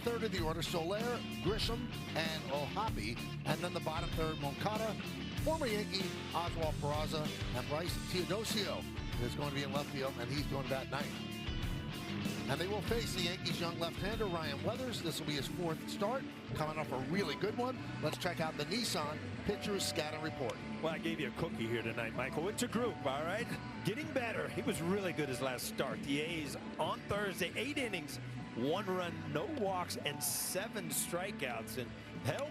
third of the order, Soler, Grisham, and Ohapi. And then the bottom third, Moncada, former Yankee Oswald Peraza, and Bryce Teodosio is going to be in left field, and he's going to bat ninth. And they will face the Yankees' young left-hander, Ryan Weathers. This will be his fourth start, coming off a really good one. Let's check out the Nissan Pitchers Scouting Report. Well, I gave you a cookie here tonight, Michael. It's a group, all right? Getting better. He was really good his last start. The A's on Thursday, 8 innings, 1 run, no walks, and 7 strikeouts. And help,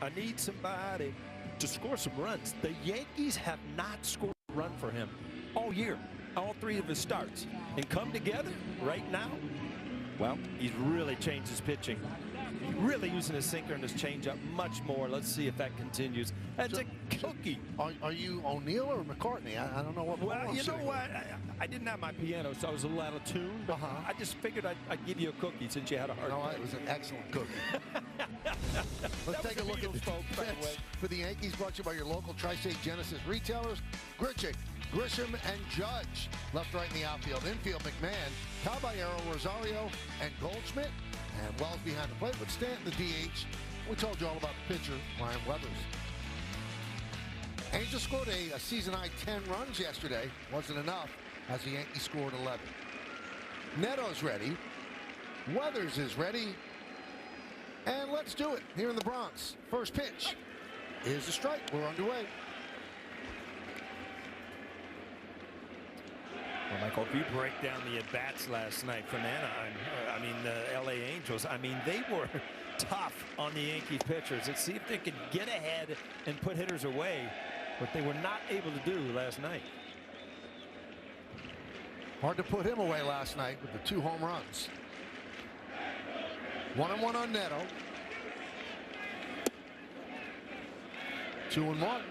I need somebody to score some runs. The Yankees have not scored a run for him all year, all 3 of his starts. And come together right now, well, he's really changed his pitching. Really using his sinker and his changeup much more. Let's see if that continues. That's a cookie. Are you O'Neill or McCartney? I don't know what. Well, you know what? I didn't have my piano, so I was a little out of tune. But I just figured I'd give you a cookie since you had a hard time. No, it was an excellent cookie. Let's take a look at the defense for the Yankees, brought to you by your local Tri-State Genesis retailers. Grichuk, Grisham, and Judge. Left, right in the outfield. Infield, McMahon, Caballero, Rosario, and Goldschmidt. And Wells behind the plate with Stanton, the DH. We told you all about the pitcher, Ryan Weathers. Angels scored a season-high 10 runs yesterday. Wasn't enough as the Yankees scored 11. Neto's ready. Weathers is ready. And let's do it here in the Bronx. First pitch is a strike. We're underway. Well, Michael, if you break down the at-bats last night from Anaheim, I mean the LA Angels, I mean they were tough on the Yankee pitchers. Let's see if they could get ahead and put hitters away, but they were not able to do last night. Hard to put him away last night with the 2 home runs. 1-1 on Neto. 2-1.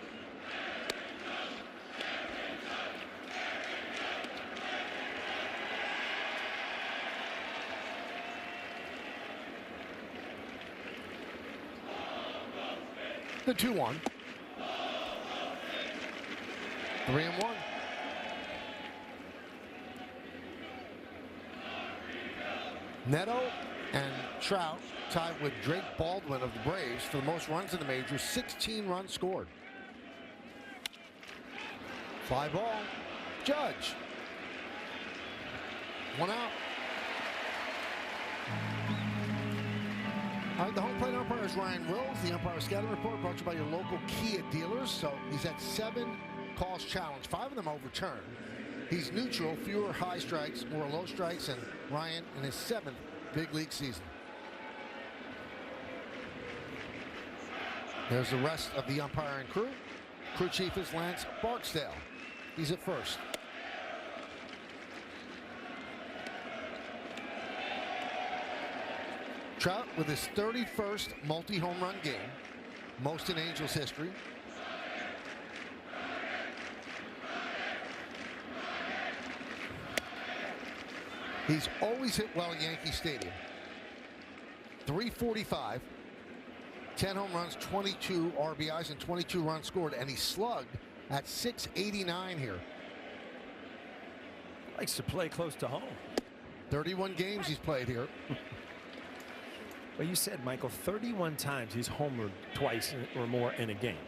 The 2-1. 3-1. Neto and Trout tied with Drake Baldwin of the Braves for the most runs in the majors. 16 runs scored. Fly ball. Judge. 1 out. All right, the home plate umpire is Ryan Wills. The umpire scouting report brought to you by your local Kia dealers. So he's had 7 calls challenged, 5 of them overturned. He's neutral, fewer high strikes, more low strikes, and Ryan in his 7th big league season. There's the rest of the umpiring crew. Crew chief is Lance Barksdale. He's at first. Trout with his 31st multi-home run game, most in Angels history. He's always hit well at Yankee Stadium. 345, 10 home runs, 22 RBIs, and 22 runs scored, and he slugged at .689 here. Likes to play close to home. 31 games he's played here. Well, you said, Michael, 31 times he's homered twice or more in a game.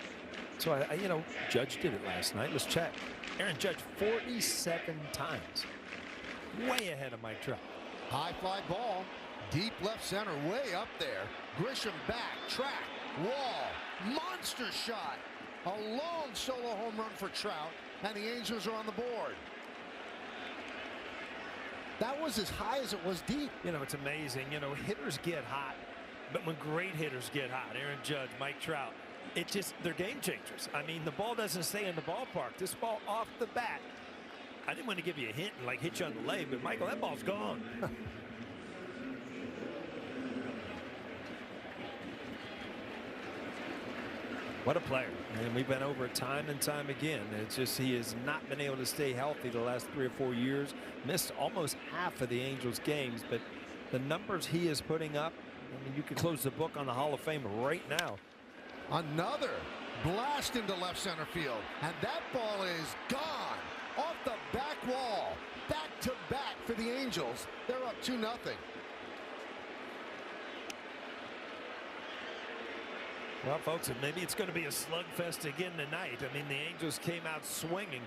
So, you know, Judge did it last night. Let's check. Aaron Judge, 47 times. Way ahead of Mike Trout. High fly ball. Deep left center, way up there. Grisham back, track, wall. Monster shot. A long solo home run for Trout, and the Angels are on the board. That was as high as it was deep. You know, it's amazing. You know, hitters get hot, but when great hitters get hot, Aaron Judge, Mike Trout, it just, they're game changers. I mean, the ball doesn't stay in the ballpark. This ball off the bat. I didn't want to give you a hint and like hit you on the leg, but Michael, that ball's gone. What a player. And we've been over it time and time again. It's just he has not been able to stay healthy the last 3 or 4 years. Missed almost half of the Angels games, but the numbers he is putting up, I mean, you could close the book on the Hall of Fame right now. Another blast into left center field, and that ball is gone off the back wall. Back to back for the Angels. They're up 2-0. Well, folks, maybe it's going to be a slugfest again tonight. I mean, the Angels came out swinging.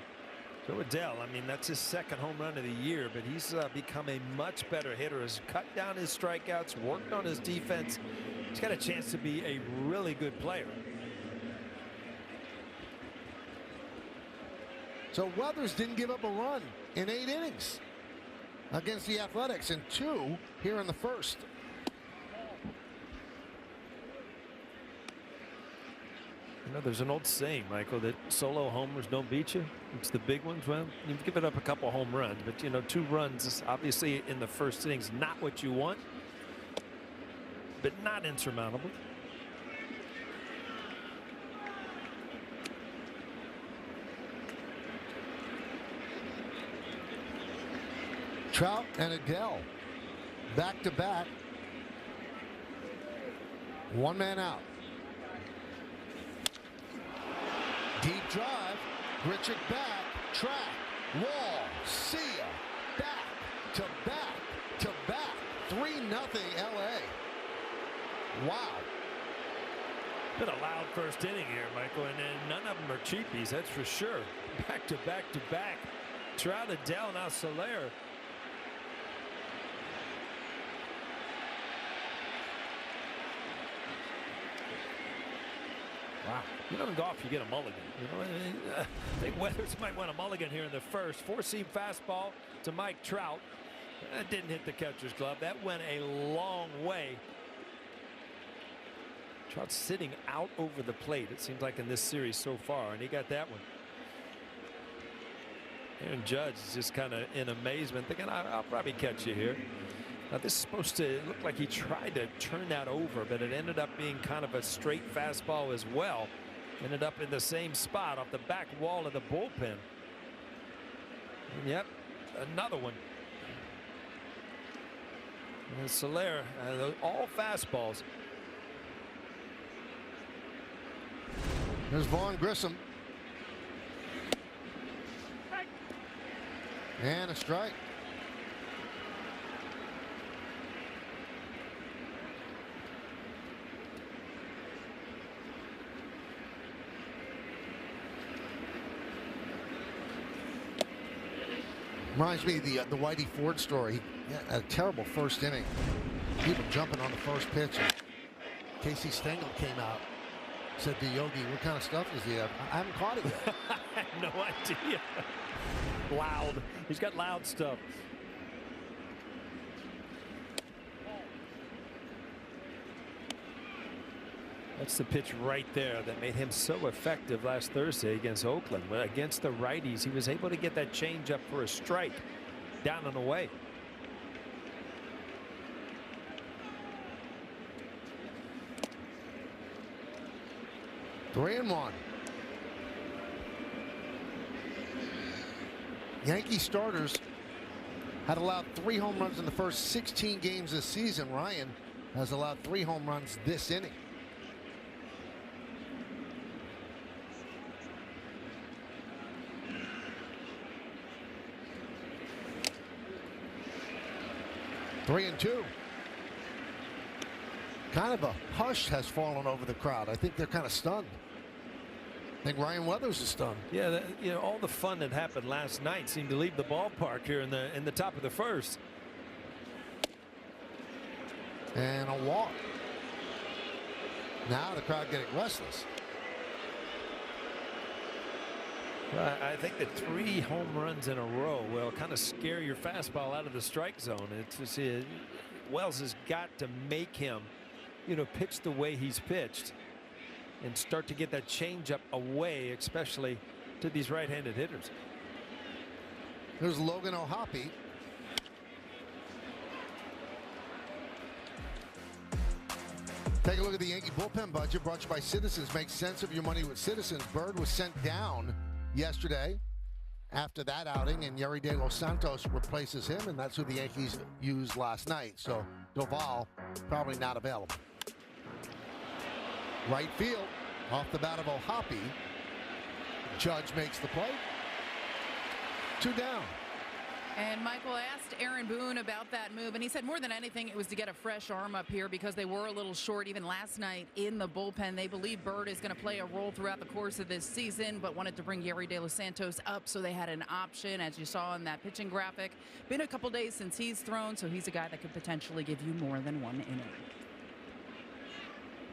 Joe Adele, I mean, that's his second home run of the year, but he's become a much better hitter. Has cut down his strikeouts, worked on his defense. He's got a chance to be a really good player. So Weathers didn't give up a run in 8 innings against the Athletics, and 2 here in the first. You know, there's an old saying, Michael, that solo homers don't beat you. It's the big ones. Well, you've given up a couple home runs, but, you know, 2 runs is obviously in the first innings not what you want, but not insurmountable. Trout and Adele back to back. 1 man out. Deep drive. Grichuk back. Track. Wall. See ya. Back to back to back. 3-0 LA. Wow. Been a loud first inning here, Michael, and none of them are cheapies, that's for sure. Back to back to back. Trout, Adele, now Soler. Wow. You know, in golf, you get a mulligan. You know, I think Weathers might want a mulligan here in the first. 4-seam fastball to Mike Trout. That didn't hit the catcher's glove. That went a long way. Trout sitting out over the plate, it seems like, in this series so far, and he got that one. Aaron Judge is just kind of in amazement, thinking, I'll probably catch you here. Now, this is supposed to look like he tried to turn that over, but it ended up being kind of a straight fastball as well. Ended up in the same spot off the back wall of the bullpen. And yep, another one. And Soler, all fastballs. There's Vaughn Grissom. And a strike. Reminds me of the Whitey Ford story. A terrible first inning. People jumping on the first pitch. Casey Stengel came out. Said to Yogi, what kind of stuff does he have? I haven't caught it yet. I have no idea. Loud. He's got loud stuff. That's the pitch right there that made him so effective last Thursday against Oakland. But against the righties, he was able to get that changeup for a strike down and away. Three and one. Yankee starters had allowed 3 home runs in the first 16 games this season. Ryan has allowed 3 home runs this inning. Three and two. Kind of a hush has fallen over the crowd. I think they're kind of stunned. I think Ryan Weathers is stunned. Yeah, you know, all the fun that happened last night seemed to leave the ballpark here in the top of the first. And a walk. Now the crowd getting restless. I think that 3 home runs in a row will kind of scare your fastball out of the strike zone. It's Wells has got to make him, you know, pitch the way he's pitched and start to get that changeup away, especially to these right-handed hitters. There's Logan O'Hoppe. Take a look at the Yankee bullpen budget brought to you by Citizens. Make sense of your money with Citizens. Bird was sent down yesterday after that outing, and Yerry De Los Santos replaces him, and that's who the Yankees used last night. So Doval probably not available. Right field, off the bat of O'Hoppe. Judge makes the play. 2 down. And Michael asked Aaron Boone about that move, and he said more than anything, it was to get a fresh arm up here because they were a little short even last night in the bullpen. They believe Bird is going to play a role throughout the course of this season, but wanted to bring Yerry De Los Santos up so they had an option, as you saw in that pitching graphic. Been a couple days since he's thrown, so he's a guy that could potentially give you more than one inning.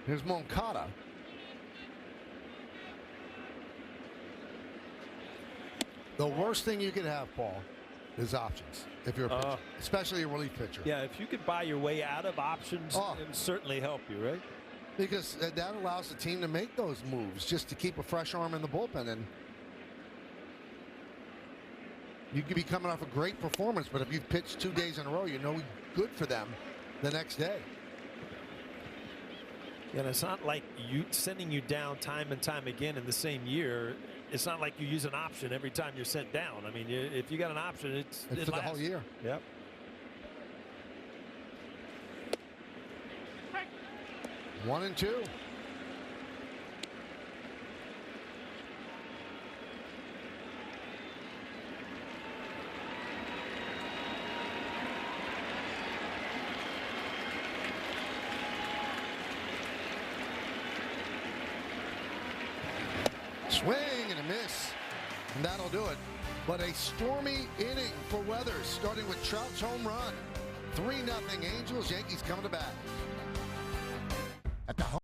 Here's Moncada. The worst thing you could have, Paul, is options if you're a pitcher, especially a relief pitcher. Yeah, if you could buy your way out of options, it would certainly help you, right? Because that allows the team to make those moves just to keep a fresh arm in the bullpen. And you could be coming off a great performance, but if you've pitched 2 days in a row, you know good for them the next day. And it's not like sending you down time and time again in the same year. It's not like you use an option every time you're sent down. I mean, if you got an option, it's for the whole year. Yep. One and two. Swing and a miss, and that'll do it. But a stormy inning for Weathers, starting with Trout's home run. 3-0 Angels. Yankees coming to bat. At the home.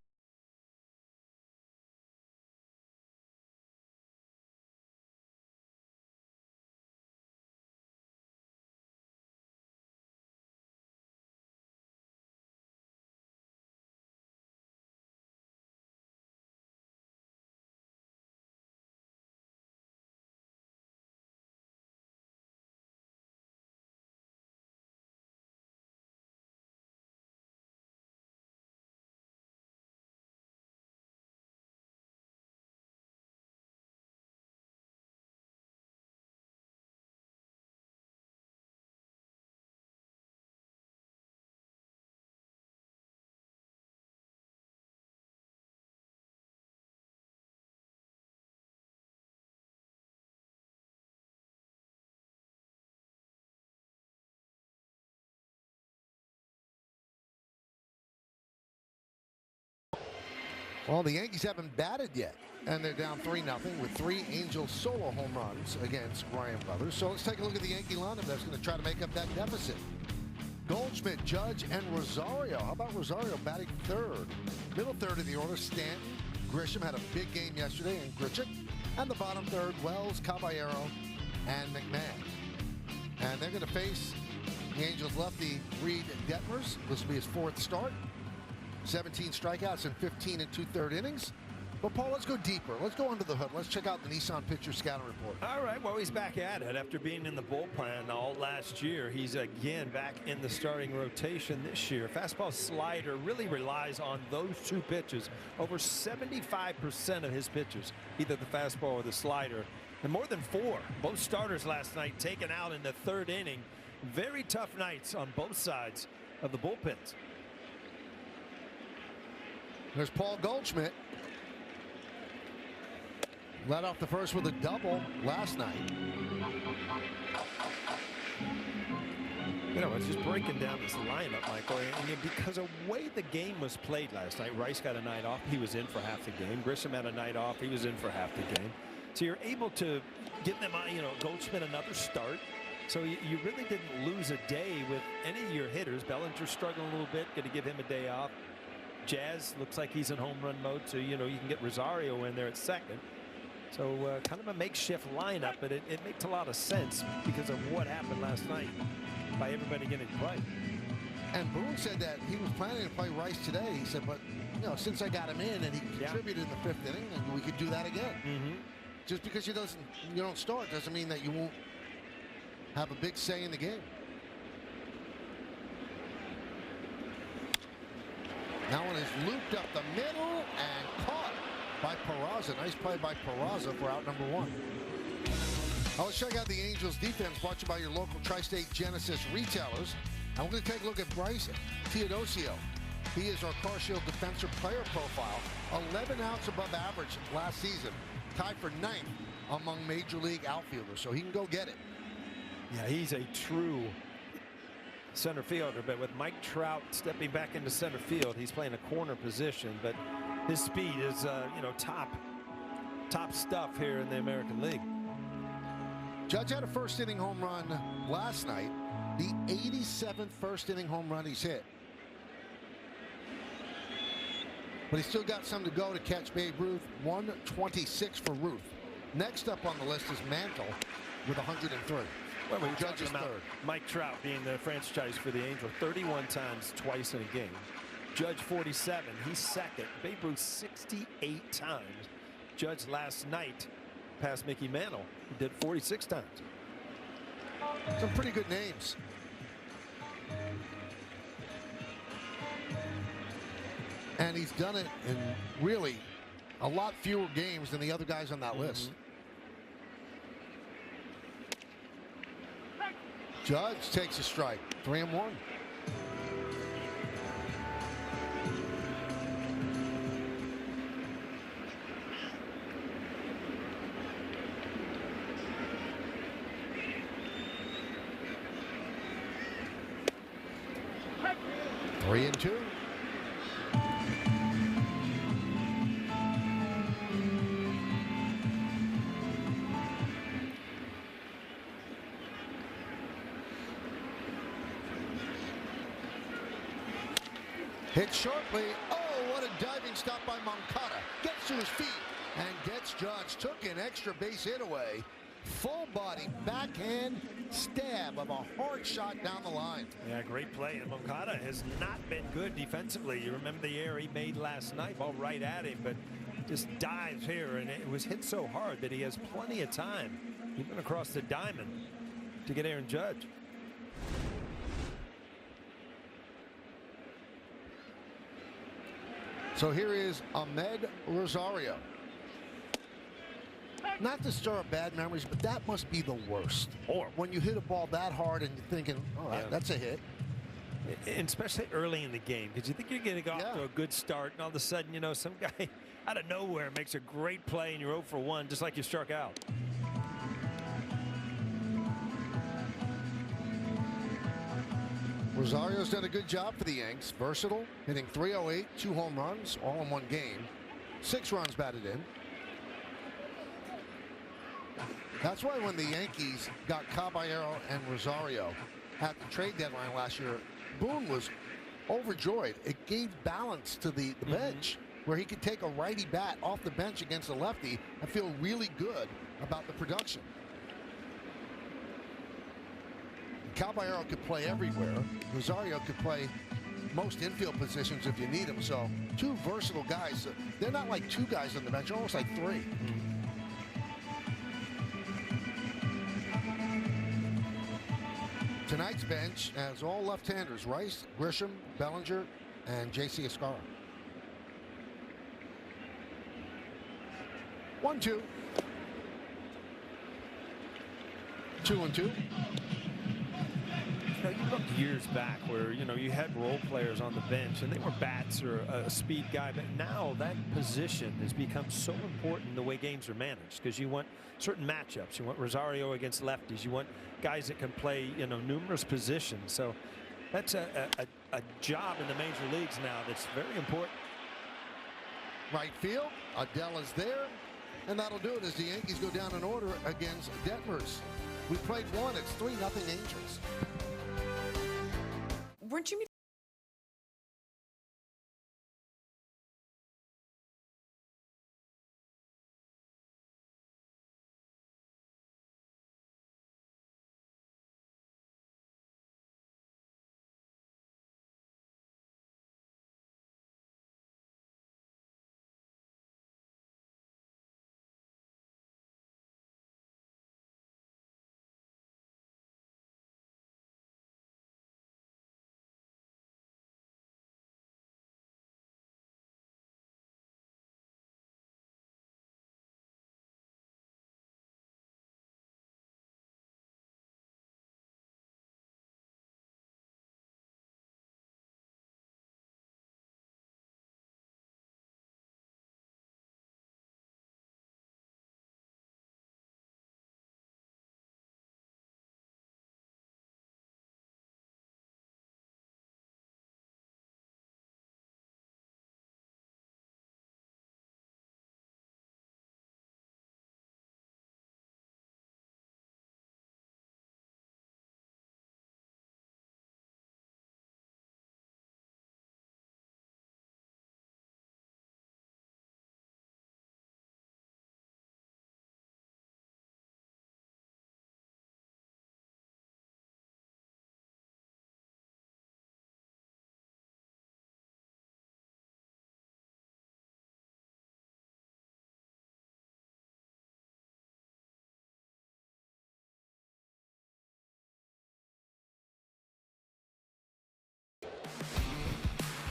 Well, the Yankees haven't batted yet, and they're down 3-0 with 3 Angels solo home runs against Ryan Brothers. So let's take a look at the Yankee lineup that's going to try to make up that deficit. Goldschmidt, Judge, and Rosario. How about Rosario batting third? Middle third of the order, Stanton. Grisham had a big game yesterday, and Grichuk. And the bottom third, Wells, Caballero, and McMahon. And they're going to face the Angels lefty Reed Detmers. This will be his 4th start. 17 strikeouts in 15 2/3 innings. But, Paul, let's go deeper. Let's go under the hood. Let's check out the Nissan Pitcher Scouting Report. All right, well, he's back at it after being in the bullpen all last year. He's again back in the starting rotation this year. Fastball slider really relies on those 2 pitches. Over 75% of his pitches, either the fastball or the slider. And more than 4. Both starters last night taken out in the 3rd inning. Very tough nights on both sides of the bullpens. There's Paul Goldschmidt. Led off the first with a double last night. You know, it's just breaking down this lineup, Michael, and because of the way the game was played last night. Rice got a night off. He was in for half the game. Grisham had a night off. He was in for half the game. So you're able to give them, Goldschmidt another start. So you really didn't lose a day with any of your hitters. Bellinger's struggling a little bit. Going to give him a day off. Jazz looks like he's in home run mode, so you can get Rosario in there at second. So kind of a makeshift lineup, but it makes a lot of sense because of what happened last night by everybody getting played. And Boone said that he was planning to play Rice today. He said, but since I got him in and he contributed in the 5th inning, and we could do that again. Just because you don't start doesn't mean that you won't have a big say in the game. That one is looped up the middle and caught by Peraza. Nice play by Peraza for out number 1. Now let's check out the Angels defense, brought to you by your local Tri-State Genesis retailers. And we're going to take a look at Bryce Teodosio. He is our Car Shield defensive player profile. 11 outs above average last season. Tied for 9th among Major League outfielders. So he can go get it. Yeah, he's a true center fielder, but with Mike Trout stepping back into center field, he's playing a corner position, but his speed is top stuff here in the American League. Judge had a first inning home run last night, the 87th first inning home run he's hit. But he's still got some to go to catch Babe Ruth. 126 for Ruth. Next up on the list is Mantle with 103. Well, we're Judge is talking about third. Mike Trout being the franchise for the Angels 31 times, twice in a game. Judge 47, he's second. Babe Ruth 68 times. Judge last night passed Mickey Mantle, who did 46 times. Some pretty good names. And he's done it in really a lot fewer games than the other guys on that list. Judge takes a strike. 3-1. Three and two. Hit shortly. Oh, what a diving stop by Moncada. Gets to his feet and gets Judge. Took an extra base hit away. Full body backhand stab of a hard shot down the line. Yeah, great play. And Moncada has not been good defensively. You remember the error he made last night, ball right at him, but just dives here, and it was hit so hard that he has plenty of time, even across the diamond, to get Aaron Judge. So here is Ahmed Rosario. Not to stir up bad memories, but that must be the worst. Or when you hit a ball that hard and you're thinking, oh, Yeah. that's a hit. And especially early in the game, because you think you're getting off to a good start, and all of a sudden, you know, some guy out of nowhere makes a great play, and you're 0 for 1, just like you struck out. Rosario's done a good job for the Yanks. Versatile, hitting .308, 2 home runs, all in one game. 6 runs batted in. That's why when the Yankees got Caballero and Rosario at the trade deadline last year, Boone was overjoyed. It gave balance to the bench, where he could take a righty bat off the bench against a lefty and feel really good about the production. Caballero could play everywhere. Rosario could play most infield positions if you need him. So 2 versatile guys. They're not like 2 guys on the bench, almost like 3. Tonight's bench has all left-handers: Rice, Grisham, Bellinger, and J.C. Escara. 1-2. 2-2. You know, you look years back where, you know, you had role players on the bench and they were bats or a speed guy, but now that position has become so important the way games are managed, because you want certain matchups. You want Rosario against lefties. You want guys that can play, you know, numerous positions. So that's a job in the major leagues now that's very important. Right field, Adele is there, and that'll do it as the Yankees go down in order against Detmers. We played one. It's 3-0 Angels. Weren't you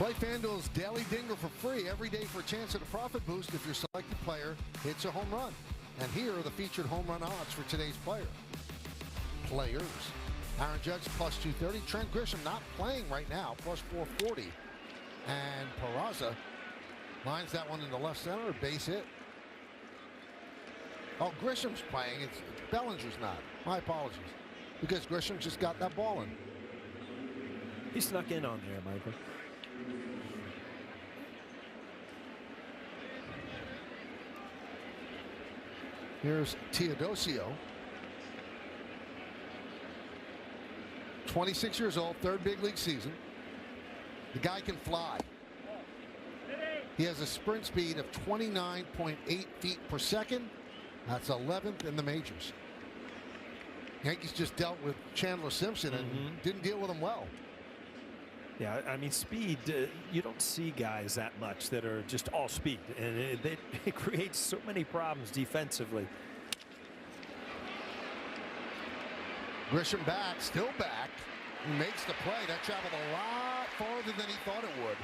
Play FanDuel's Daily Dinger for free every day for a chance at a profit boost if your selected player hits a home run. And here are the featured home run odds for today's players. Aaron Judge plus 230. Trent Grisham not playing right now, plus 440. And Peraza lines that one in the left center, base hit. Oh, Grisham's playing. It's Bellinger's not. My apologies. Because Grisham just got that ball in. He snuck in on there, Michael. Here's Teodosio. 26 years old, third big league season. The guy can fly. He has a sprint speed of 29.8 feet per second. That's 11th in the majors. Yankees just dealt with Chandler Simpson and didn't deal with him well. Yeah, I mean, speed, you don't see guys that much that are just all speed, and it creates so many problems defensively. Grisham back, still back. He makes the play. That traveled a lot farther than he thought it would.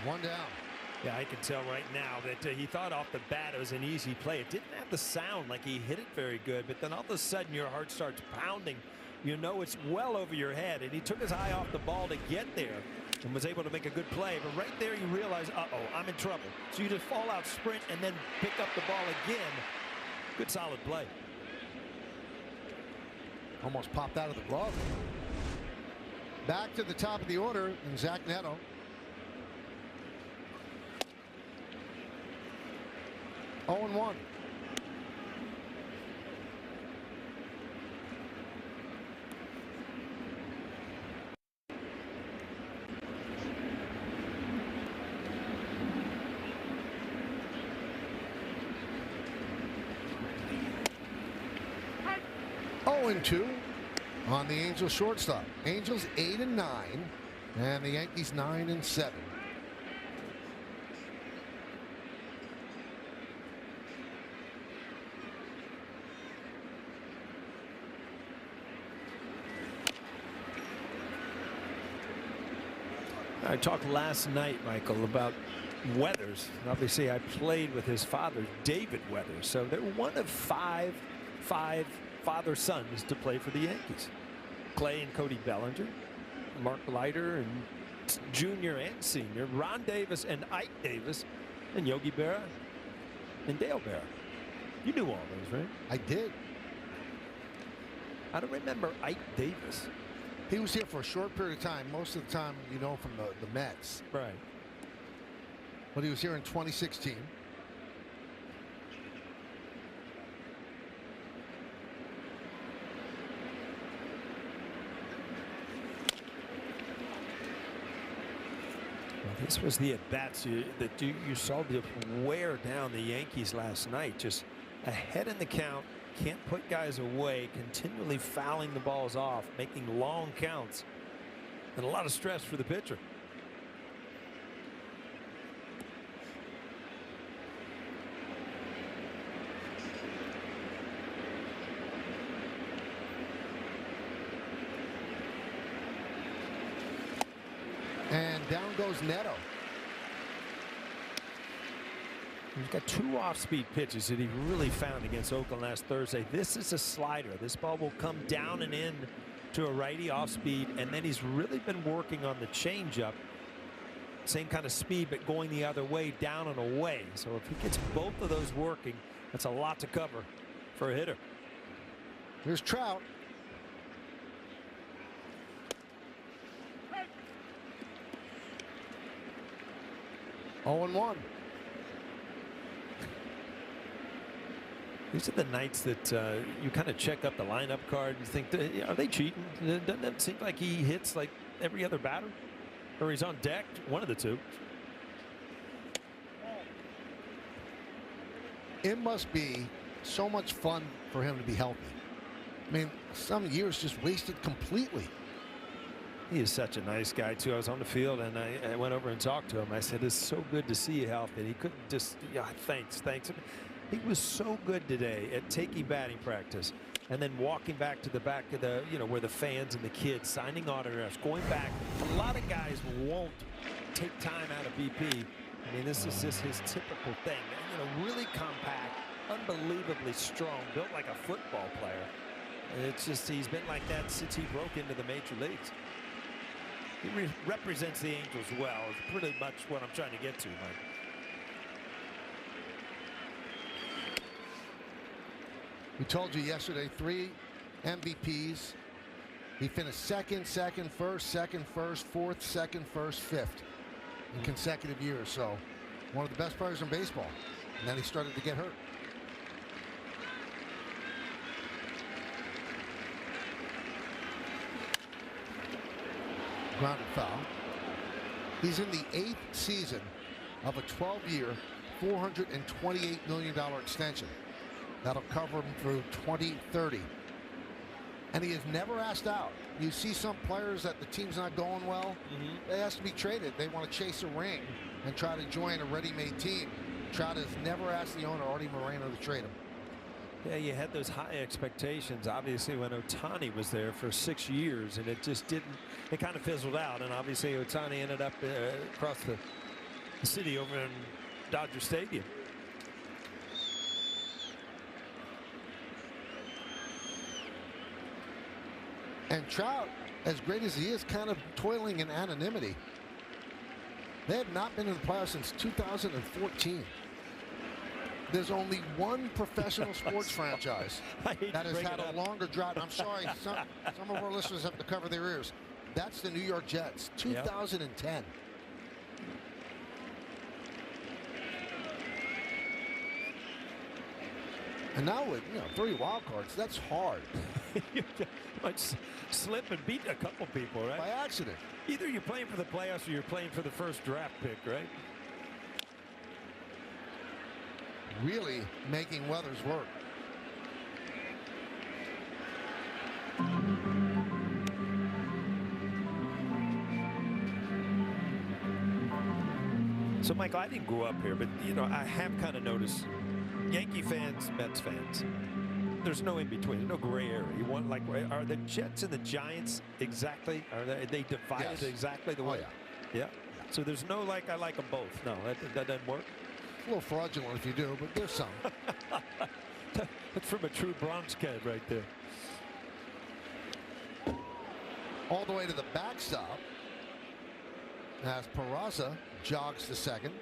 One down. Yeah, I can tell right now that he thought off the bat it was an easy play. It didn't have the sound like he hit it very good, but then all of a sudden your heart starts pounding. You know it's well over your head, and he took his eye off the ball to get there and was able to make a good play. But right there you realize, uh-oh, I'm in trouble. So you just fall out, sprint, and then pick up the ball again. Good solid play. Almost popped out of the glove. Back to the top of the order, and Zach Neto. Oh, 0-1. Oh, 2 on the Angels shortstop. Angels 8-9, and the Yankees 9-7. I talked last night, Michael, about Weathers. Obviously, I played with his father, David Weathers. So they're one of five father-sons to play for the Yankees. Clay and Cody Bellinger, Mark Leiter and Junior and Senior, Ron Davis and Ike Davis, and Yogi Berra and Dale Berra. You knew all those, right? I did. I don't remember Ike Davis. He was here for a short period of time. Most of the time, you know, from the Mets. Right. But he was here in 2016. Well, this was the at-bats that you saw the wear down the Yankees last night. Just ahead in the count. Can't put guys away, continually fouling the balls off, making long counts, and a lot of stress for the pitcher. And down goes Neto. He's got 2 off-speed pitches that he really found against Oakland last Thursday. This is a slider. This ball will come down and in to a righty off-speed, and then he's really been working on the changeup. Same kind of speed, but going the other way, down and away. So if he gets both of those working, that's a lot to cover for a hitter. Here's Trout. Oh, 0-1. These are the nights that you kind of check up the lineup card and think, are they cheating? Doesn't it seem like he hits like every other batter? Or he's on deck? One of the two. It must be so much fun for him to be healthy. I mean, some years just wasted completely. He is such a nice guy, too. I was on the field, and I went over and talked to him. I said, it's so good to see you healthy. He couldn't just, yeah, thanks. He was so good today at taking batting practice and then walking back to the back of the, where the fans and the kids signing autographs, going back. A lot of guys won't take time out of BP. I mean, this is just his typical thing. Really compact, unbelievably strong, built like a football player. It's just he's been like that since he broke into the major leagues. He represents the Angels well. It's pretty much what I'm trying to get to, Mike. We told you yesterday 3 MVPs. He finished second, first, fourth, second, first, fifth in consecutive years. So one of the best players in baseball. And then he started to get hurt. Grounded foul. He's in the 8th season of a 12-year, $428 million extension. That'll cover him through 2030. And he is never asked out. You see some players that the team's not going well, they ask to be traded. They want to chase a ring and try to join a ready-made team. Trout has never asked the owner, Artie Moreno, to trade him. Yeah, you had those high expectations, obviously, when Ohtani was there for 6 years, and it just didn't, it kind of fizzled out. And obviously, Ohtani ended up across the city over in Dodger Stadium. And Trout, as great as he is, kind of toiling in anonymity. They have not been in the playoffs since 2014. There's only one professional sports franchise that has had a longer drought. I'm sorry, some of our listeners have to cover their ears. That's the New York Jets, 2010. Yep. And now with 3 wild cards, that's hard. You might slip and beat a couple people, right? By accident. Either you're playing for the playoffs or you're playing for the first draft pick, right? Really making Weathers work. So, Michael, I didn't grow up here, but, I have kind of noticed Yankee fans, Mets fans, there's no in between, no gray area. You want, like, are the Jets and the Giants exactly, are they divided exactly the way? Yeah. So there's no, like, I like them both. No, that doesn't work. A little fraudulent if you do, but there's some. That's from a true Bronx kid right there. All the way to the backstop as Peraza jogs to second.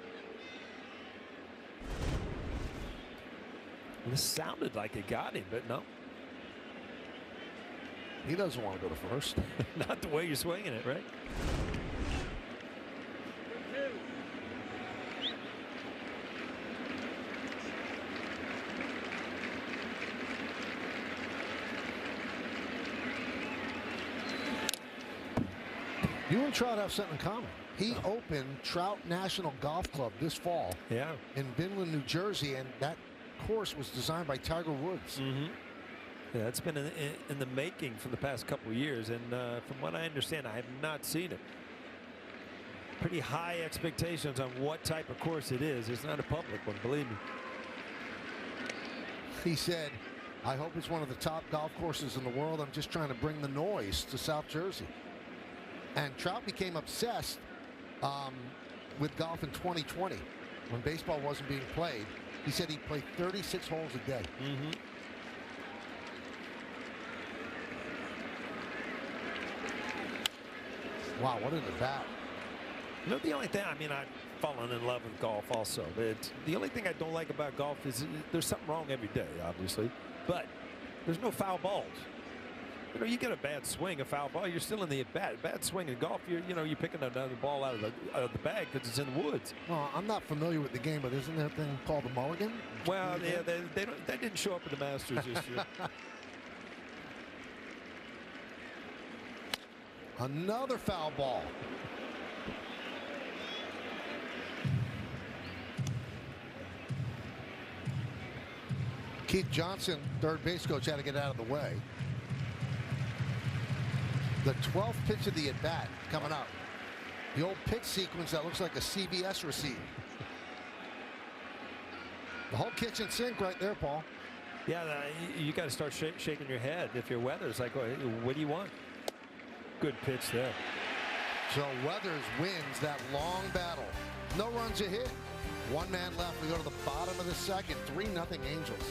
This sounded like it got him, but no. He doesn't want to go to first. Not the way you're swinging it, right? You and Trout have something in common. He opened Trout National Golf Club this fall in Vinland, New Jersey, and that course was designed by Tiger Woods. Yeah, it's been in the making for the past couple of years, and from what I understand, I have not seen it. Pretty high expectations on what type of course it is. It's not a public one, believe me. He said, I hope it's one of the top golf courses in the world. I'm just trying to bring the noise to South Jersey. And Trout became obsessed with golf in 2020 when baseball wasn't being played. He said he played 36 holes a day. Wow, what an at bat. The only thing, I've fallen in love with golf also. But the only thing I don't like about golf is there's something wrong every day, obviously. But there's no foul balls. You get a bad swing, a foul ball, you're still in the at-bat. Bad swing in golf, you're picking another ball out of the bag because it's in the woods. Well, I'm not familiar with the game, but isn't there a thing called the mulligan? Well, yeah, they didn't show up at the Masters this year. Another foul ball. Keith Johnson, third base coach, had to get out of the way. The 12th pitch of the at-bat coming up. The old pitch sequence that looks like a CBS receipt. The whole kitchen sink right there, Paul. Yeah, you got to start shaking your head if you're Weathers. Like, what do you want? Good pitch there. So Weathers wins that long battle. No runs a hit. One man left. We go to the bottom of the second. 3-0 Angels.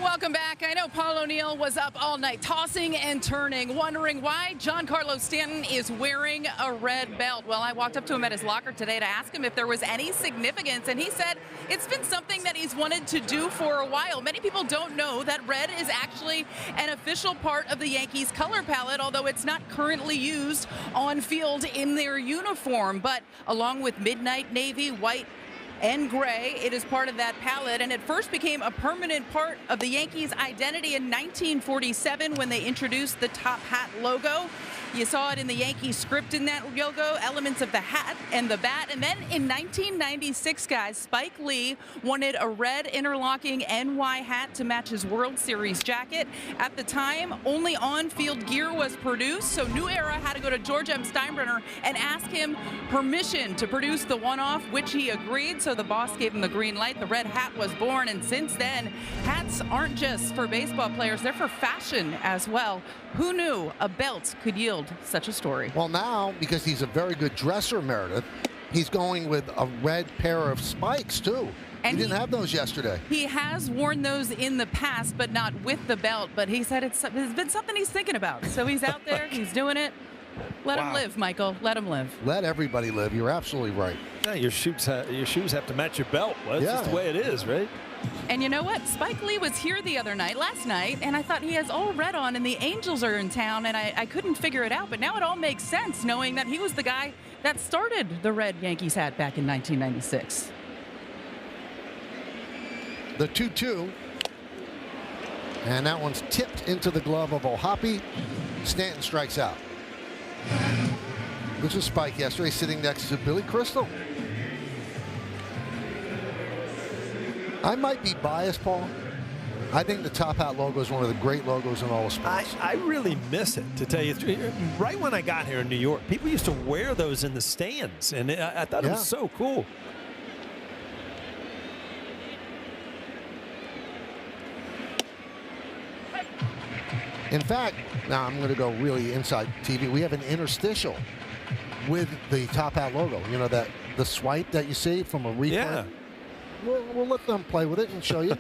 Welcome back. I know Paul O'Neill was up all night tossing and turning, wondering why Giancarlo Stanton is wearing a red belt. Well, I walked up to him at his locker today to ask him if there was any significance, and he said it's been something that he's wanted to do for a while. Many people don't know that red is actually an official part of the Yankees color palette, although it's not currently used on field in their uniform. But along with midnight navy, white, and gray, it is part of that palette, and it first became a permanent part of the Yankees' identity in 1947 when they introduced the top hat logo. You saw it in the Yankees script in that logo, elements of the hat and the bat. And then in 1996, guys, Spike Lee wanted a red interlocking NY hat to match his World Series jacket. At the time, only on-field gear was produced, so New Era had to go to George M. Steinbrenner and ask him permission to produce the one-off, which he agreed, so the boss gave him the green light. The red hat was born, and since then, hats aren't just for baseball players, they're for fashion as well. Who knew a belt could yield such a story? Well, now, because he's a very good dresser, Meredith, he's going with a red pair of spikes, too. And he didn't have those yesterday. He has worn those in the past, but not with the belt. But he said it's been something he's thinking about. So he's out there, he's doing it. Let him live, Michael. Let him live. Let everybody live. You're absolutely right. Yeah, your shoes have to match your belt. Well, that's just the way it is, right? And you know what? Spike Lee was here the other night, last night, and I thought he has all red on, and the Angels are in town, and I couldn't figure it out. But now it all makes sense, knowing that he was the guy that started the red Yankees hat back in 1996. The 2-2. And that one's tipped into the glove of O'Hoppe. Stanton strikes out. This was Spike yesterday, sitting next to Billy Crystal. I might be biased, Paul. I think the top hat logo is one of the great logos in all of sports. I really miss it, to tell you the truth. Right when I got here in New York, people used to wear those in the stands, and I thought it was so cool. In fact, now I'm going to go really inside TV. We have an interstitial with the top hat logo. You know, that the swipe that you see from a replay. Yeah. We'll let them play with it and show you.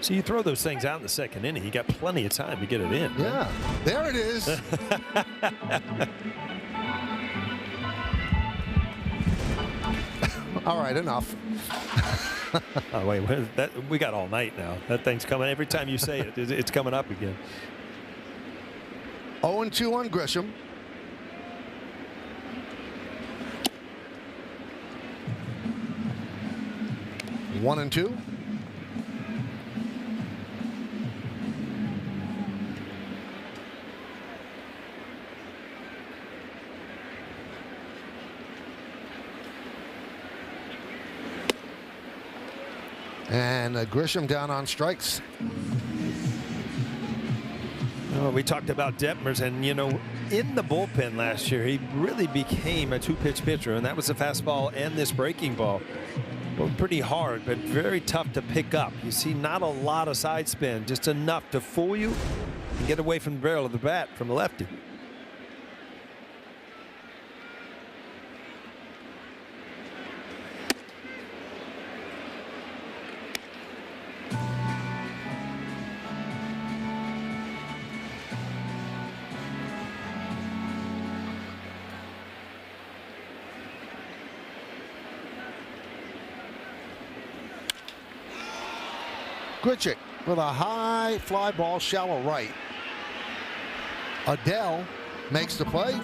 So you throw those things out in the second inning. You got plenty of time to get it in. Yeah, right? There it is. All right, enough. Oh, wait, we got all night now. That thing's coming. Every time you say it, it's coming up again. 0-2 on Grisham. One and two. And Grisham down on strikes. Well, we talked about Detmers, and you know, in the bullpen last year, he really became a two-pitch pitcher, and that was the fastball and this breaking ball. Well, pretty hard, but very tough to pick up. You see, not a lot of side spin, just enough to fool you and get away from the barrel of the bat from the lefty. Grichuk with a high fly ball, shallow right. Adele makes the play.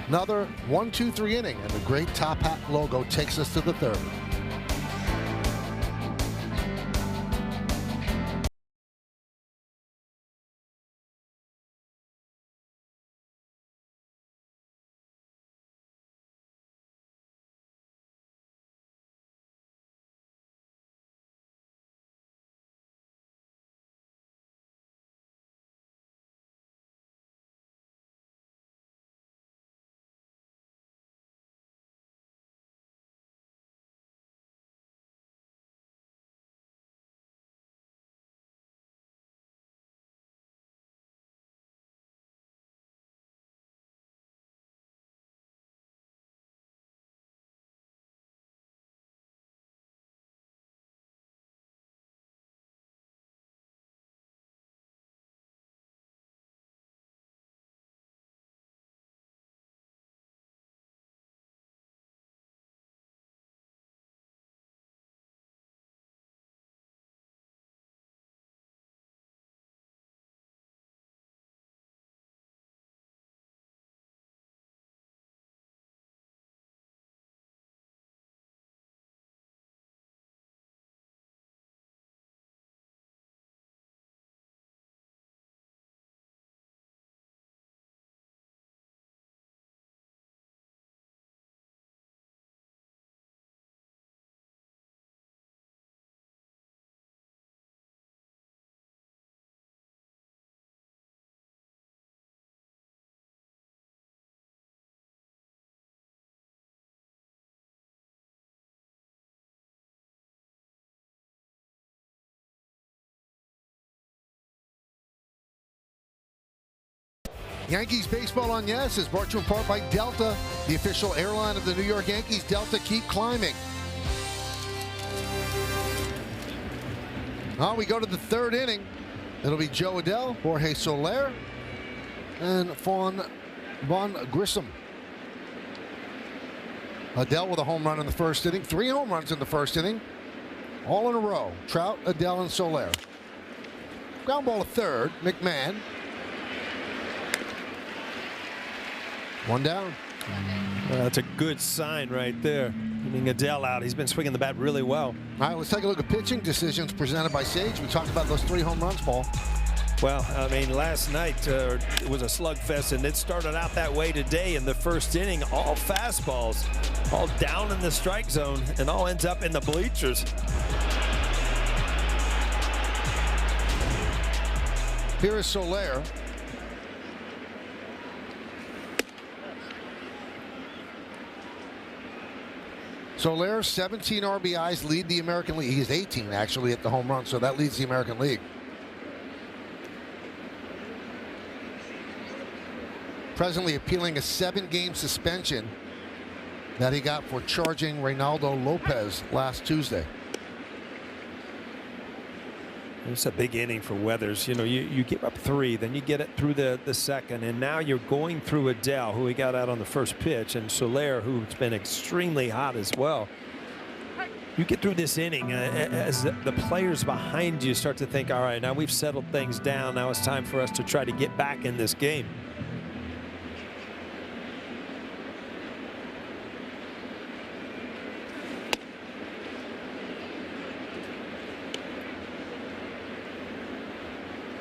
Another 1-2-3 inning, and the great top hat logo takes us to the third. Yankees Baseball on Yes is brought to you in part by Delta, the official airline of the New York Yankees. Delta, keep climbing. Now we go to the third inning. It'll be Joe Adele, Jorge Soler, and Von Grissom. Adele with a home run in the first inning. 3 home runs in the first inning. All in a row. Trout, Adele, and Soler. Ground ball to third. McMahon. 1 down. That's a good sign right there. Getting Adele out. He's been swinging the bat really well. All right, let's take a look at pitching decisions presented by Sage. We talked about those 3 home runs, Paul. Well, I mean, last night it was a slugfest, and it started out that way today in the first inning. All fastballs, all down in the strike zone, and all ends up in the bleachers. Here is Soler. Soler, 17 RBIs, lead the American League. He's 18, actually, at the home run, so that leads the American League. Presently appealing a 7-game suspension that he got for charging Reynaldo Lopez last Tuesday. It's a big inning for Weathers. You know, you give up 3, then you get it through the second, and now you're going through Adele, who he got out on the first pitch, and Soler, who's been extremely hot as well. You get through this inning as the players behind you start to think, all right, now we've settled things down. Now it's time for us to try to get back in this game.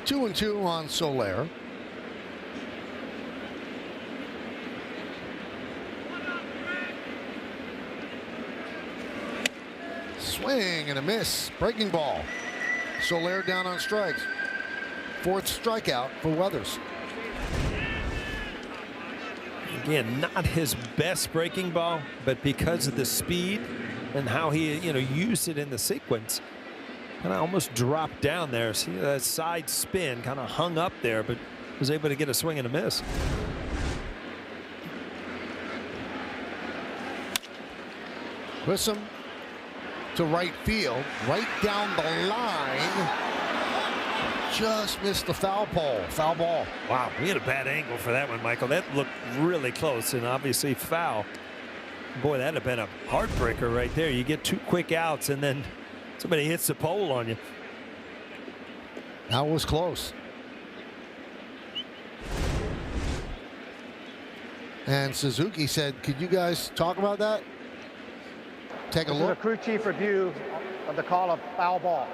Two and 2 on Soler. Swing and a miss. Breaking ball. Soler down on strikes. Fourth strikeout for Weathers. Again, not his best breaking ball, but because of the speed and how he, used it in the sequence, kind of almost dropped down there. See that side spin, kind of hung up there, but was able to get a swing and a miss. Grissom to right field, right down the line. Just missed the foul pole. Foul ball. Wow, we had a bad angle for that one, Michael. That looked really close and obviously foul. Boy, that'd have been a heartbreaker right there. You get 2 quick outs and then somebody hits the pole on you. That was close. And Suzuki said, could you guys talk about that? Take a This look. is a crew chief review of the call of foul ball.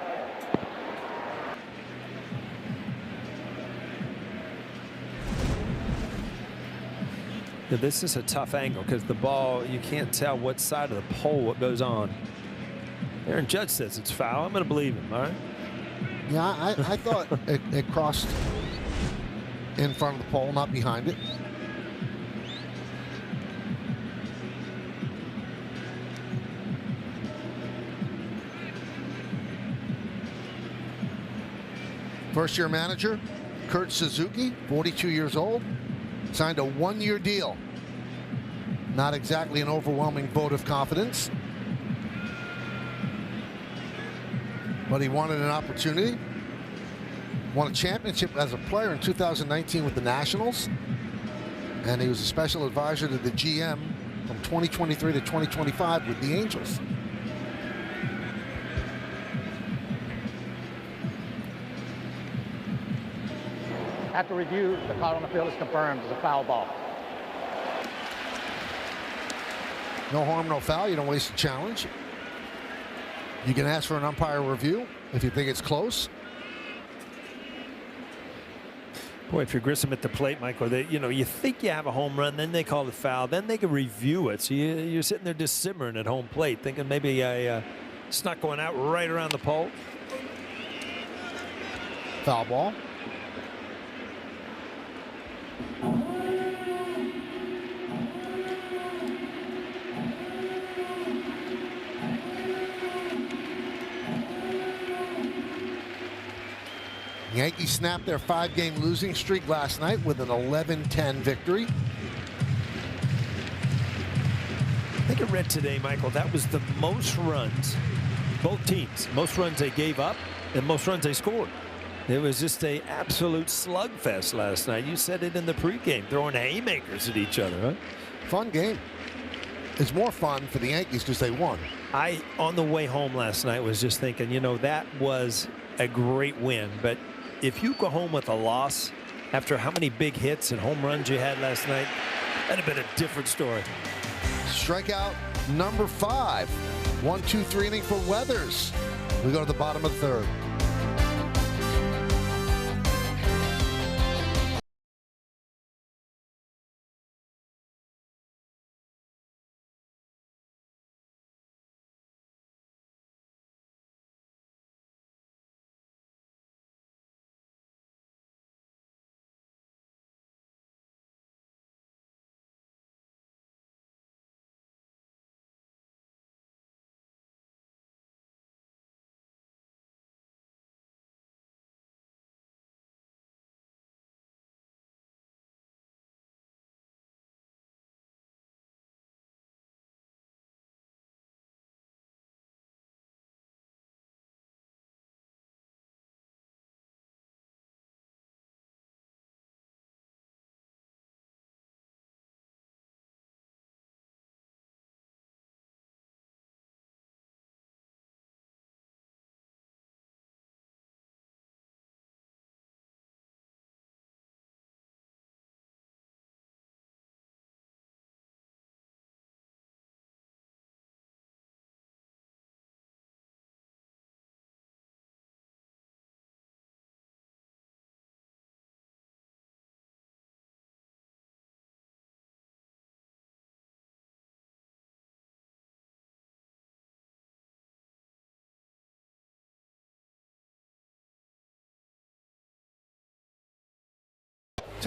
Yeah, this is a tough angle because the ball, you can't tell what side of the pole what goes on. Aaron Judge says it's foul. I'm going to believe him, all right? Yeah, I thought it crossed in front of the pole, not behind it. First-year manager, Kurt Suzuki, 42 years old, signed a 1-year deal. Not exactly an overwhelming vote of confidence, but he wanted an opportunity. Won a championship as a player in 2019 with the Nationals, and he was a special advisor to the GM from 2023 to 2025 with the Angels. After review, the call on the field is confirmed as a foul ball. No harm, no foul. You don't waste a challenge. You can ask for an umpire review if you think it's close. Boy, if you're Grissom at the plate, Michael, you think you have a home run, then they call the foul, then they can review it. So you're sitting there just simmering at home plate, thinking maybe I snuck one out right around the pole. Foul ball. Yankees snapped their 5-game losing streak last night with an 11-10 victory. I think I read today, Michael, that was the most runs, both teams, most runs they gave up and most runs they scored. It was just an absolute slugfest last night. You said it in the pregame, throwing haymakers at each other, huh? Fun game. It's more fun for the Yankees because they won. I, on the way home last night, was just thinking, that was a great win. But if you go home with a loss after how many big hits and home runs you had last night, that'd have been a different story. Strikeout number 5. 1-2-3 inning for Weathers. We go to the bottom of the third.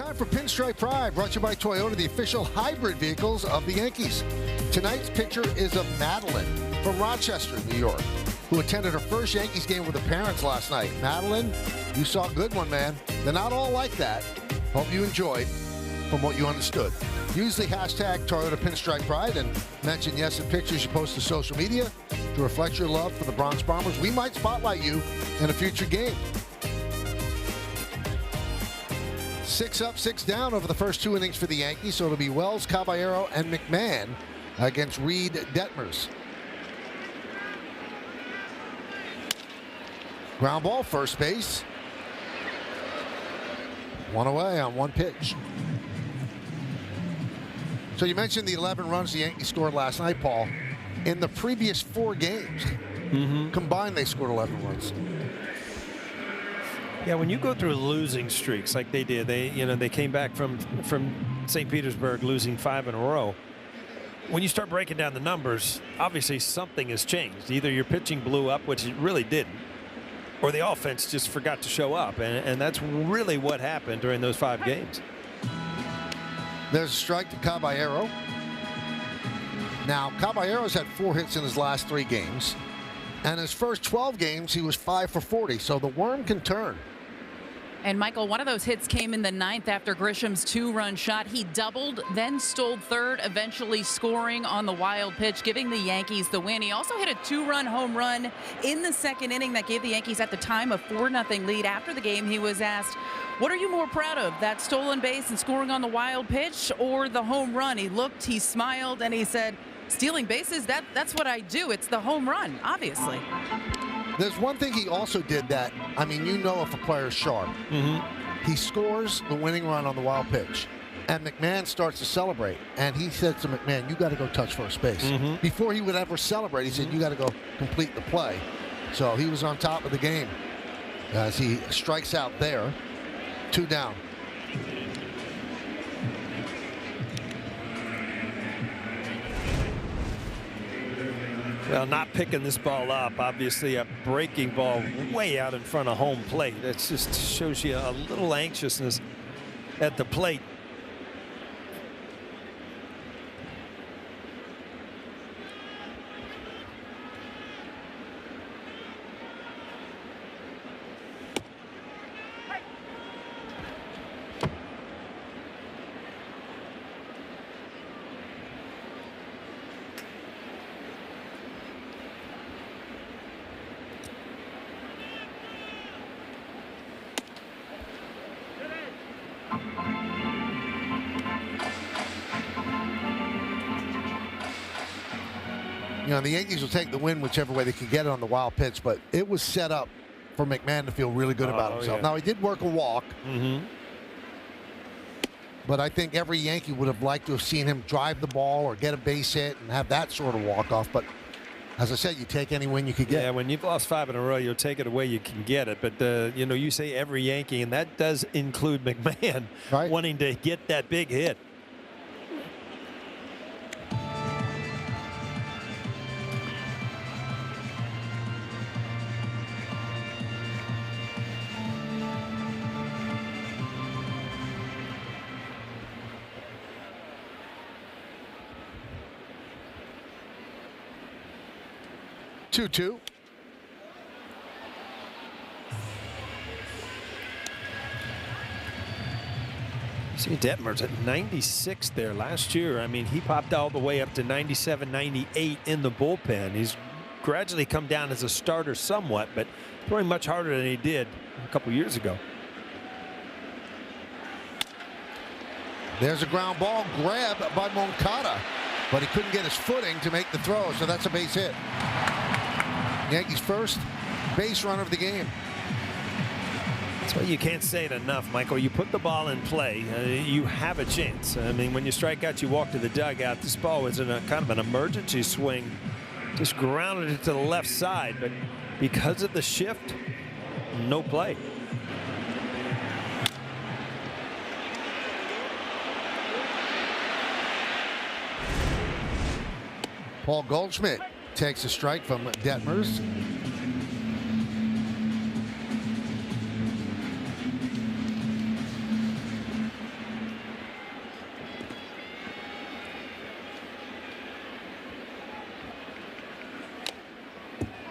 Time for Pinstripe Pride, brought to you by Toyota, the official hybrid vehicles of the Yankees. Tonight's picture is of Madeline from Rochester, New York, who attended her first Yankees game with her parents last night. Madeline, you saw a good one, man. They're not all like that. Hope you enjoyed from what you understood. Use the hashtag Toyota Pinstripe Pride and mention yes in pictures you post to social media to reflect your love for the Bronx Bombers. We might spotlight you in a future game. 6 up, 6 down over the first 2 innings for the Yankees. So it'll be Wells, Caballero, and McMahon against Reed Detmers. Ground ball, first base. 1 away on 1 pitch. So you mentioned the 11 runs the Yankees scored last night, Paul. In the previous 4 games, combined, they scored 11 runs. Yeah, when you go through losing streaks like they did, they came back from St. Petersburg losing 5 in a row. When you start breaking down the numbers, obviously something has changed. Either your pitching blew up, which it really didn't, or the offense just forgot to show up, and that's really what happened during those 5 games. There's a strike to Caballero. Now, Caballero's had 4 hits in his last 3 games, and his first 12 games he was 5 for 40, so the worm can turn. And Michael, one of those hits came in the 9th after Grisham's 2-run shot. He doubled, then stole third, eventually scoring on the wild pitch, giving the Yankees the win. He also hit a 2-run home run in the 2nd inning that gave the Yankees at the time a 4-0 lead. After the game, he was asked, what are you more proud of, that stolen base and scoring on the wild pitch or the home run? He looked, he smiled, and he said, stealing bases, that's what I do. It's the home run, obviously. There's one thing he also did that, I mean, you know if a player's sharp. He scores the winning run on the wild pitch, and McMahon starts to celebrate. And he said to McMahon, you got to go touch first base. Before he would ever celebrate, he said, you got to go complete the play. So he was on top of the game as he strikes out there. 2 down. Well, not picking this ball up, obviously a breaking ball way out in front of home plate. That just shows you a little anxiousness at the plate. You know, the Yankees will take the win whichever way they can get it on the wild pitch, but it was set up for McMahon to feel really good about himself. Yeah. Now, he did work a walk, but I think every Yankee would have liked to have seen him drive the ball or get a base hit and have that sort of walk-off. But as I said, you take any win you could get. Yeah, when you've lost 5 in a row, you'll take it away you can get it. But, you say every Yankee, and that does include McMahon, right, wanting to get that big hit. Two. See, Detmers at 96 there last year. I mean, he popped all the way up to 97, 98 in the bullpen. He's gradually come down as a starter somewhat, but throwing much harder than he did a couple years ago. There's a ground ball grab by Moncada, but he couldn't get his footing to make the throw, so that's a base hit. Yankees first base runner of the game. That's why you can't say it enough, Michael. You put the ball in play, you have a chance. I mean, when you strike out, you walk to the dugout. This ball was in a kind of an emergency swing. Just grounded it to the left side, but because of the shift, no play. Paul Goldschmidt takes a strike from Detmers.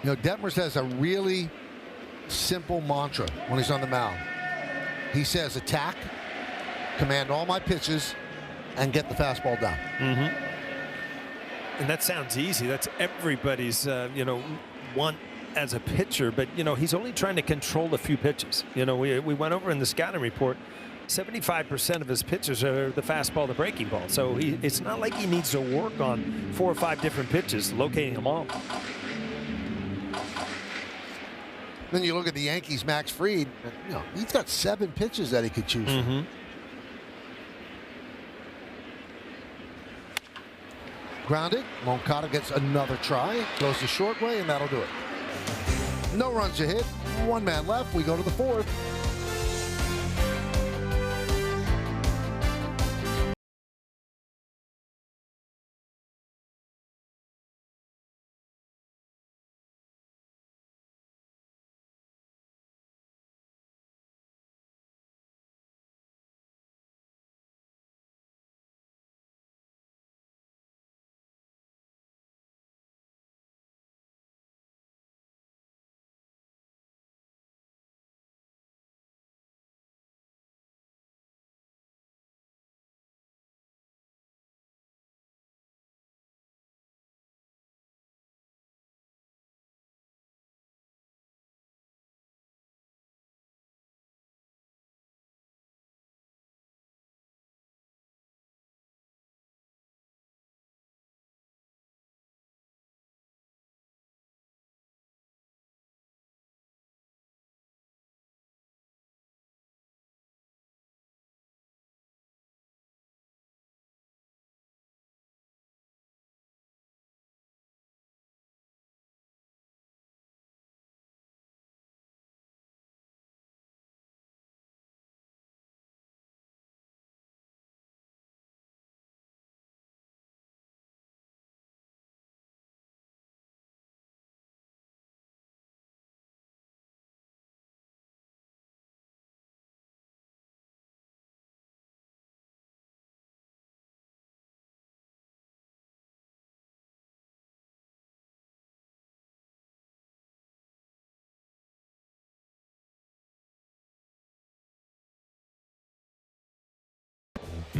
You know, Detmers has a really simple mantra when he's on the mound. He says, attack, command all my pitches, and get the fastball down. And that sounds easy. That's everybody's, want as a pitcher. But, he's only trying to control a few pitches. We went over in the scouting report, 75% of his pitches are the fastball, the breaking ball. So it's not like he needs to work on 4 or 5 different pitches, locating them all. Then you look at the Yankees, Max Fried, he's got 7 pitches that he could choose from. Grounded. Moncada gets another try. Goes the short way, and that'll do it. No runs to hit. 1 man left. We go to the 4th.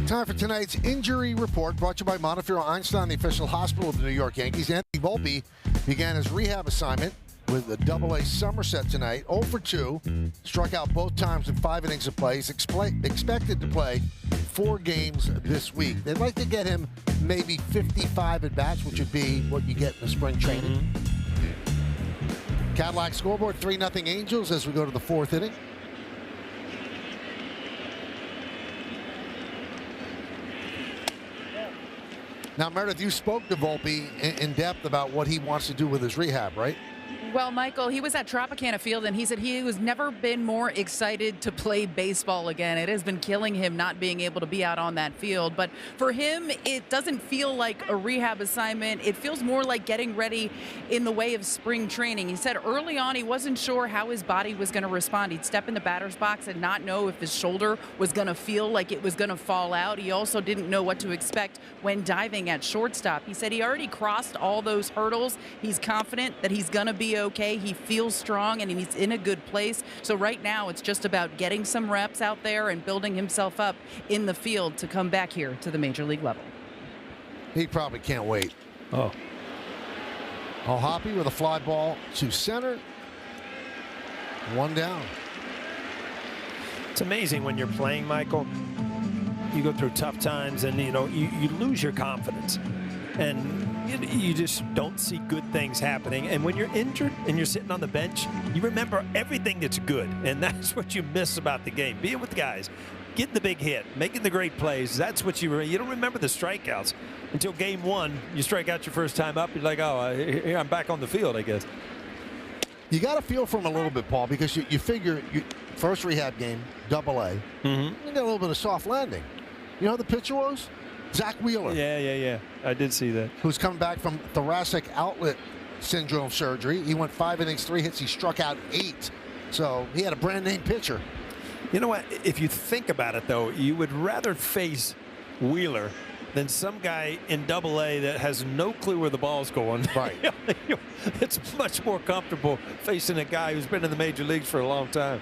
Time for tonight's injury report, brought to you by Montefiore Einstein, the official hospital of the New York Yankees. Anthony Volpe began his rehab assignment with a Double-A Somerset tonight. 0 for 2, struck out both times in 5 innings of play. He's expected to play 4 games this week. They'd like to get him maybe 55 at-bats, which would be what you get in the spring training. Cadillac scoreboard, 3-0 Angels as we go to the 4th inning. Now, Meredith, you spoke to Volpe in depth about what he wants to do with his rehab, right? Well, Michael, he was at Tropicana Field, and he said he has never been more excited to play baseball again. It has been killing him not being able to be out on that field. But for him, it doesn't feel like a rehab assignment. It feels more like getting ready in the way of spring training. He said early on he wasn't sure how his body was going to respond. He'd step in the batter's box and not know if his shoulder was going to feel like it was going to fall out. He also didn't know what to expect when diving at shortstop. He said he already crossed all those hurdles. He's confident that he's going to be okay. He feels strong and he's in a good place. So right now it's just about getting some reps out there and building himself up in the field to come back here to the major league level. He probably can't wait. Oh. Hoppy with a fly ball to center. 1 down. It's amazing when you're playing, Michael. You go through tough times and, you lose your confidence. And you just don't see good things happening. And when you're injured and you're sitting on the bench, you remember everything that's good. And that's what you miss about the game. Being with guys, getting the big hit, making the great plays. That's what you don't remember the strikeouts until game 1. You strike out your first time up. You're like, oh, here I'm back on the field, I guess. You got to feel for him a little bit, Paul, because you figure first rehab game, Double-A. You got a little bit of soft landing. You know who the pitcher was? Zach Wheeler. Yeah. I did see that. Who's coming back from thoracic outlet syndrome surgery. He went 5 innings, 3 hits. He struck out 8. So he had a brand name pitcher. You know what? If you think about it, though, you would rather face Wheeler than some guy in Double-A that has no clue where the ball's going. Right. It's much more comfortable facing a guy who's been in the major leagues for a long time.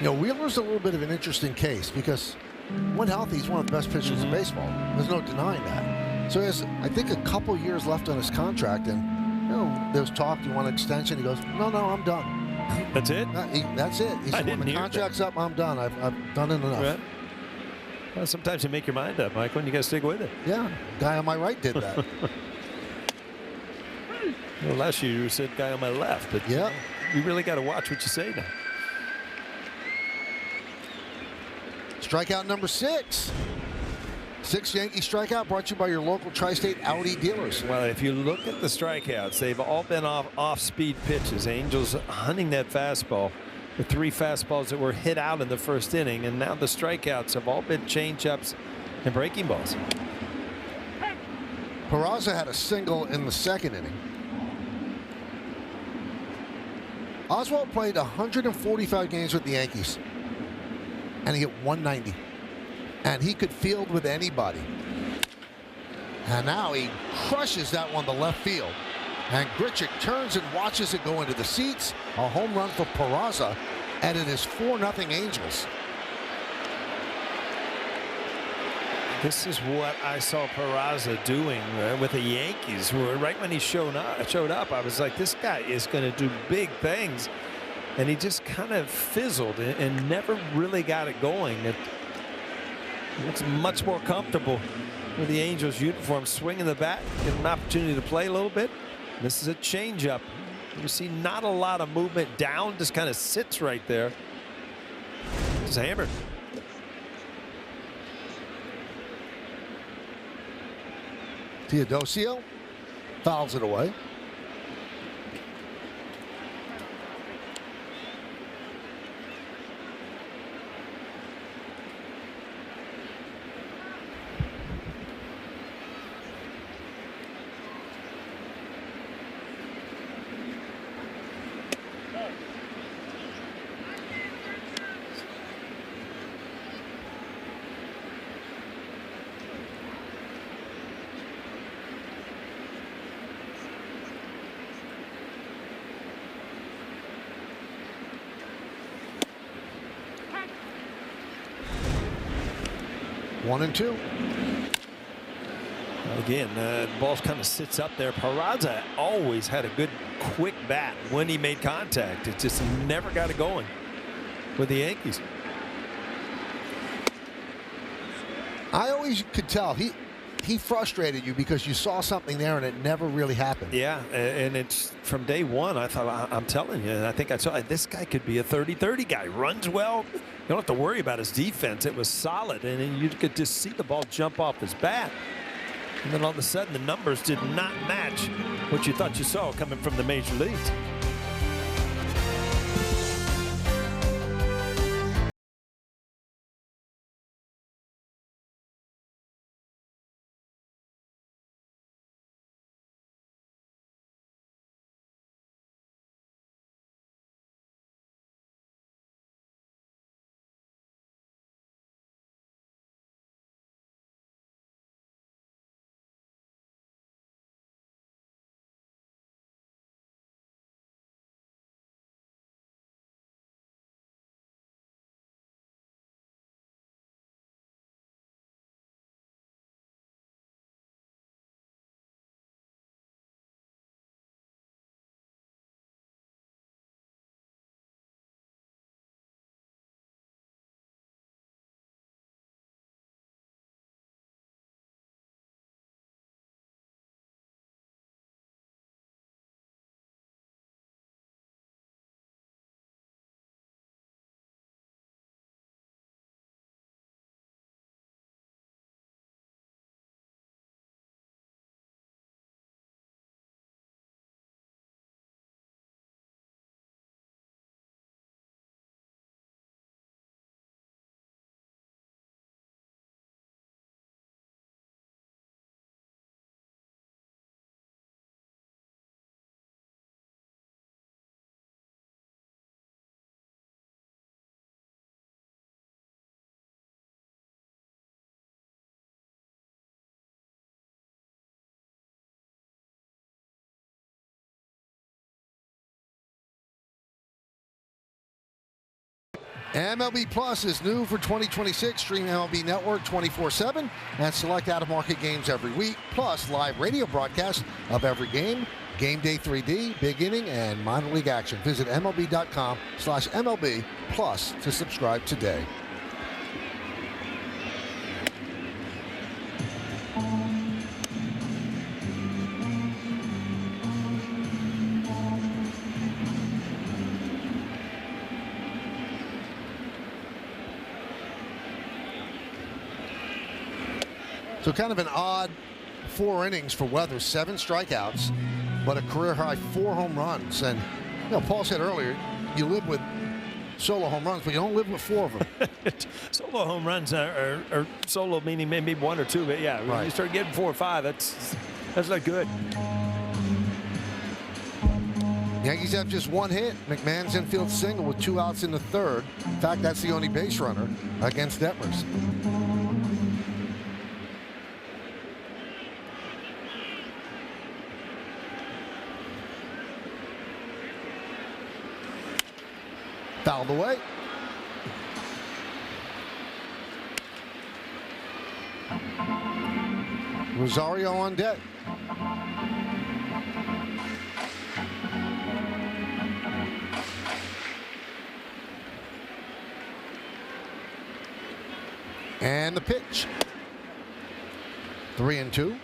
You know, Wheeler's a little bit of an interesting case because when healthy, he's one of the best pitchers in baseball. There's no denying that. So he has, I think, a couple years left on his contract, and you know, there's talk. Do you want an extension? He goes, no, I'm done. That's it. That's it. He said, when the contract's up, I'm done. I've done it enough. Right. Well, sometimes you make your mind up, Michael, and you got to stick with it. Yeah, guy on my right did that. Well, last year you said guy on my left, but yeah, you really got to watch what you say now. Strikeout number 6. 6 Yankee strikeout brought to you by your local Tri-State Audi dealers. Well, if you look at the strikeouts, they've all been off-speed pitches. Angels hunting that fastball. The 3 fastballs that were hit out in the first inning, and now the strikeouts have all been change-ups and breaking balls. Peraza had a single in the second inning. Oswalt played 145 games with the Yankees, and he hit 190. And he could field with anybody. And now he crushes that one to left field. And Grichuk turns and watches it go into the seats. A home run for Peraza, and it is 4-0 Angels. This is what I saw Peraza doing with the Yankees. Right when he showed up, I was like, this guy is going to do big things. And he just kind of fizzled and never really got it going. It looks much more comfortable with the Angels uniform, swinging the bat, get an opportunity to play a little bit. This is a changeup. You see not a lot of movement down, just kind of sits right there. Just hammered. Teodosio fouls it away. One and two. Again, the ball kind of sits up there. Peraza always had a good, quick bat when he made contact. It just never got it going with the Yankees. I always could tell he frustrated you because you saw something there and it never really happened. Yeah, and it's from day one. I thought, I'm telling you, and I think I saw this guy could be a 30-30 guy. Runs well. You don't have to worry about his defense. It was solid, and then you could just see the ball jump off his bat. And then all of a sudden, the numbers did not match what you thought you saw coming from the major leagues. MLB Plus is new for 2026. Stream MLB Network 24/7 and select out-of-market games every week, plus live radio broadcasts of every game, Game Day 3D, Big Inning, and minor league action. Visit MLB.com/MLB Plus to subscribe today. So kind of an odd 4 innings for Weathers, 7 strikeouts, but a career-high 4 home runs. And, Paul said earlier, you live with solo home runs, but you don't live with 4 of them. Solo home runs are solo, meaning maybe 1 or 2, but yeah, when you start getting 4 or 5, that's not good. Yankees have just 1 hit. McMahon's infield single with 2 outs in the 3rd. In fact, that's the only base runner against Detmers. Fouled away. Rosario on deck. And the pitch. 3-2.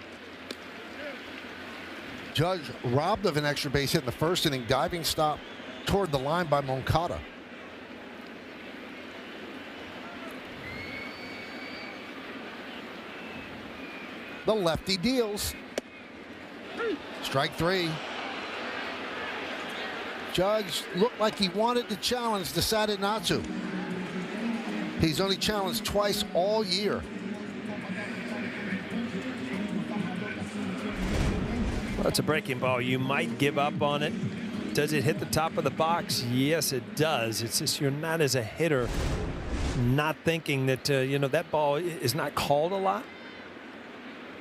Judge robbed of an extra base hit in the 1st inning. Diving stop toward the line by Moncada. The lefty deals. Strike 3. Judge looked like he wanted to challenge, decided not to. He's only challenged twice all year. Well, it's a breaking ball. You might give up on it. Does it hit the top of the box? Yes, it does. It's just you're not, as a hitter, not thinking that, that ball is not called a lot.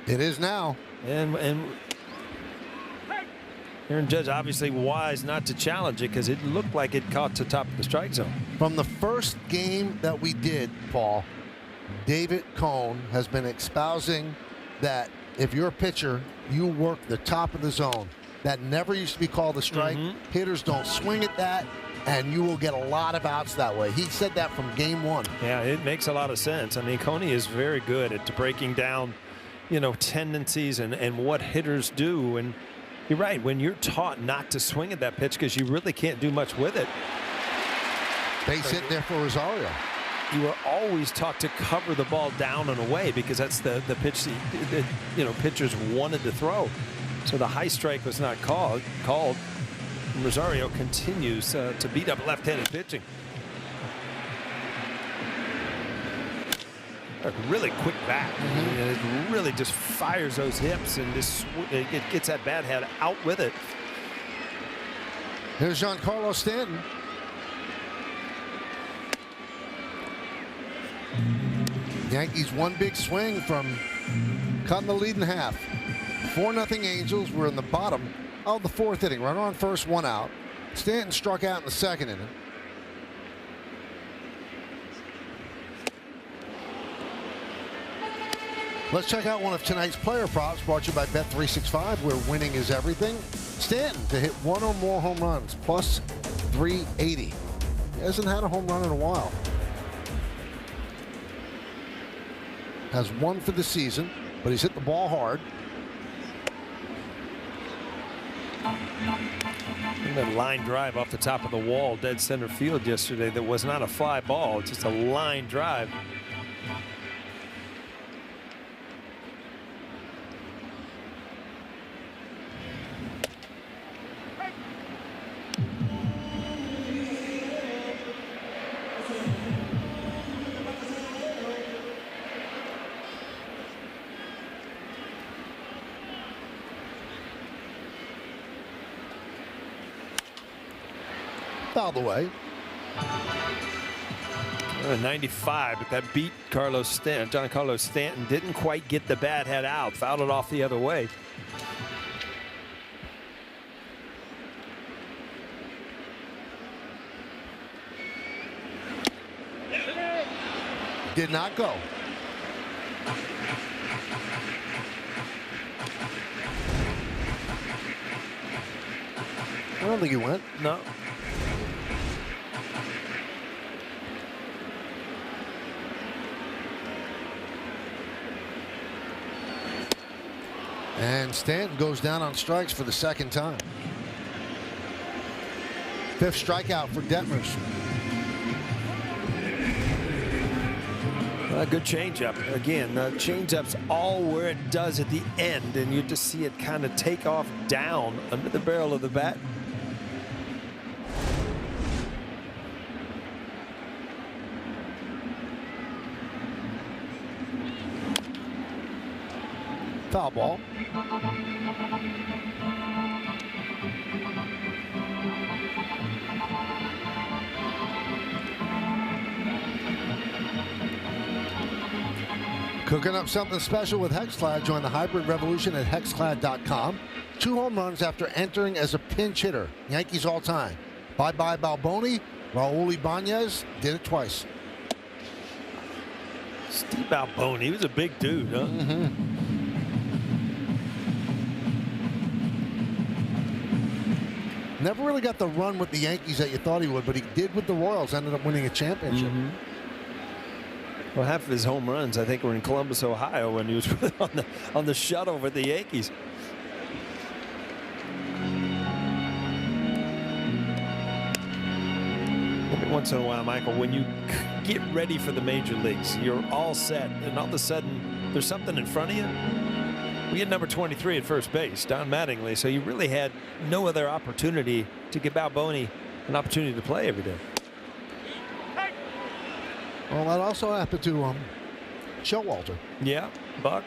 It is now. And Aaron Judge obviously wise not to challenge it because it looked like it caught the top of the strike zone. From the first game that we did, Paul, David Cone has been espousing that if you're a pitcher, you work the top of the zone. That never used to be called a strike. Hitters don't swing at that, and you will get a lot of outs that way. He said that from game 1. Yeah, it makes a lot of sense. I mean, Coney is very good at breaking down, tendencies and what hitters do. And you're right, when you're taught not to swing at that pitch because you really can't do much with it. Base hit there for Rosario. You were always taught to cover the ball down and away because that's the pitch that pitchers wanted to throw. So the high strike was not called. Rosario continues to beat up left-handed pitching. A really quick bat. And it really just fires those hips and it gets that bat head out with it. Here's Giancarlo Stanton. Yankees 1 big swing from cutting the lead in half. 4-0 Angels. We're in the bottom of the 4th inning. Runner on first, 1 out. Stanton struck out in the 2nd inning. Let's check out one of tonight's player props brought to you by Bet365, where winning is everything. Stanton to hit 1 or more home runs, plus 380. He hasn't had a home run in a while. Has 1 for the season, but he's hit the ball hard. And that line drive off the top of the wall, dead center field yesterday, that was not a fly ball. It's just a line drive. Fouled away. 95, but that beat Giancarlo Stanton. Didn't quite get the bat head out. Fouled it off the other way. Did not go. I don't think he went. No. And Stanton goes down on strikes for the second time. 5th strikeout for Detmers. A good changeup. Again, the changeup's all where it does at the end, and you just see it kind of take off down under the barrel of the bat. Foul ball. Cooking up something special with Hexclad. Join the hybrid revolution at hexclad.com. 2 home runs after entering as a pinch hitter. Yankees all time. Bye-bye Balboni. Raul Ibanez did it twice. Steve Balboni, he was a big dude, huh? Never really got the run with the Yankees that you thought he would, but he did with the Royals. Ended up winning a championship. Well, half of his home runs, I think, were in Columbus, Ohio, when he was on the shuttle with the Yankees. Every once in a while, Michael, when you get ready for the major leagues, you're all set, and all of a sudden, there's something in front of you. We had number 23 at first base, Don Mattingly, so you really had no other opportunity to give Balboni an opportunity to play every day. Well, that also happened to Showalter. Yeah, Buck.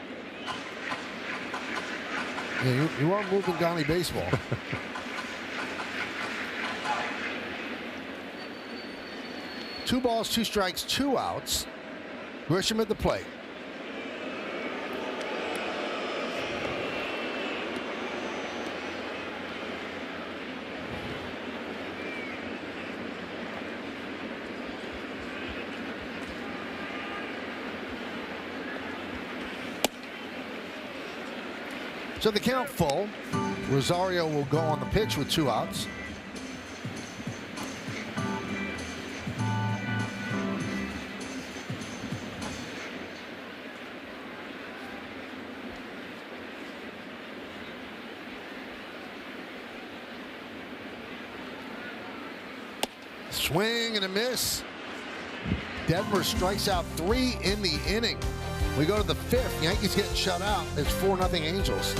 Yeah, you are moving Donnie baseball. Two balls, 2 strikes, 2 outs. Grisham at the plate. So the count full. Rosario will go on the pitch with 2 outs. Swing and a miss. Detmer strikes out 3 in the inning. We go to the 5th. Yankees getting shut out. It's 4-0 Angels.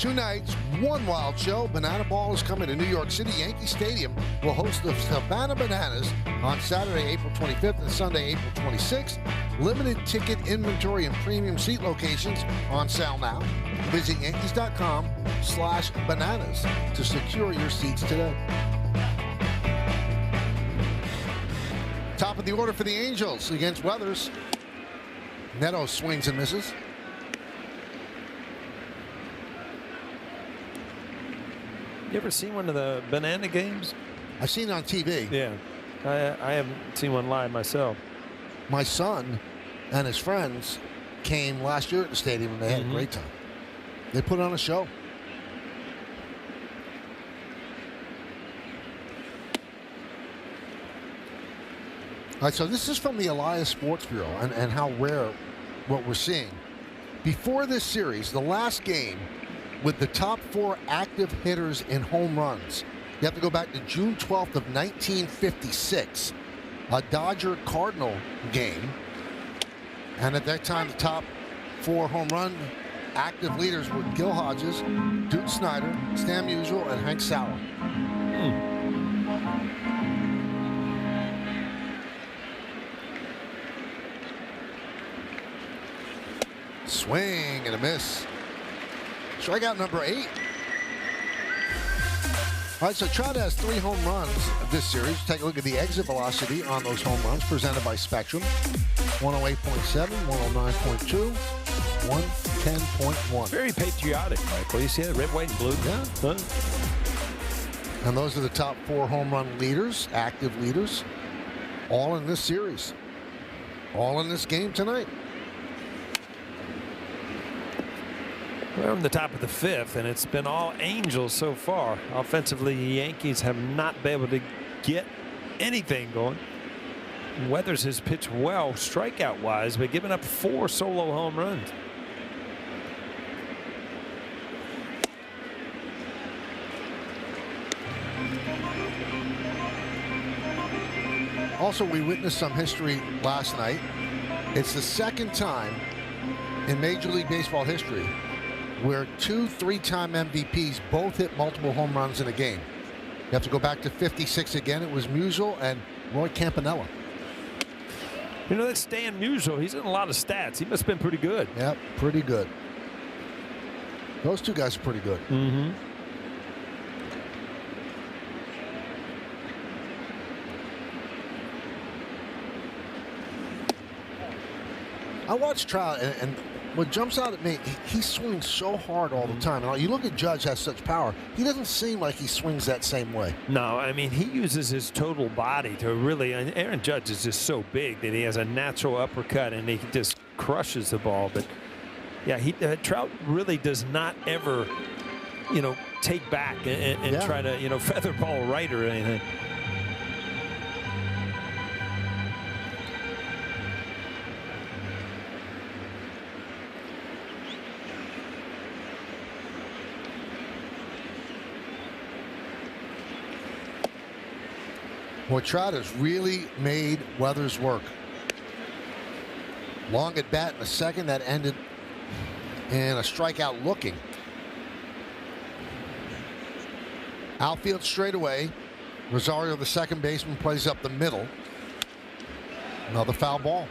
2 nights, 1 wild show. Banana Ball is coming to New York City. Yankee Stadium will host the Savannah Bananas on Saturday, April 25th and Sunday, April 26th. Limited ticket inventory and premium seat locations on sale now. Visit Yankees.com/bananas to secure your seats today. Top of the order for the Angels against Weathers. Neto swings and misses. You ever seen one of the banana games? I've seen it on TV. Yeah. I haven't seen one live myself. My son and his friends came last year at the stadium, and they had a great time. They put on a show. All right, so this is from the Elias Sports Bureau and how rare what we're seeing. Before this series, the last game with the top 4 active hitters in home runs, you have to go back to June 12th of 1956, a Dodger-Cardinal game. And at that time, the top 4 home run active leaders were Gil Hodges, Duke Snyder, Stan Musial, and Hank Sauer. Swing and a miss. Strikeout number 8. All right, so Trout has 3 home runs this series. Take a look at the exit velocity on those home runs presented by Spectrum. 108.7, 109.2, 110.1. Very patriotic, Michael. You see that? Red, white, and blue? Yeah. Huh? And those are the top 4 home run leaders, active leaders, all in this series. All in this game tonight. We're on the top of the 5th, and it's been all Angels so far. Offensively, the Yankees have not been able to get anything going. Weathers has pitched well strikeout-wise, but giving up 4 solo home runs. Also, we witnessed some history last night. It's the second time in Major League Baseball history where 2 3-time MVPs both hit multiple home runs in a game. You have to go back to 56 again. It was Musial and Roy Campanella. You know, that Stan Musial, he's in a lot of stats. He must have been pretty good. Yep, pretty good. Those 2 guys are pretty good. I watched Trout, and what jumps out at me, he swings so hard all the time. And you look at Judge, has such power. He doesn't seem like he swings that same way. No, I mean, he uses his total body to really, and Aaron Judge is just so big that he has a natural uppercut and he just crushes the ball. But yeah, Trout really does not ever, you know, take back and try to, you know, feather ball right or anything. Boy, Trout has really made Weathers work. Long at bat in the second, that ended in a strikeout looking. Outfield straightaway. Rosario, the second baseman, plays up the middle. Another foul ball.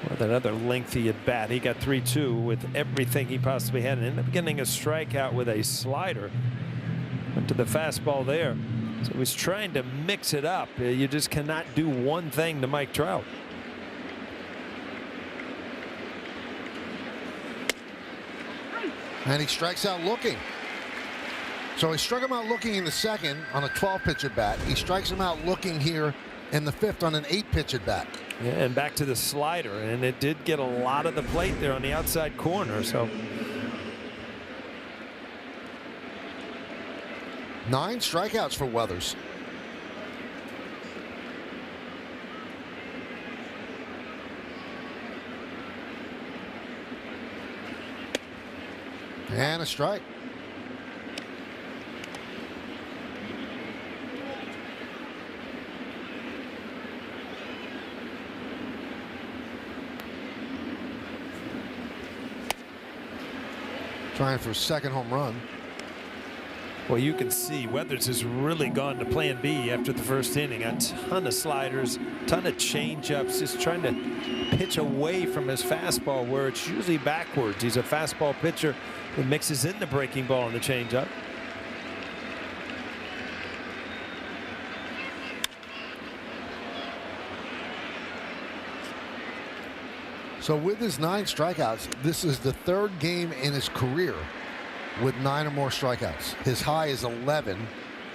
With another lengthy at bat. He got 3-2 with everything he possibly had, and ended up getting a strikeout with a slider. Went to the fastball there. So he's trying to mix it up. You just cannot do one thing to Mike Trout. And he strikes out looking. So he struck him out looking in the second on a 12-pitch at bat. He strikes him out looking here in the 5th on an 8-pitch at bat. Yeah, and back to the slider, and it did get a lot of the plate there on the outside corner. So 9 strikeouts for Weathers. And a strike. Trying for his second home run. Well, you can see Weathers has really gone to plan B after the first inning. A ton of sliders, ton of changeups, just trying to pitch away from his fastball where it's usually backwards. He's a fastball pitcher that mixes in the breaking ball and the changeup. So with his 9 strikeouts, this is the 3rd game in his career with 9 or more strikeouts. His high is 11.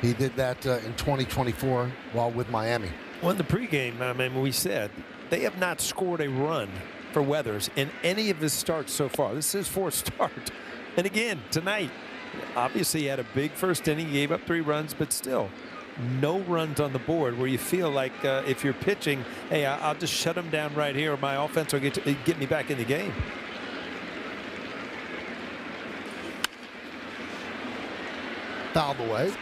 He did that in 2024 while with Miami. Well, in the pregame, I mean, we said they have not scored a run for Weathers in any of his starts so far. This is his 4th start. And again, tonight, obviously he had a big first inning, gave up 3 runs, but still no runs on the board where you feel like if you're pitching, hey, I'll just shut him down right here, or my offense will get me back in the game. Fouled away.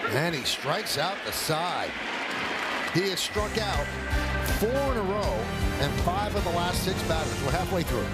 And he strikes out the side. He has struck out 4 in a row and 5 of the last 6 batters. We're halfway through.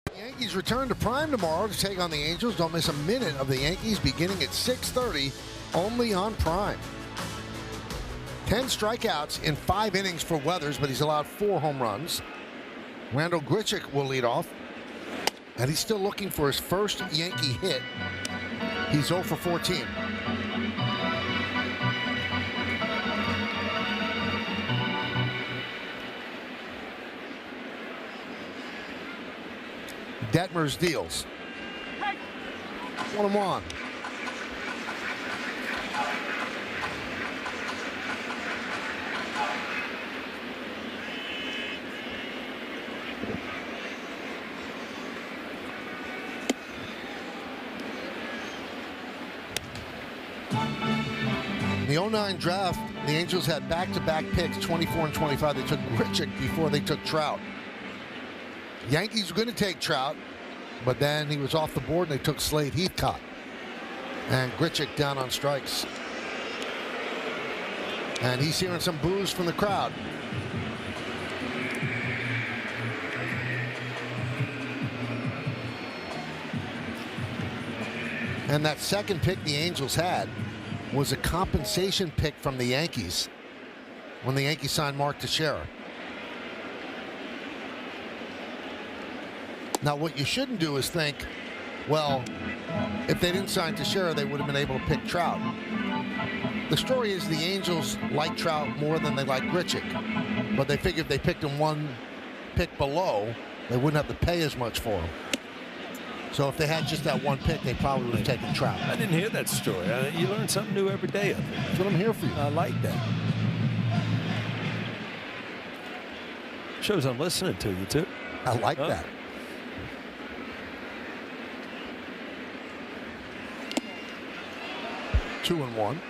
The Yankees return to Prime tomorrow to take on the Angels. Don't miss a minute of the Yankees beginning at 6:30 only on Prime. 10 strikeouts in 5 innings for Weathers, but he's allowed 4 home runs. Randall Grichuk will lead off, and he's still looking for his first Yankee hit. He's 0 for 14. Detmers deals. 1-1. In the 09 draft, the Angels had back-to-back picks, 24 and 25. They took Grichuk before they took Trout. Yankees were going to take Trout, but then he was off the board and they took Slade Heathcott. And Grichuk down on strikes. And he's hearing some boos from the crowd. And that second pick the Angels had was a compensation pick from the Yankees when the Yankees signed Mark Teixeira. Now, what you shouldn't do is think, well, if they didn't sign Teixeira, they would have been able to pick Trout. The story is the Angels like Trout more than they like Grichuk, but they figured if they picked him one pick below, they wouldn't have to pay as much for him. So if they had just that one pick, they probably would have taken Trout. I didn't hear that story. You learn something new every day. That's what I'm here for you. I like that. Shows I'm listening to you, too. I like that. Two and one.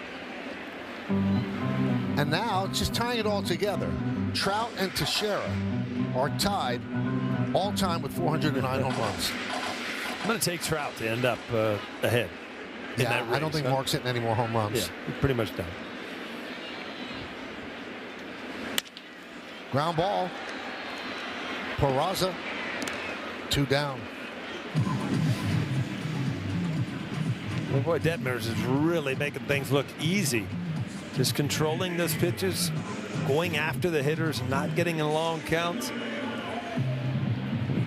And now, just tying it all together, Trout and Teixeira are tied all-time with 409 home runs. I'm going to take Trout to end up ahead. Yeah, I don't think Mark's hitting any more home runs. Yeah, he's pretty much done. Ground ball. Peraza, 2 down. Well, boy, Detmers is really making things look easy. Just controlling those pitches, going after the hitters, not getting in long counts.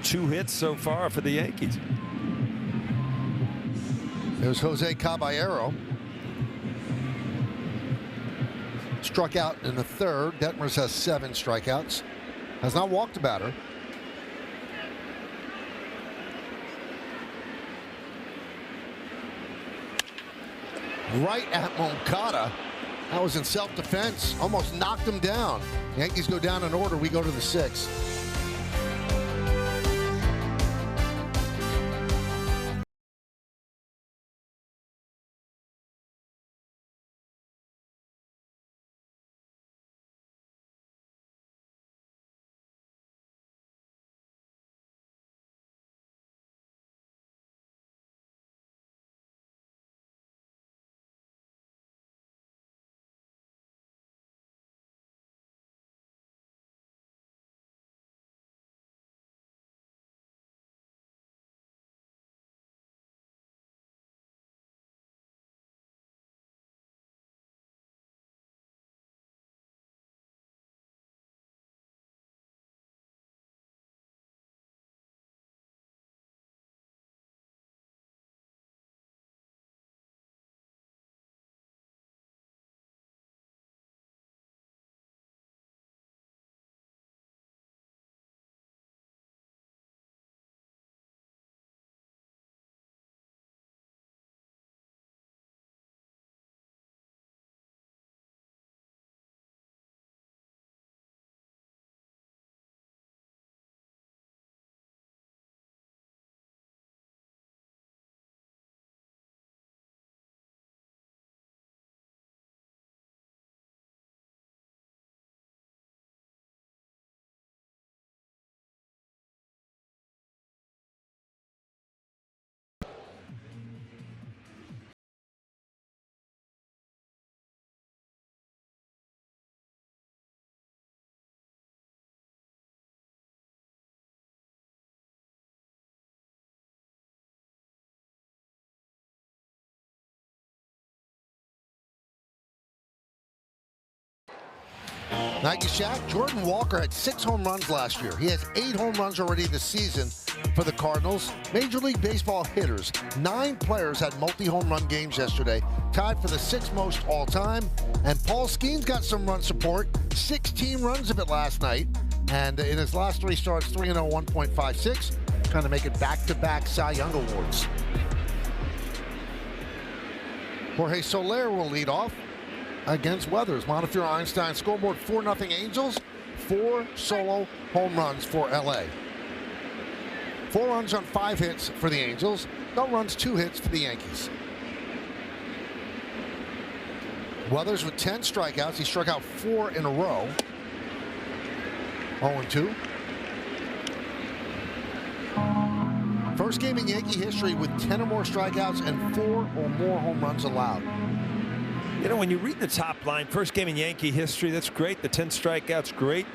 2 hits so far for the Yankees. There's Jose Caballero. Struck out in the 3rd. Detmers has 7 strikeouts. Has not walked a batter. Right at Moncada. That was in self-defense. Almost knocked him down. Yankees go down in order. We go to the 6th. Nike Shack, Jordan Walker had 6 home runs last year. He has 8 home runs already this season for the Cardinals. Major League Baseball hitters, 9 players had multi-home run games yesterday, tied for the 6th most all-time. And Paul Skeens got some run support, 16 runs of it last night. And in his last 3 starts, 3-0, 1.56, trying to make it back-to-back Cy Young Awards. Jorge Soler will lead off against Weathers. Montefiore Einstein scoreboard 4-0 Angels. 4 solo home runs for LA. 4 runs on 5 hits for the Angels. No runs, 2 hits for the Yankees. Weathers with 10 strikeouts. He struck out 4 in a row. 0-2. First game in Yankee history with 10 or more strikeouts and 4 or more home runs allowed. You know, when you read the top line, first game in Yankee history, that's great. The 10 strikeouts, great.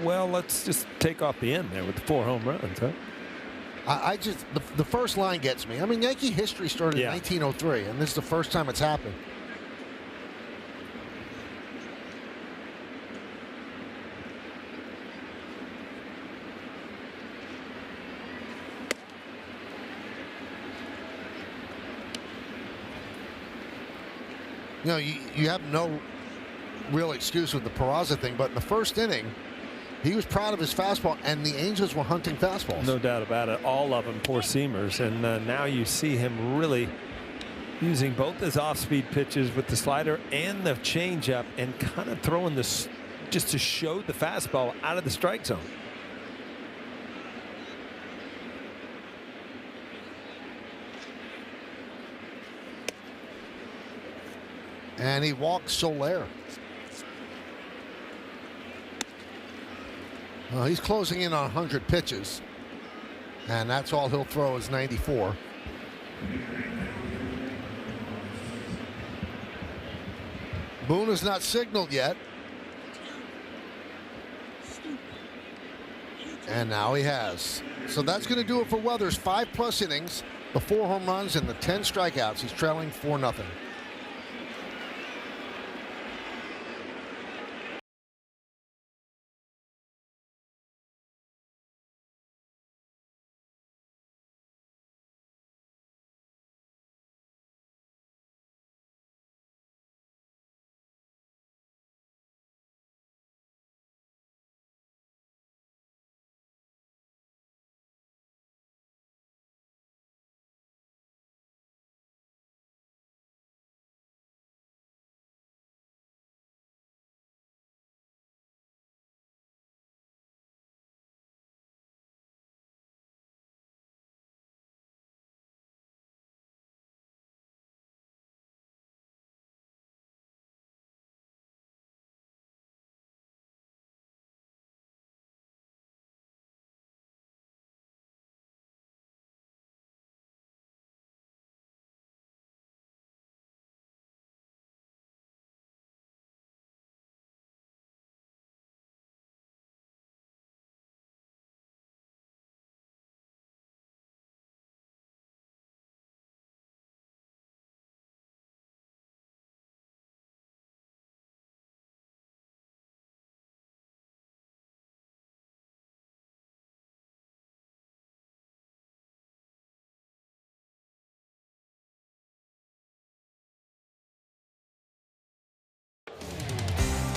Well, let's just take off the end there with the 4 home runs, huh? I just, the first line gets me. I mean, Yankee history started in 1903, and this is the first time it's happened. You know, you have no real excuse with the Peraza thing, but in the first inning, he was proud of his fastball, and the Angels were hunting fastballs. No doubt about it. All of them four seamers, and now you see him really using both his off-speed pitches with the slider and the changeup, and kind of throwing this just to show the fastball out of the strike zone. And he walks Soler. Well, he's closing in on 100 pitches, and that's all he'll throw is 94. Boone has not signaled yet. And now he has. So that's going to do it for Weathers. 5+ innings, the 4 home runs, and the 10 strikeouts. He's trailing 4-0.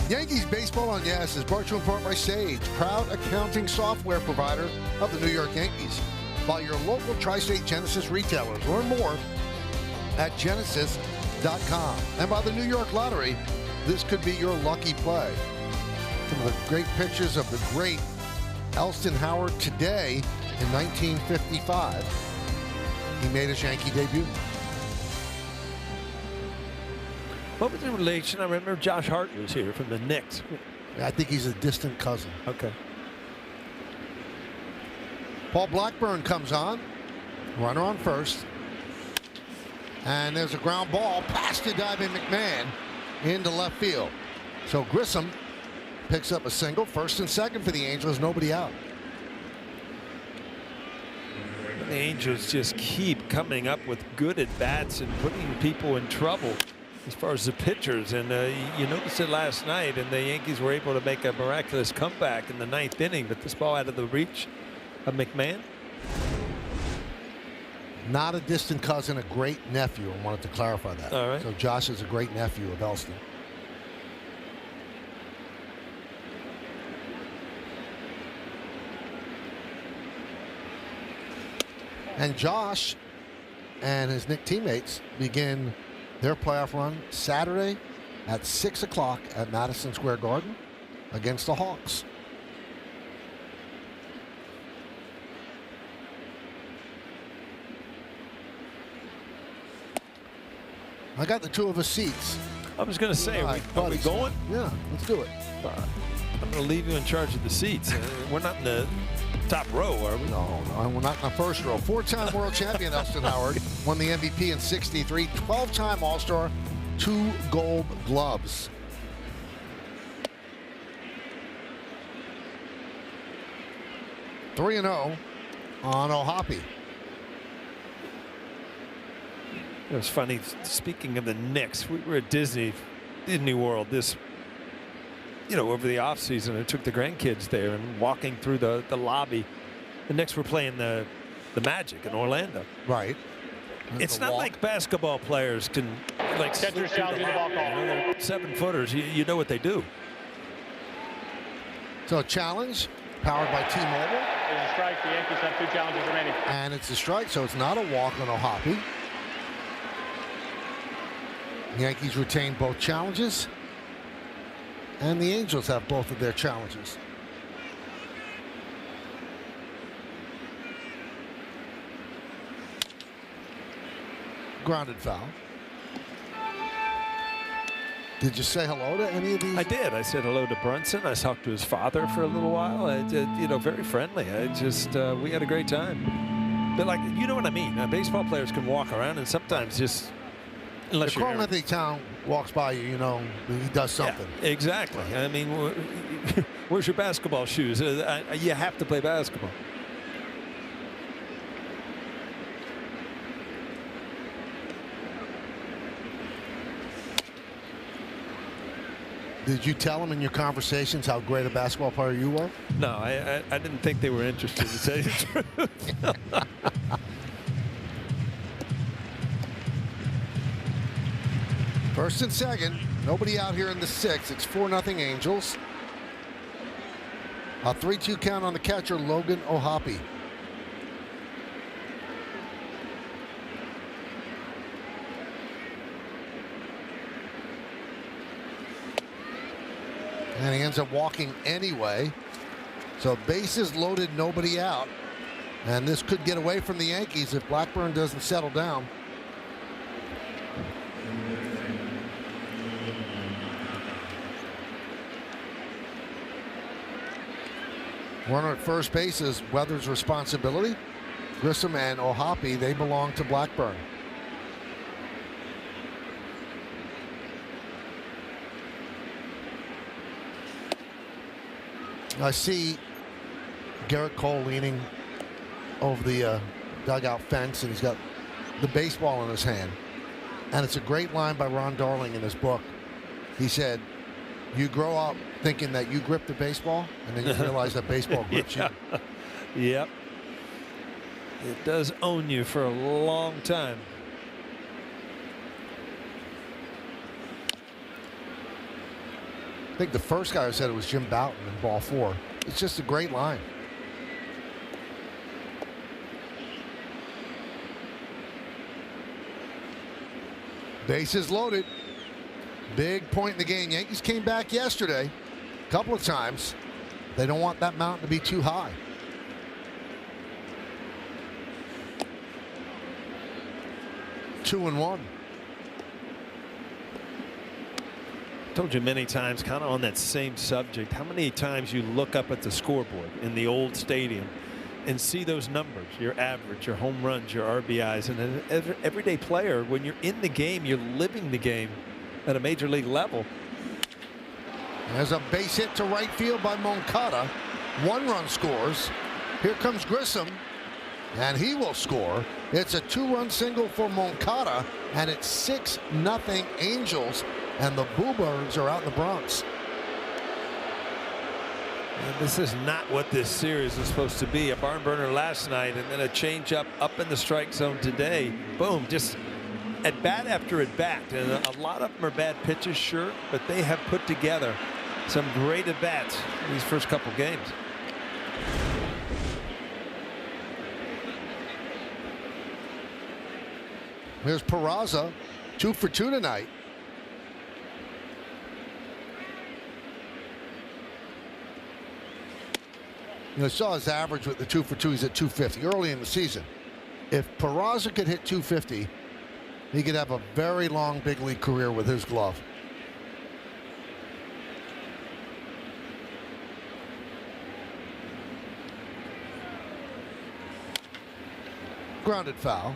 Yankees Baseball on Yes is brought to you in part by Sage, proud accounting software provider of the New York Yankees. By your local Tri-State Genesis retailers. Learn more at genesis.com. And by the New York Lottery, this could be your lucky play. Some of the great pictures of the great Elston Howard today in 1955. He made his Yankee debut. What was the relation? I remember Josh Hart was here from the Knicks. I think he's a distant cousin. Okay. Paul Blackburn comes on. Runner on first. And there's a ground ball past the diving McMahon into left field. So Grissom picks up a single. First and second for the Angels. Nobody out. The Angels just keep coming up with good at-bats and putting people in trouble as far as the pitchers. And you noticed it last night, and the Yankees were able to make a miraculous comeback in the 9th inning, but this ball out of the reach of McMahon. Not a distant cousin, a great nephew. I wanted to clarify that. All right. So Josh is a great nephew of Elston. And Josh and his Knick teammates begin their playoff run Saturday at 6 o'clock at Madison Square Garden against the Hawks. I got the two of us seats. I was going to say, are we going? Yeah, let's do it. I'm going to leave you in charge of the seats. We're not in the top row, are we? No, we're not in the first row. 4-time world champion Elston Howard won the MVP in '63. 12-time All-Star, 2 Gold Gloves. Three 3-0 on Ohapi. It was funny. Speaking of the Knicks, we were at Disney World this, over the off season. I took the grandkids there, and walking through the lobby, the Knicks were playing the Magic in Orlando. Right. It's not like basketball players can like Catcher's challenging the ball call. 7-footers. You know what they do. So a challenge powered by T-Mobile. There's a strike. The Yankees have 2 challenges remaining. And it's a strike, so it's not a walk on O'Hoppe. The Yankees retain both challenges. And the Angels have both of their challenges. Grounded foul. Did you say hello to any of these? I did. I said hello to Brunson. I talked to his father for a little while. You know, very friendly. We had a great time. But like, you know what I mean? Baseball players can walk around and sometimes just, unless if you're Carl Anthony Town walks by you, you know he does something. Yeah, exactly. I mean, where's your basketball shoes? You have to play basketball. Did you tell them in your conversations how great a basketball player you were? No, I didn't think they were interested, to tell you the truth. First and second. Nobody out here in the 6th. It's 4-0 Angels. A 3-2 count on the catcher, Logan O'Hoppe. And he ends up walking anyway. So bases loaded, nobody out. And this could get away from the Yankees if Blackburn doesn't settle down. Runner at first base is Weathers' responsibility. Grissom and O'Hoppe, they belong to Blackburn. I see Garrett Cole leaning over the dugout fence, and he's got the baseball in his hand. And it's a great line by Ron Darling in his book. He said, you grow up thinking that you grip the baseball, and then you realize that baseball grips you. Yep. It does own you for a long time. I think the first guy who said it was Jim Bouton in ball 4. It's just a great line. Bases loaded. Big point in the game. Yankees came back yesterday a couple of times. They don't want that mountain to be too high. Two and one. Told you many times, kind of on that same subject, how many times you look up at the scoreboard in the old stadium and see those numbers, your average, your home runs, your RBIs, and an everyday player, when you're in the game, you're living the game at a major league level. There's a base hit to right field by Moncada. 1 run scores. Here comes Grissom, and he will score. It's a 2-run single for Moncada, and it's 6-0 Angels. And the Bluebirds are out in the Bronx. And this is not what this series is supposed to be. A barn burner last night, and then a changeup up in the strike zone today. Boom, just at bat after at bat. And a lot of them are bad pitches, sure, but they have put together some great at bats in these first couple games. Here's Peraza, 2 for 2 tonight. You know, saw his average with the 2 for 2. He's at 250 early in the season. If Peraza could hit 250, he could have a very long big league career with his glove. Grounded foul.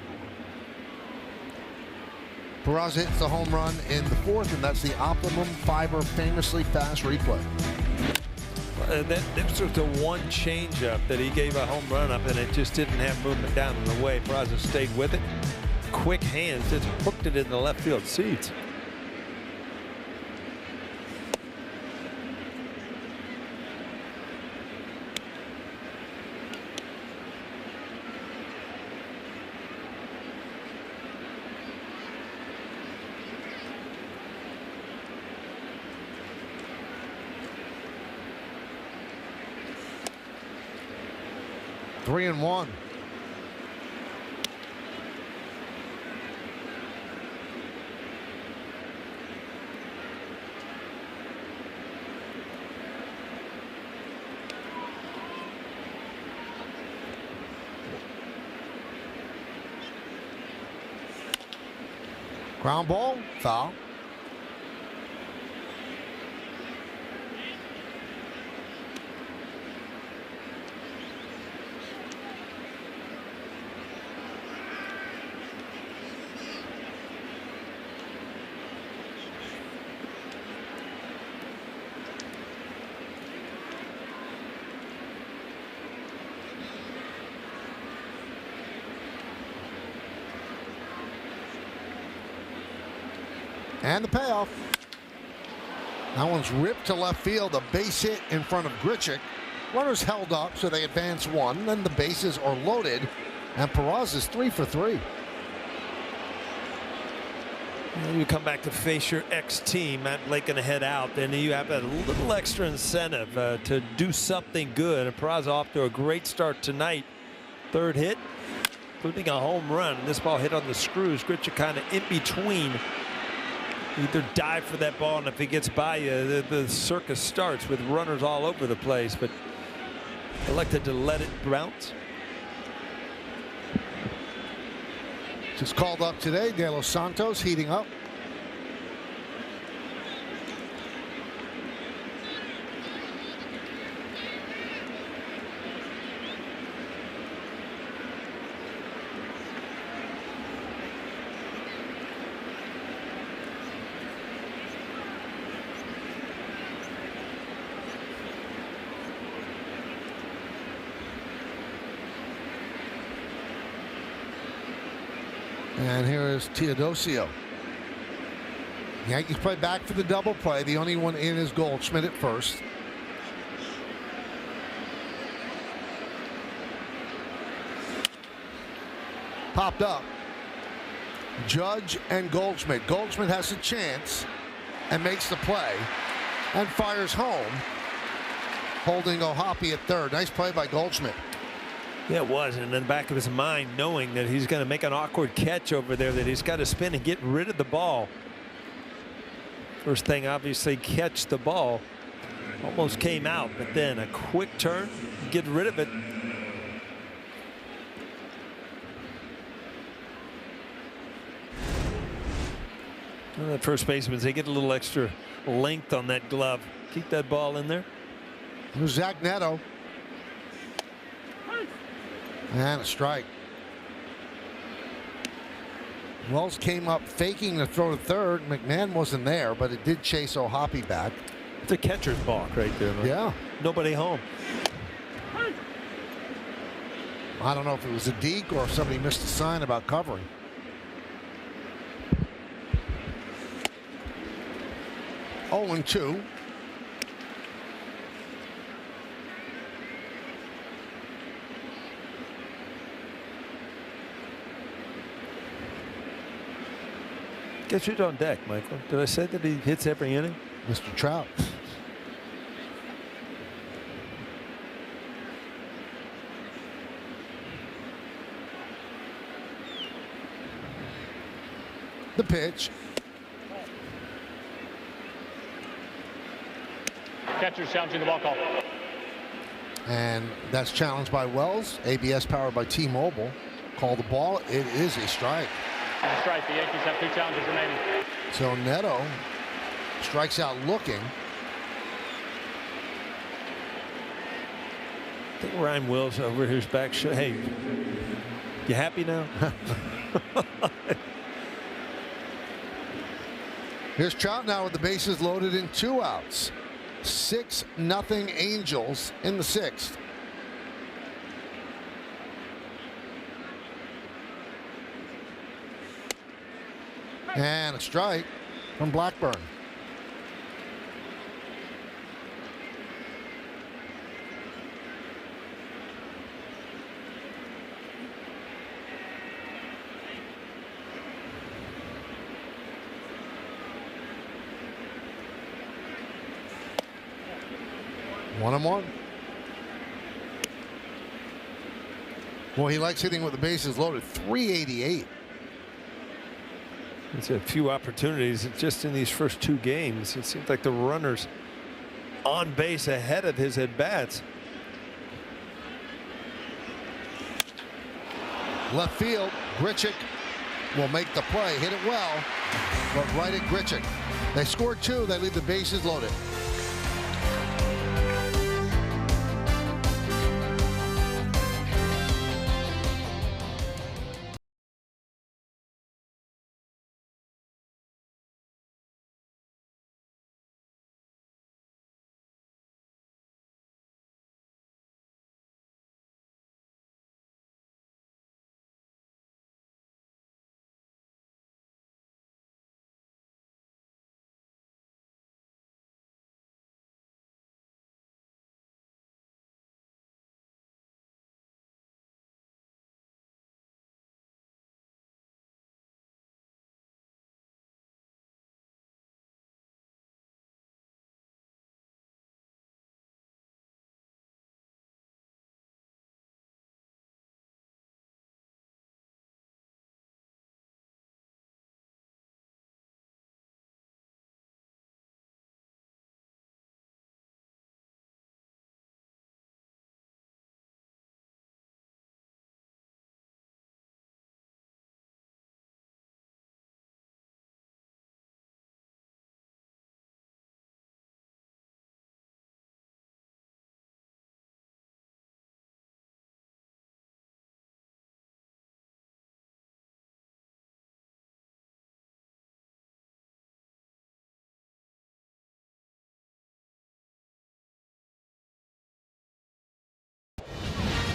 Peraza hits the home run in the 4th, and that's the Optimum Fiber famously fast replay. This was the one changeup that he gave a home run up, and it just didn't have movement down in the way. Peraza stayed with it. Quick hands, just hooked it in the left field seats. 3-1. Ground ball, foul. And the payoff. That one's ripped to left field. A base hit in front of Grichuk. Runners held up, so they advance one. Then the bases are loaded, and Peraza is 3 for 3. You come back to face your ex-team, Matt Blake going to head out. Then you have a little extra incentive to do something good. And Peraza off to a great start tonight. Third hit, including a home run. This ball hit on the screws. Grichuk kind of in between. Either dive for that ball, and if he gets by you, the circus starts with runners all over the place, but elected to let it bounce. Just called up today, De Los Santos heating up. And here is Teodosio. Yankees play back for the double play. The only one in is Goldschmidt at first. Popped up. Judge and Goldschmidt. Goldschmidt has a chance and makes the play and fires home, holding O'Hoppe at third. Nice play by Goldschmidt. Yeah, it was, and in the back of his mind, knowing that he's going to make an awkward catch over there, that he's got to spin and get rid of the ball. First thing, obviously, catch the ball. Almost came out, but then a quick turn, get rid of it. Well, the first baseman, they get a little extra length on that glove. Keep that ball in there. Here's Zach Neto. And a strike. Wells came up faking the throw to third. McMahon wasn't there, but it did chase O'Hoppe back. It's a catcher's balk right there. Man. Yeah. Nobody home. I don't know if it was a deke or if somebody missed a sign about covering. Oh, 0-2. Gets it on deck, Michael. Did I say that he hits every inning? Mr. Trout. The pitch. Catcher's challenging the ball call. And that's challenged by Wells. ABS powered by T-Mobile. Call the ball. It is a strike. And a strike. The Yankees have 2 challenges remaining. So Neto strikes out looking. I think Ryan Wills over his back. Hey, you happy now? Here's Trout now with the bases loaded and 2 outs. 6-0 Angels in the 6th. And a strike from Blackburn. One and one. Well, he likes hitting with the bases loaded. 388. He's had a few opportunities just in these first 2 games. It seems like the runners on base ahead of his at-bats. Left field, Grichuk will make the play. Hit it well, but right at Grichuk. They scored 2. They leave the bases loaded.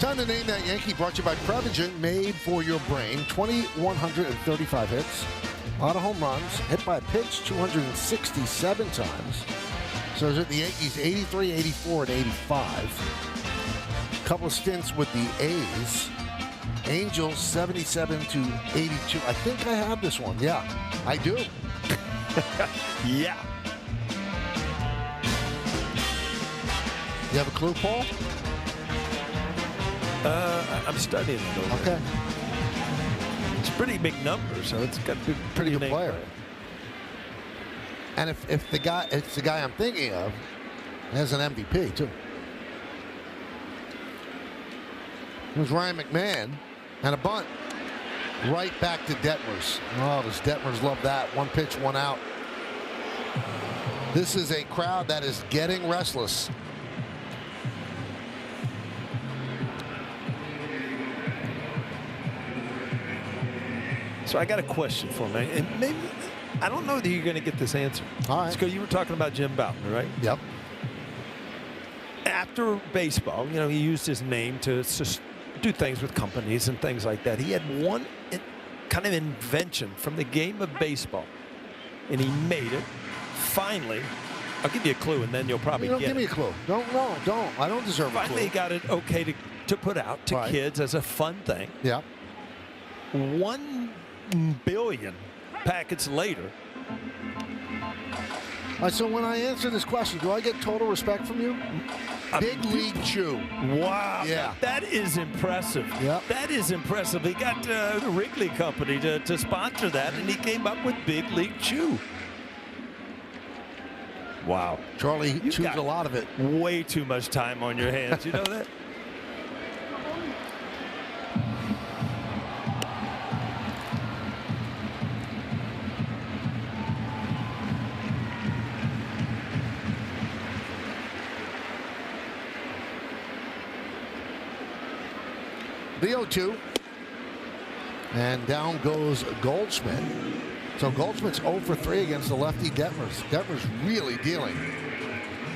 Time to name that Yankee, brought to you by Prevagen, made for your brain. 2,135 hits, a lot of home runs, hit by a pitch 267 times. So is it the Yankees 83, 84, and 85. A couple of stints with the A's. Angels 77 to 82. I think I have this one. Yeah, I do. Yeah. You have a clue, Paul? I'm studying it over. Okay. It's a pretty big number, so it's got to be Pretty good unique. player. And if it's the guy I'm thinking of, has an MVP too. It was Ryan McMahon, and a bunt right back to Detmers. Oh, does Detmers love that? 1 pitch, 1 out. This is a crowd that is getting restless. So I got a question for me, and maybe I don't know that you're going to get this answer. All right. Because you were talking about Jim Bouton, right? Yep. After baseball, you know, he used his name to do things with companies and things like that. He had one kind of invention from the game of baseball, and he made it. Finally, I'll give you a clue, and then you'll probably get it. Give me a clue. Don't. I don't deserve a clue. Finally got it okay to put out to kids as a fun thing. Yeah. 1 billion packets later. All right, so when I answer this question, do I get total respect from you? Big League Chew. Wow. Yeah. That is impressive. Yep. That is impressive. He got the Wrigley Company to sponsor that, and he came up with Big League Chew. Wow. Charlie You've chews got a lot of it. Way too much time on your hands. You know that? The 0-2. And down goes Goldschmidt. So Goldschmidt's 0 for 3 against the lefty Detmers. Detmers really dealing.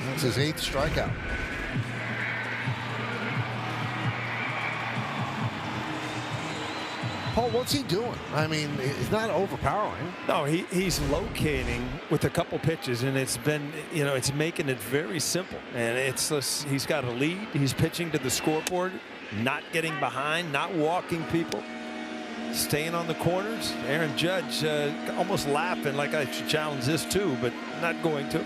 That's his 8th strikeout. Paul, what's he doing? I mean, he's not overpowering. No, he's locating with a couple pitches, and it's been, you know, it's making it very simple. And it's he's got a lead. He's pitching to the scoreboard, not getting behind, not walking people, staying on the corners. Aaron Judge almost laughing like I should challenge this too, but not going to.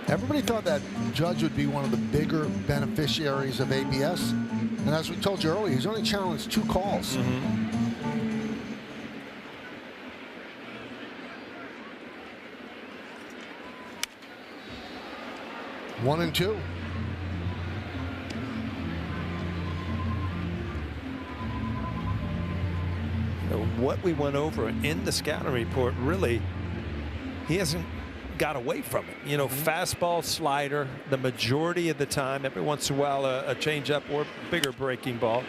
Everybody thought that Judge would be one of the bigger beneficiaries of ABS. And as we told you earlier, he's only challenged 2 calls. 1-2. What we went over in the scouting report, really, he hasn't got away from it. You know, fastball, slider, the majority of the time. Every once in a while, a changeup or bigger breaking ball.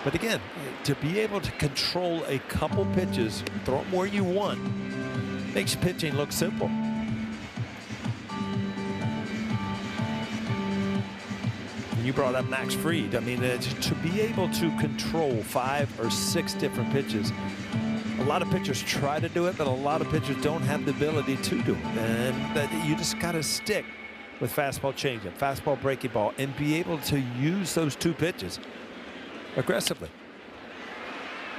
But again, to be able to control a couple pitches, throw them where you want, makes pitching look simple. You brought up Max Fried. I mean, to be able to control 5 or 6 different pitches. A lot of pitchers try to do it, but a lot of pitchers don't have the ability to do it. And that you just got to stick with fastball changeup, fastball breaking ball, and be able to use those 2 pitches aggressively.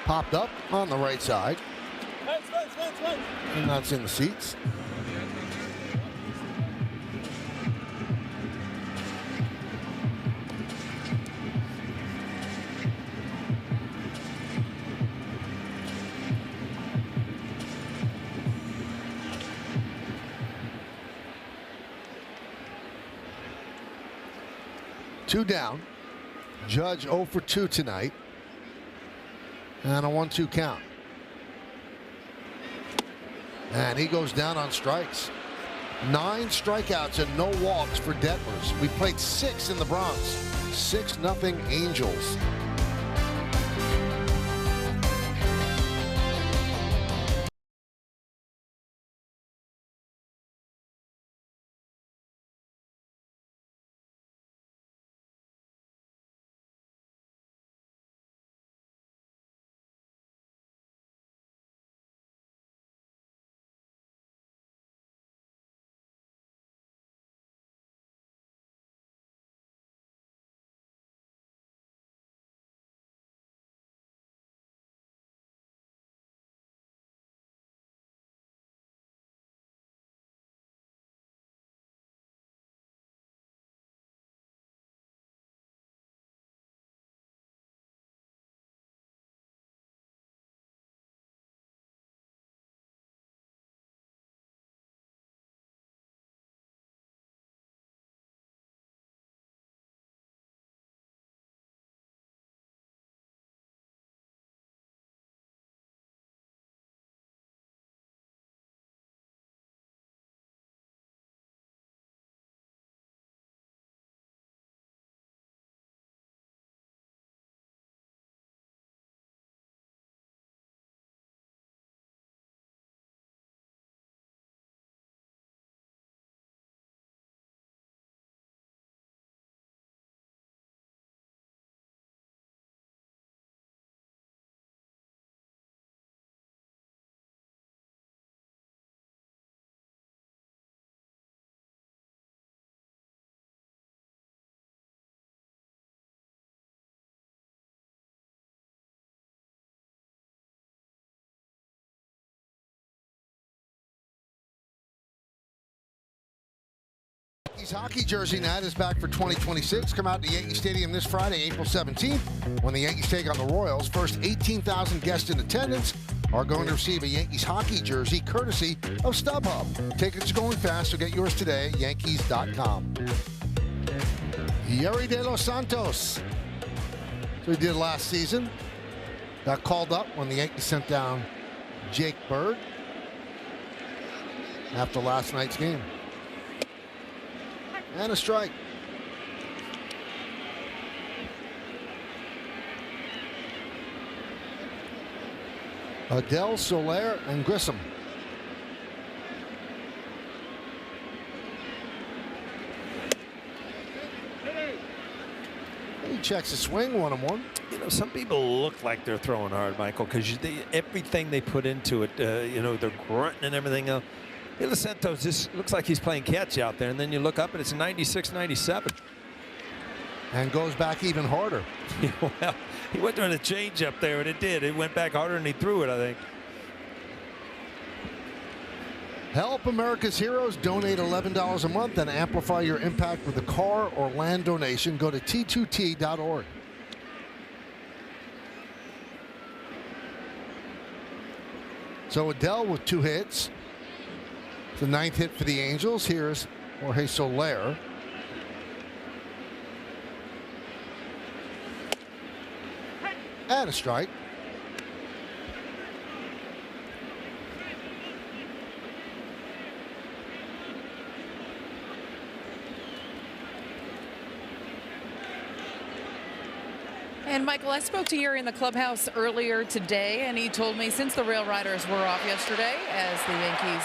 Popped up on the right side. And that's in the seats. Two down. Judge 0 for 2 tonight. And a 1-2 count. And he goes down on strikes. 9 strikeouts and no walks for Detmers. We played 6 in the Bronx. 6-0 Angels. Yankees hockey jersey night is back for 2026. Come out to Yankee Stadium this Friday, April 17th, when the Yankees take on the Royals. First 18,000 guests in attendance are going to receive a Yankees hockey jersey courtesy of StubHub. Tickets are going fast, so get yours today at Yankees.com. Yerry De Los Santos. So he did last season. Got called up when the Yankees sent down Jake Bird after last night's game. And a strike. Adele, Soler, and Grissom. He checks the swing, 1-1. You know, some people look like they're throwing hard, Michael, because everything they put into it, you know, they're grunting and everything else. De Los Santos just looks like he's playing catch out there, and then you look up and it's 96-97. And goes back even harder. Well, he went doing a change up there, and it did. It went back harder, and he threw it, I think. Help America's heroes. Donate $11 a month and amplify your impact with a car or land donation. Go to t2t.org. So Adele with 2 hits. The 9th hit for the Angels. Here's Jorge Soler. And a strike. And Michael, I spoke to Yuri in the clubhouse earlier today, and he told me since the Rail Riders were off yesterday, as the Yankees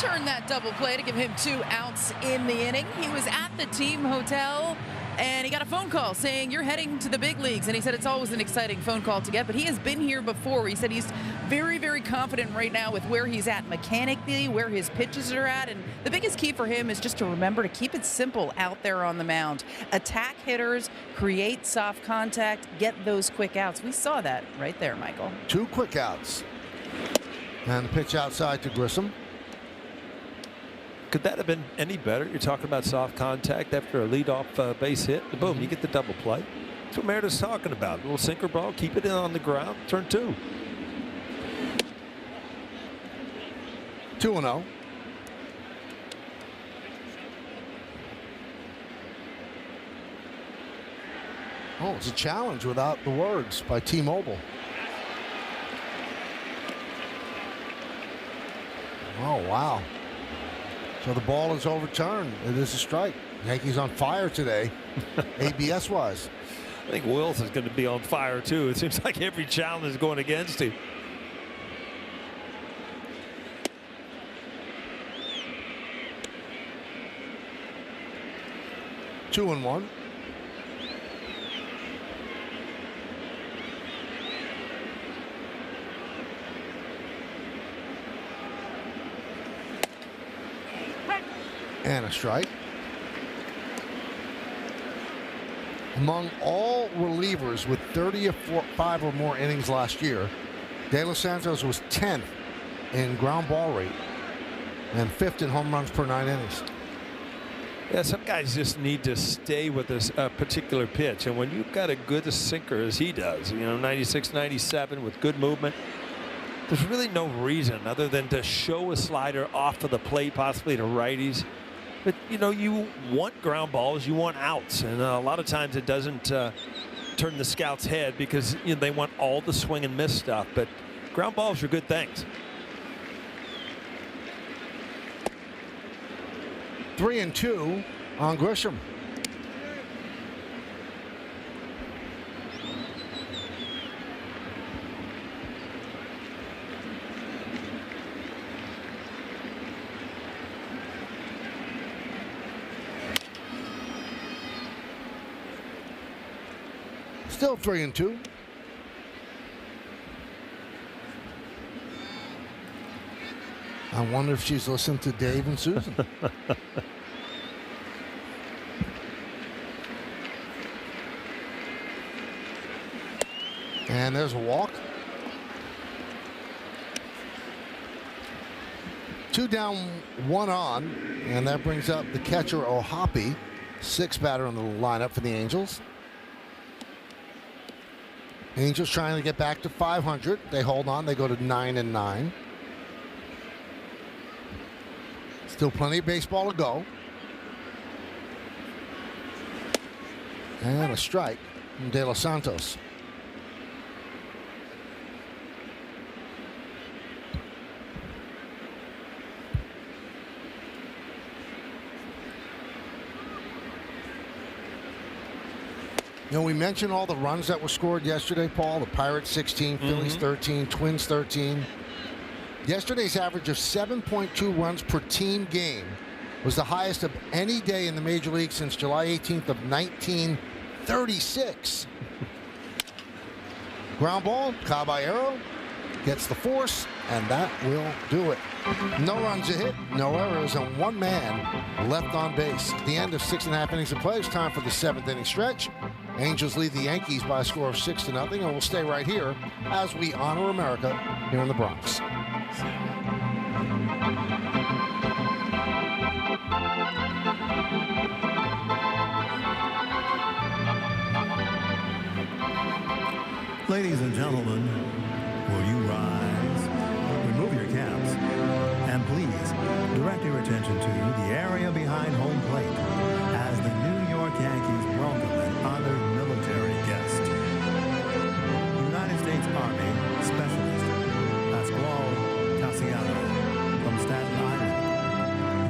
turned that double play to give him 2 outs in the inning, he was at the team hotel, and he got a phone call saying, you're heading to the big leagues. And he said it's always an exciting phone call to get, but he has been here before. He said he's very, very confident right now with where he's at mechanically, where his pitches are at. And the biggest key for him is just to remember to keep it simple out there on the mound. Attack hitters, create soft contact, get those quick outs. We saw that right there, Michael. 2 quick outs. And the pitch outside to Grissom. Could that have been any better? You're talking about soft contact after a leadoff base hit. Boom, you get the double play. That's what Meredith's talking about. A little sinker ball, keep it in on the ground, turn 2. 2-0. Oh, it's a challenge without the words by T-Mobile. Oh, wow. So the ball is overturned. It is a strike. Yankees on fire today, ABS-wise. I think Wills is going to be on fire, too. It seems like every challenge is going against him. Two and one. And a strike. Among all relievers with 35 or more innings last year, De Los Santos was 10th in ground ball rate and 5th in home runs per 9 innings. Yeah, some guys just need to stay with this particular pitch. And when you've got a good sinker as he does, 96, 97 with good movement, there's really no reason other than to show a slider off of the plate, possibly to righties. But, you want ground balls, you want outs. And a lot of times it doesn't turn the scout's head because they want all the swing and miss stuff. But ground balls are good things. 3-2 on Grisham. Still 3-2. I wonder if she's listening to Dave and Susan. And there's a walk. 2 down, 1 on, and that brings up the catcher Ohapi, 6th batter in the lineup for the Angels. Angels trying to get back to 500. They hold on. They go to 9-9. Still plenty of baseball to go. And a strike from De Los Santos. We mentioned all the runs that were scored yesterday, Paul. The Pirates 16, Phillies 13, Twins 13. Yesterday's average of 7.2 runs per team game was the highest of any day in the Major League since July 18th of 1936. Ground ball, Caballero gets the force, and that will do it. No runs a hit, no errors, and 1 man left on base. At the end of 6.5 innings of play, it's time for the 7th inning stretch. Angels lead the Yankees by a score of 6-0, and we'll stay right here as we honor America here in the Bronx. Ladies and gentlemen, will you rise? Remove your caps. And please, direct your attention to the area behind home plate as the New York Yankees welcome an honored military guest. United States Army Specialist Pascual Cassiano from Staten Island,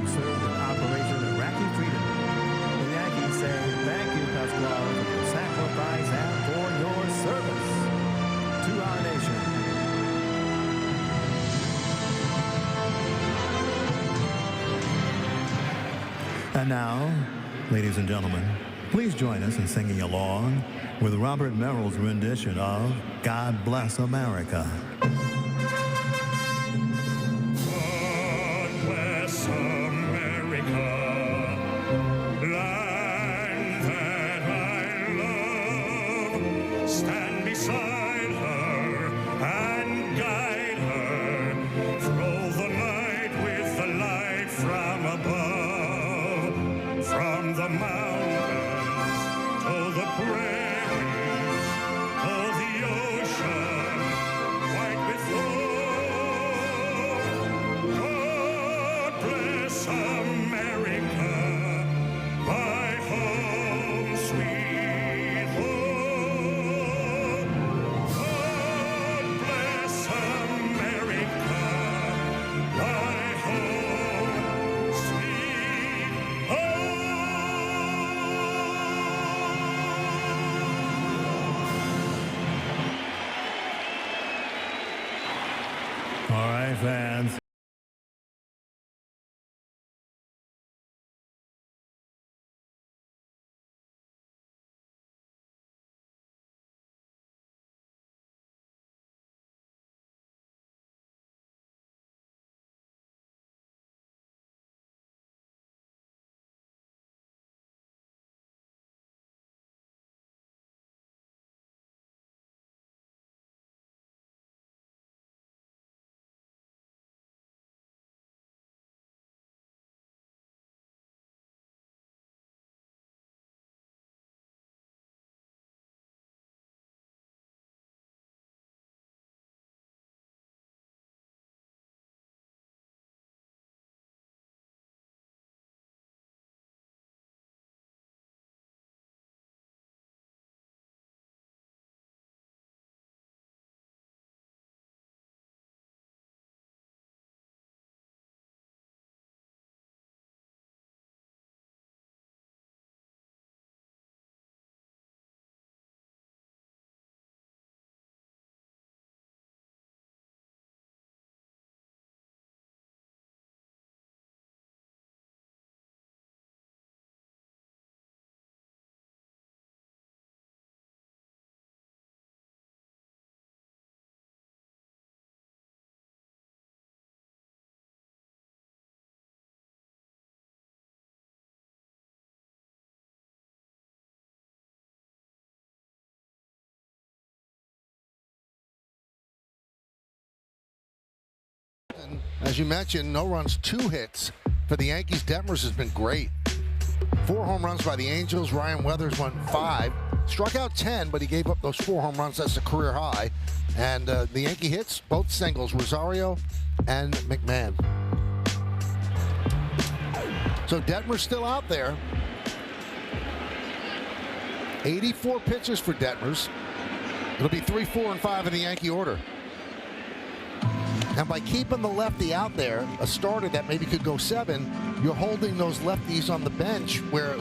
who served in Operation Iraqi Freedom. The Yankees say thank you, Pascual, for your sacrifice and for your service to our nation. And now, ladies and gentlemen, please join us in singing along with Robert Merrill's rendition of God Bless America. God bless America, land that I love. Stand beside her and guide her through the night with the light from above, from the mountains to the prairies to the ocean white with foam. God bless America, my home, sweet home. God bless America, my home, sweet home. All right, fans. As you mentioned, no runs, 2 hits for the Yankees. Detmers has been great. 4 home runs by the Angels. Ryan Weathers won 5. Struck out 10, but he gave up those 4 home runs. That's a career high. And the Yankee hits, both singles, Rosario and McMahon. So Detmer's still out there. 84 pitches for Detmers. It'll be 3, 4, and 5 in the Yankee order. And by keeping the lefty out there, a starter that maybe could go 7, you're holding those lefties on the bench where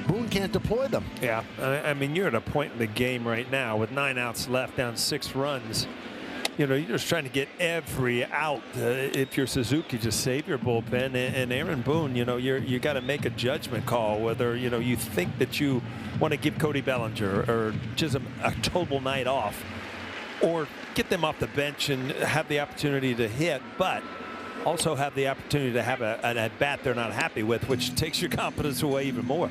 Boone can't deploy them. Yeah, I mean, you're at a point in the game right now with 9 outs left, down 6 runs. You know, you're just trying to get every out. If you're Suzuki, just save your bullpen. And Aaron Boone, you know, you got to make a judgment call whether, you know, you think that you want to give Cody Bellinger or Chisholm a total night off, or get them off the bench and have the opportunity to hit, but also have the opportunity to have an at-bat they're not happy with, which takes your confidence away even more.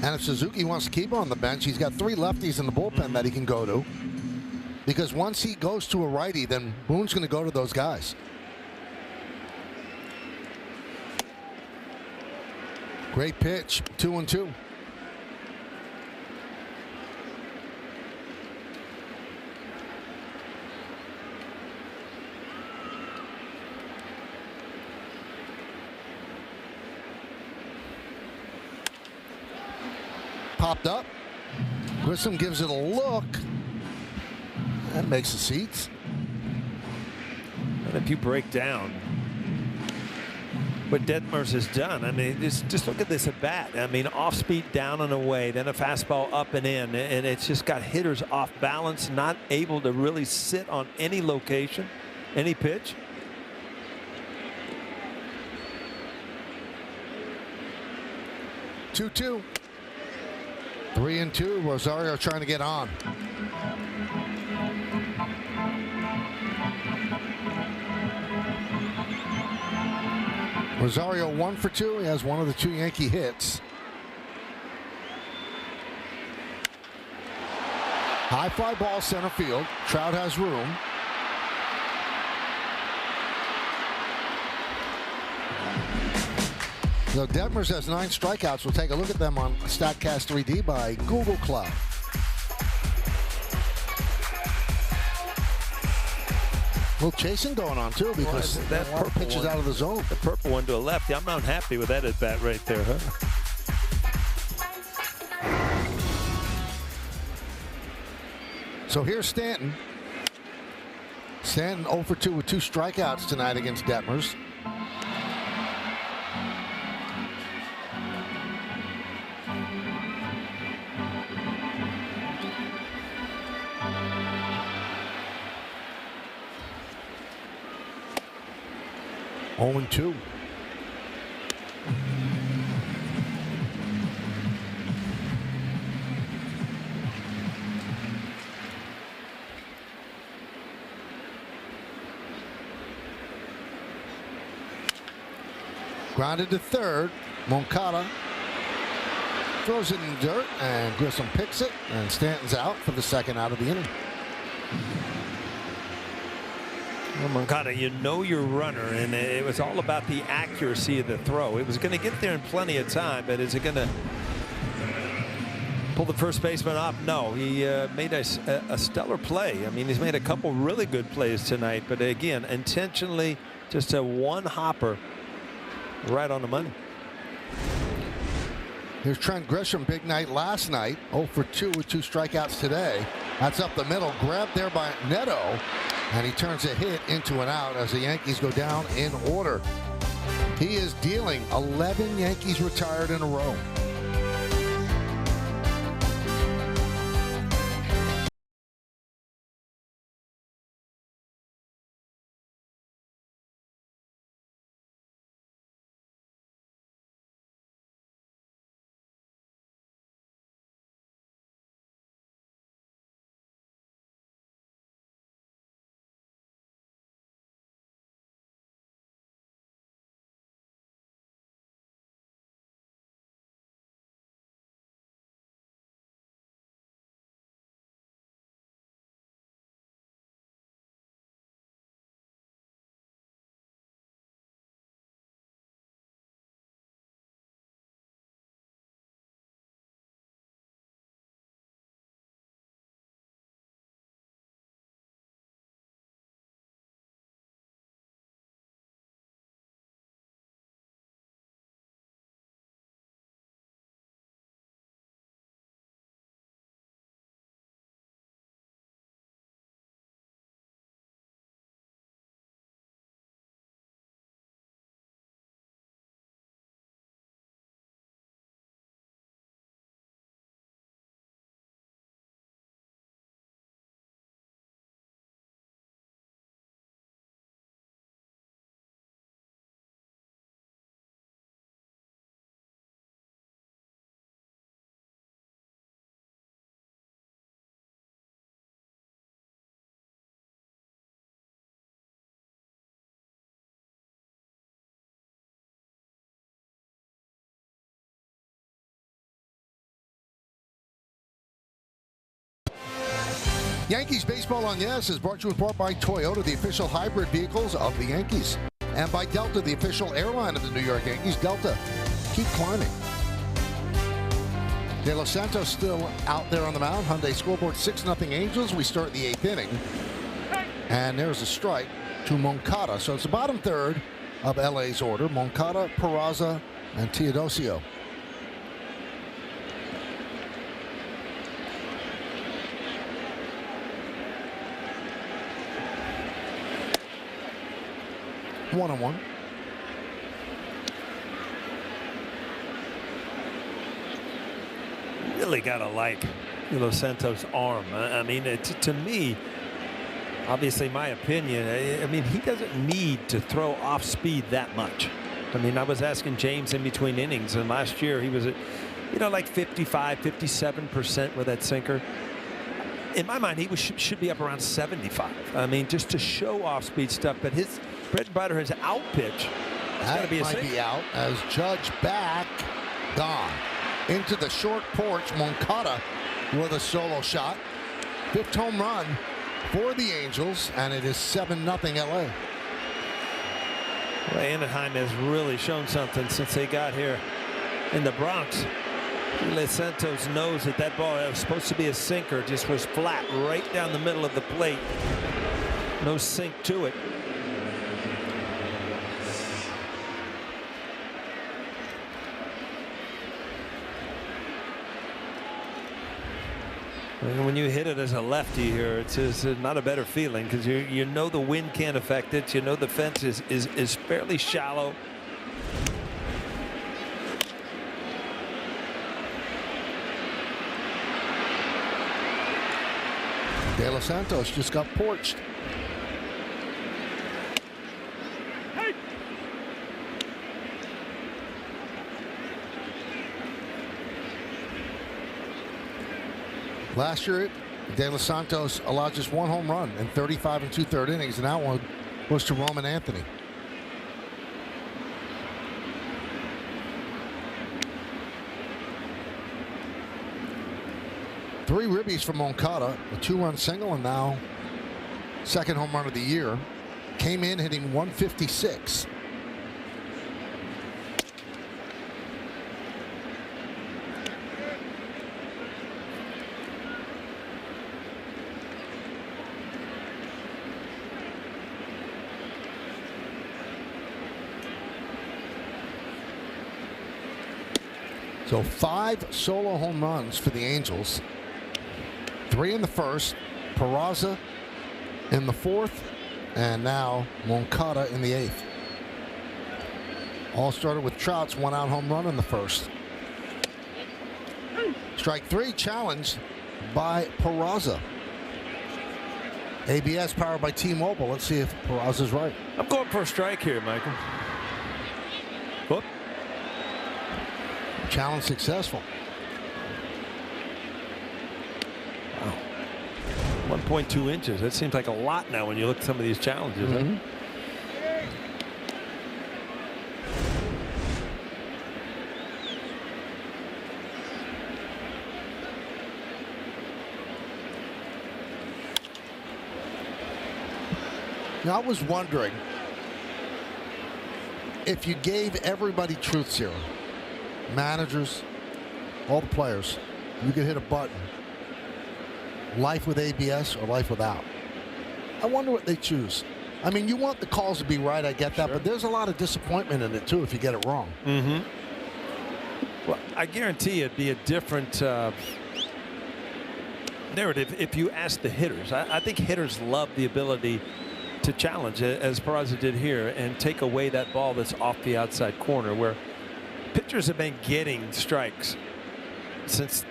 And if Suzuki wants to keep on the bench, he's got 3 lefties in the bullpen that he can go to. Because once he goes to a righty, then Boone's going to go to those guys. Great pitch, 2-2. popped up. Grissom gives it a look. That makes the seats. And if you break down what Detmers has done, I mean, just look at this at bat. I mean, off speed down and away, then a fastball up and in, and it's just got hitters off balance, not able to really sit on any location, any pitch. Two. 3-2. Rosario trying to get on. Rosario 1 for 2. He has one of the 2 Yankee hits. High fly ball center field. Trout has room. So Detmers has 9 strikeouts. We'll take a look at them on StatCast 3D by Google Cloud. A little chasing going on too, because that purple pitches out of the zone. The purple one to the left. I'm not happy with that at bat right there, huh? So here's Stanton. Stanton 0 for 2 with 2 strikeouts tonight against Detmers. Oh, 2. Grounded to third. Moncada throws it in the dirt, and Grissom picks it, and Stanton's out for the second out of the inning. Well, Moncada, you know your runner, and it was all about the accuracy of the throw. It was going to get there in plenty of time, but is it going to pull the first baseman off? No, he made a stellar play. I mean, he's made a couple really good plays tonight, but again, intentionally just a one hopper right on the money. Here's Trent Grisham, big night last night, 0 for 2 with 2 strikeouts today. That's up the middle, grabbed there by Neto, and he turns a hit into an out as the Yankees go down in order. He is dealing 11 Yankees retired in a row. Yankees Baseball on Yes is brought to you in part by Toyota, the official hybrid vehicles of the Yankees. And by Delta, the official airline of the New York Yankees. Delta, keep climbing. De Los Santos still out there on the mound. Hyundai scoreboard 6-0 Angels. We start the 8th inning. And there's a strike to Moncada. So it's the bottom third of LA's order. Moncada, Peraza, and Teodosio. 1-1. Really gotta like Los Santos' arm. I mean, to me, obviously my opinion, I mean, he doesn't need to throw off speed that much. I mean, I was asking James in between innings, and last year he was at, like 55, 57% with that sinker. In my mind, he should be up around 75. I mean, just to show off speed stuff, but his bread and butter, his out pitch, it's got to be a sinker. Might be out as Judge back, gone. Into the short porch, Moncada with a solo shot. 5th home run for the Angels, and it is 7-0 LA. Well, Anaheim has really shown something since they got here in the Bronx. Los Santos knows that ball that was supposed to be a sinker just was flat right down the middle of the plate. No sink to it. And when you hit it as a lefty here, it's not a better feeling because you know the wind can't affect it. You know the fence is fairly shallow. De Los Santos just got porched. Last year, De Los Santos allowed just 1 home run in 35 2/3 innings, and that one was to Roman Anthony. Three ribbies from Moncada, a 2-run single, and now 2nd home run of the year. Came in hitting 156. So 5 solo home runs for the Angels. 3 in the 1st, Peraza in the 4th, and now Moncada in the 8th. All started with Trout's 1-out home run in the 1st. Strike 3 challenged by Peraza. ABS powered by T-Mobile. Let's see if Peraza's right. I'm going for a strike here, Michael. Whoop. Challenge successful. Wow. 1.2 inches. That seems like a lot now when you look at some of these challenges. Mm-hmm. Now, I was wondering if you gave everybody truth serum, managers, all the players, you could hit a button. Life with ABS or life without. I wonder what they choose. I mean, you want the calls to be right, I get that, Sure. but there's a lot of disappointment in it, too, if you get it wrong. Mm-hmm. Well, I guarantee it'd be a different narrative if you ask the hitters. I think hitters love the ability to challenge, as Peraza did here, and take away that ball that's off the outside corner, where pitchers have been getting strikes since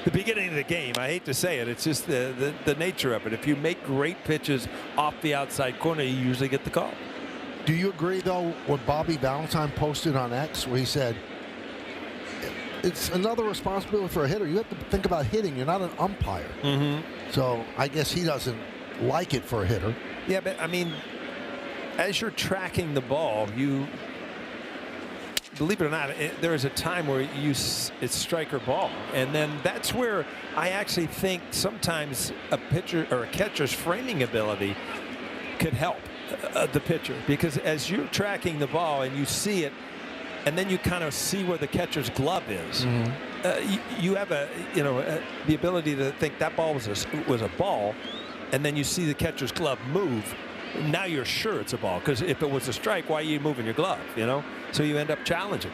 the beginning of the game. I hate to say it. It's just the nature of it. If you make great pitches off the outside corner, you usually get the call. Do you agree, though, what Bobby Valentine posted on X, where he said, it's another responsibility for a hitter. You have to think about hitting. You're not an umpire. Mm-hmm. So I guess he doesn't like it for a hitter. Yeah, but I mean, as you're tracking the ball, you believe it or not, there is a time where it's strike or ball, and then that's where I actually think sometimes a pitcher or a catcher's framing ability could help the pitcher, because as you're tracking the ball and you see it, and then you kind of see where the catcher's glove is. Mm-hmm. You have the ability to think that ball was a ball, and then you see the catcher's glove move. Now you're sure it's a ball, because if it was a strike, why are you moving your glove? So you end up challenging.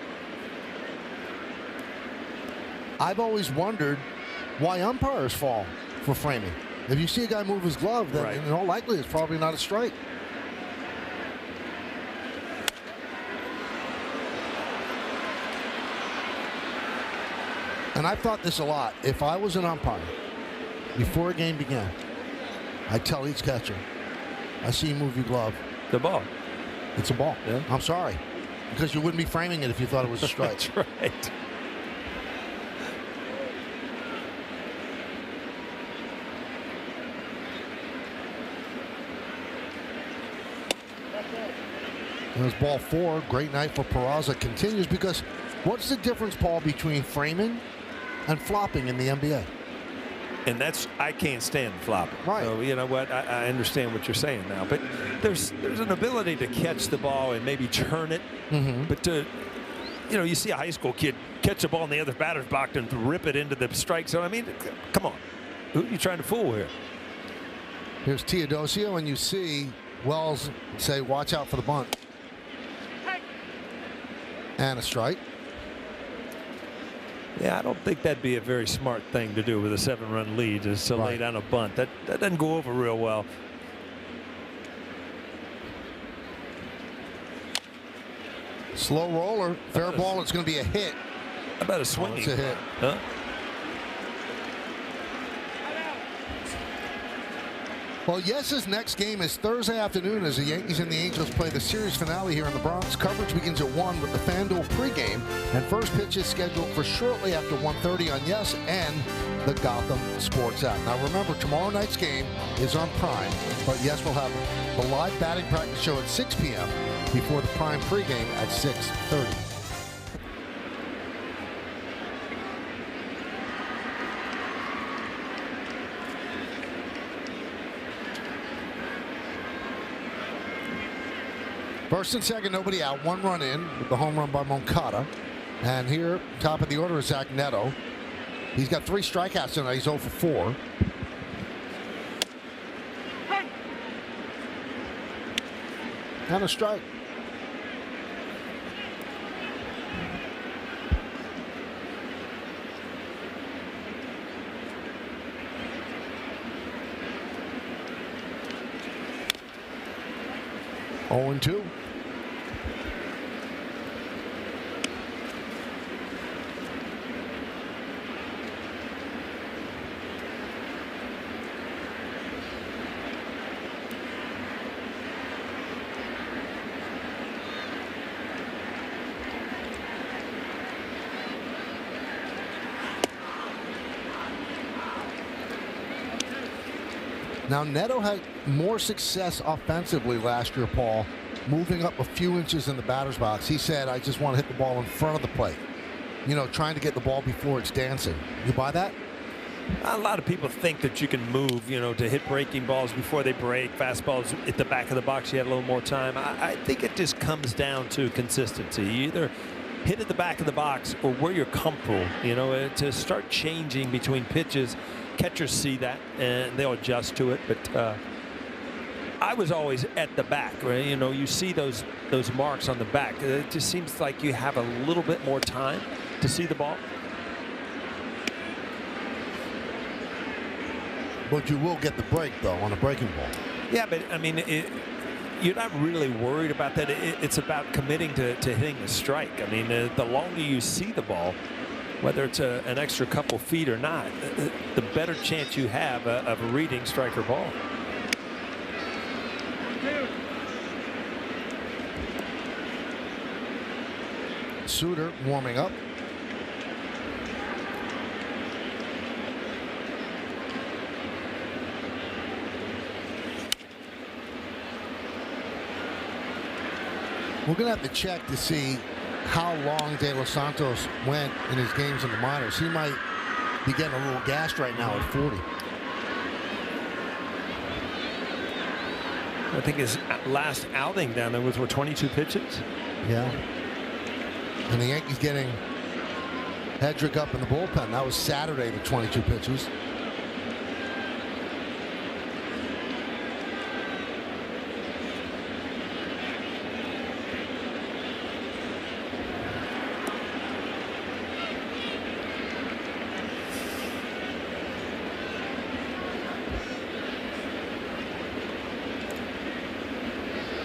I've always wondered why umpires fall for framing. If you see a guy move his glove, then right, in all likelihood it's probably not a strike. And I've thought this a lot. If I was an umpire, before a game began, I'd tell each catcher, I see you move your glove. The ball. It's a ball. Yeah. I'm sorry. Because you wouldn't be framing it if you thought it was a strike. That's right. There's ball 4. Great night for Peraza. Continues because what's the difference, Paul, between framing and flopping in the NBA? And that's, I can't stand flopping. Right. So you know what, I understand what you're saying now, but there's an ability to catch the ball and maybe turn it, but to, you know, you see a high school kid catch the ball in the other batter's box and rip it into the strike zone. I mean, come on, who are you trying to fool here? Here's Teodosio, and you see Wells say, watch out for the bunt. And a strike. Yeah, I don't think that'd be a very smart thing to do with a 7-run lead, is to lay down a bunt. That doesn't go over real well. Slow roller, fair ball. It's going to be a hit. How about a swing? It's a hit. Huh? Well, Yes's next game is Thursday afternoon as the Yankees and the Angels play the series finale here in the Bronx. Coverage begins at 1 with the FanDuel pregame, and first pitch is scheduled for shortly after 1:30 on Yes and the Gotham Sports app. Now remember, tomorrow night's game is on Prime, but Yes will have the live batting practice show at 6 p.m. before the Prime pregame at 6:30. First and second, nobody out. 1 run in with the home run by Moncada. And here, top of the order is Zach Neto. He's got 3 strikeouts tonight. He's 0 for 4. And a strike. Oh and 2. Now, Neto had more success offensively last year, Paul, moving up a few inches in the batter's box. He said, I just want to hit the ball in front of the plate. You know, trying to get the ball before it's dancing. You buy that? A lot of people think that you can move, you know, to hit breaking balls before they break. Fastballs at the back of the box, you had a little more time. I think it just comes down to consistency. You either hit at the back of the box or where you're comfortable, you know, to start changing between pitches. Catchers see that and they'll adjust to it, but I was always at the back, right? You know, you see those marks on the back. It just seems like you have a little bit more time to see the ball. But you will get the break, though, on a breaking ball. Yeah, but I mean, you're not really worried about that. It's about committing to hitting the strike. I mean, the longer you see the ball, whether it's an extra couple feet or not, the better chance you have of reading strike or ball. Suter warming up. We're going to have to check to see how long De Los Santos went in his games in the minors. He might be getting a little gassed right now at 40. I think his last outing down there was, what, 22 pitches? Yeah. And the Yankees getting Hedrick up in the bullpen. That was Saturday, the 22 pitches.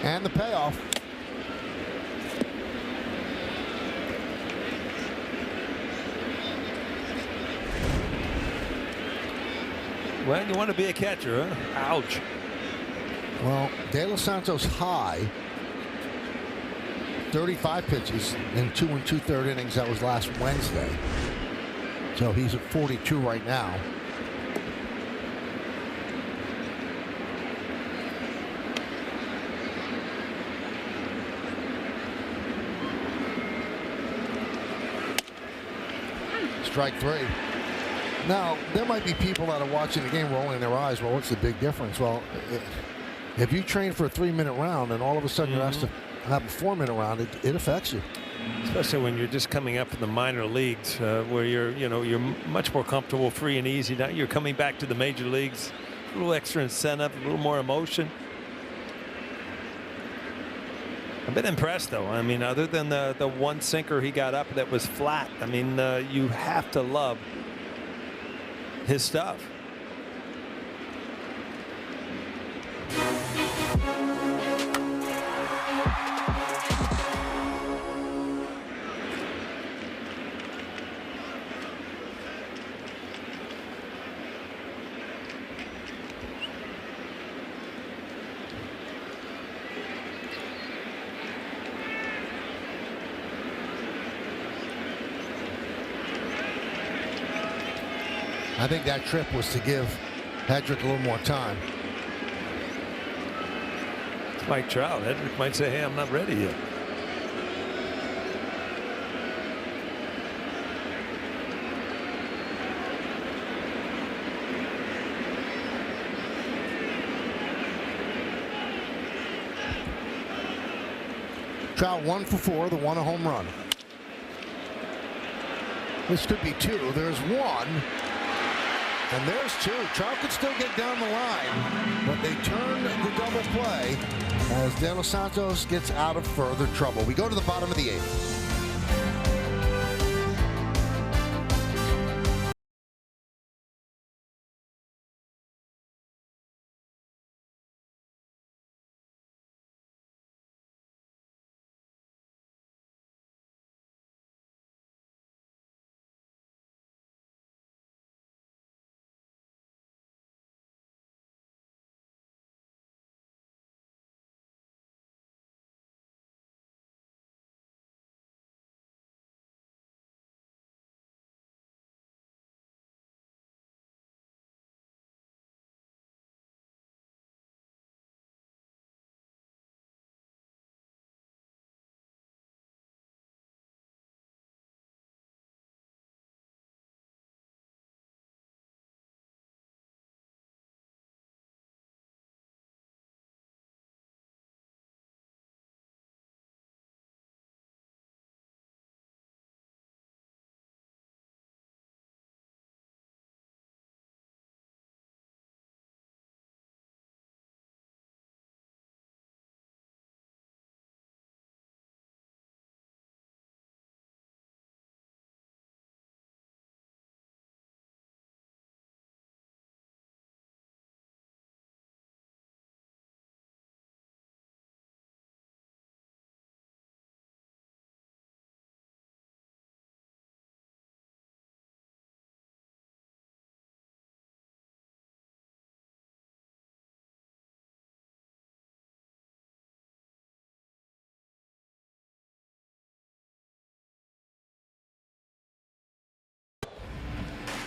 And the payoff. Well, you want to be a catcher, huh? Ouch. Well, De Los Santos high, 35 pitches in 2 2/3 innings. That was last Wednesday. So he's at 42 right now. Strike 3. Now, there might be people that are watching the game rolling their eyes. Well, what's the big difference? Well, if you train for a 3-minute round and all of a sudden you're asked to have a 4-minute round, it affects you. Especially when you're just coming up in the minor leagues, where you're much more comfortable, free and easy. Now you're coming back to the major leagues, a little extra incentive, a little more emotion. I've been impressed, though. I mean, other than the one sinker he got up that was flat, I mean, you have to love his stuff. I think that trip was to give Hedrick a little more time. It's Mike Trout. Hedrick might say, hey, I'm not ready yet. Trout 1 for 4, the one a home run. This could be 2. There's 1. And there's 2. Trout could still get down the line, but they turn the double play as De Los Santos gets out of further trouble. We go to the bottom of the 8th.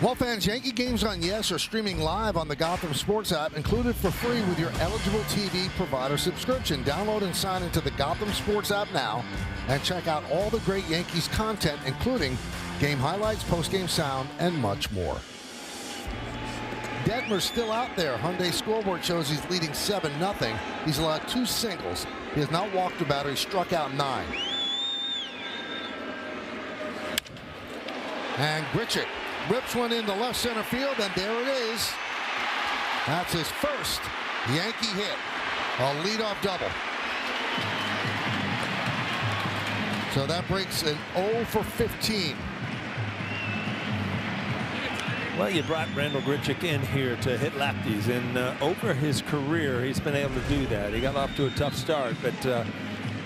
Well, fans, Yankee games on Yes are streaming live on the Gotham Sports app, included for free with your eligible TV provider subscription. Download and sign into the Gotham Sports app now and check out all the great Yankees content, including game highlights, post-game sound, and much more. Detmer's still out there. Hyundai scoreboard shows he's leading 7-0. He's allowed 2 singles. He has not walked a batter. He struck out 9. And Grichuk rips one into left center field, and there it is. That's his first Yankee hit, a leadoff double. So that breaks an 0 for 15. Well, you brought Randal Grichuk in here to hit lefties, and over his career, he's been able to do that. He got off to a tough start, but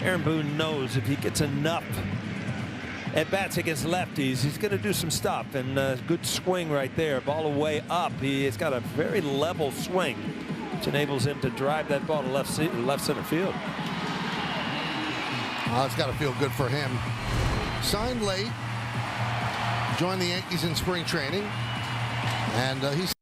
Aaron Boone knows if he gets enough at bats against lefties. He's going to do some stuff, and good swing right there. Ball away up. He's got a very level swing, which enables him to drive that ball to left center field. It's got to feel good for him. Signed late, joined the Yankees in spring training, and he's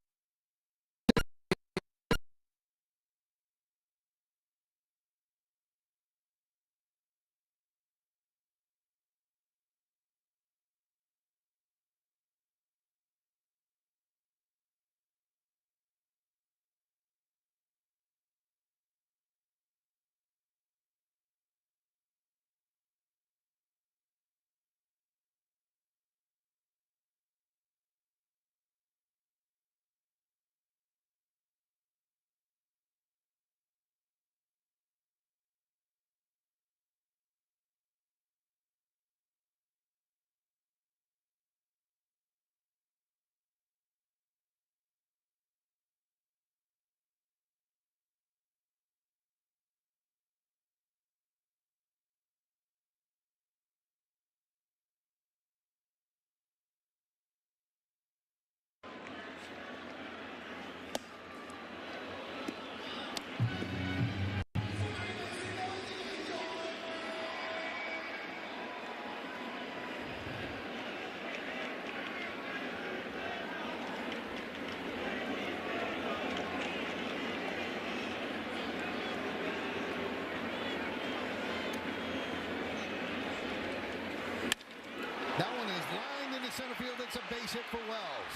center field. It's a base hit for Wells.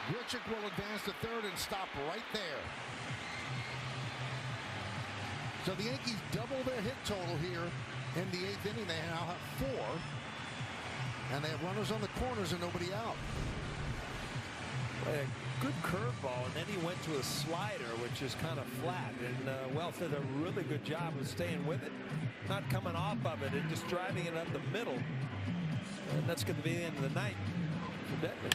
Grichuk will advance to third and stop right there. So the Yankees double their hit total here in the 8th inning. They now have 4. And they have runners on the corners and nobody out. A good curveball, and then he went to a slider, which is kind of flat. And Wells did a really good job of staying with it, not coming off of it, and just driving it up the middle. And that's going to be the end of the night for Bettman.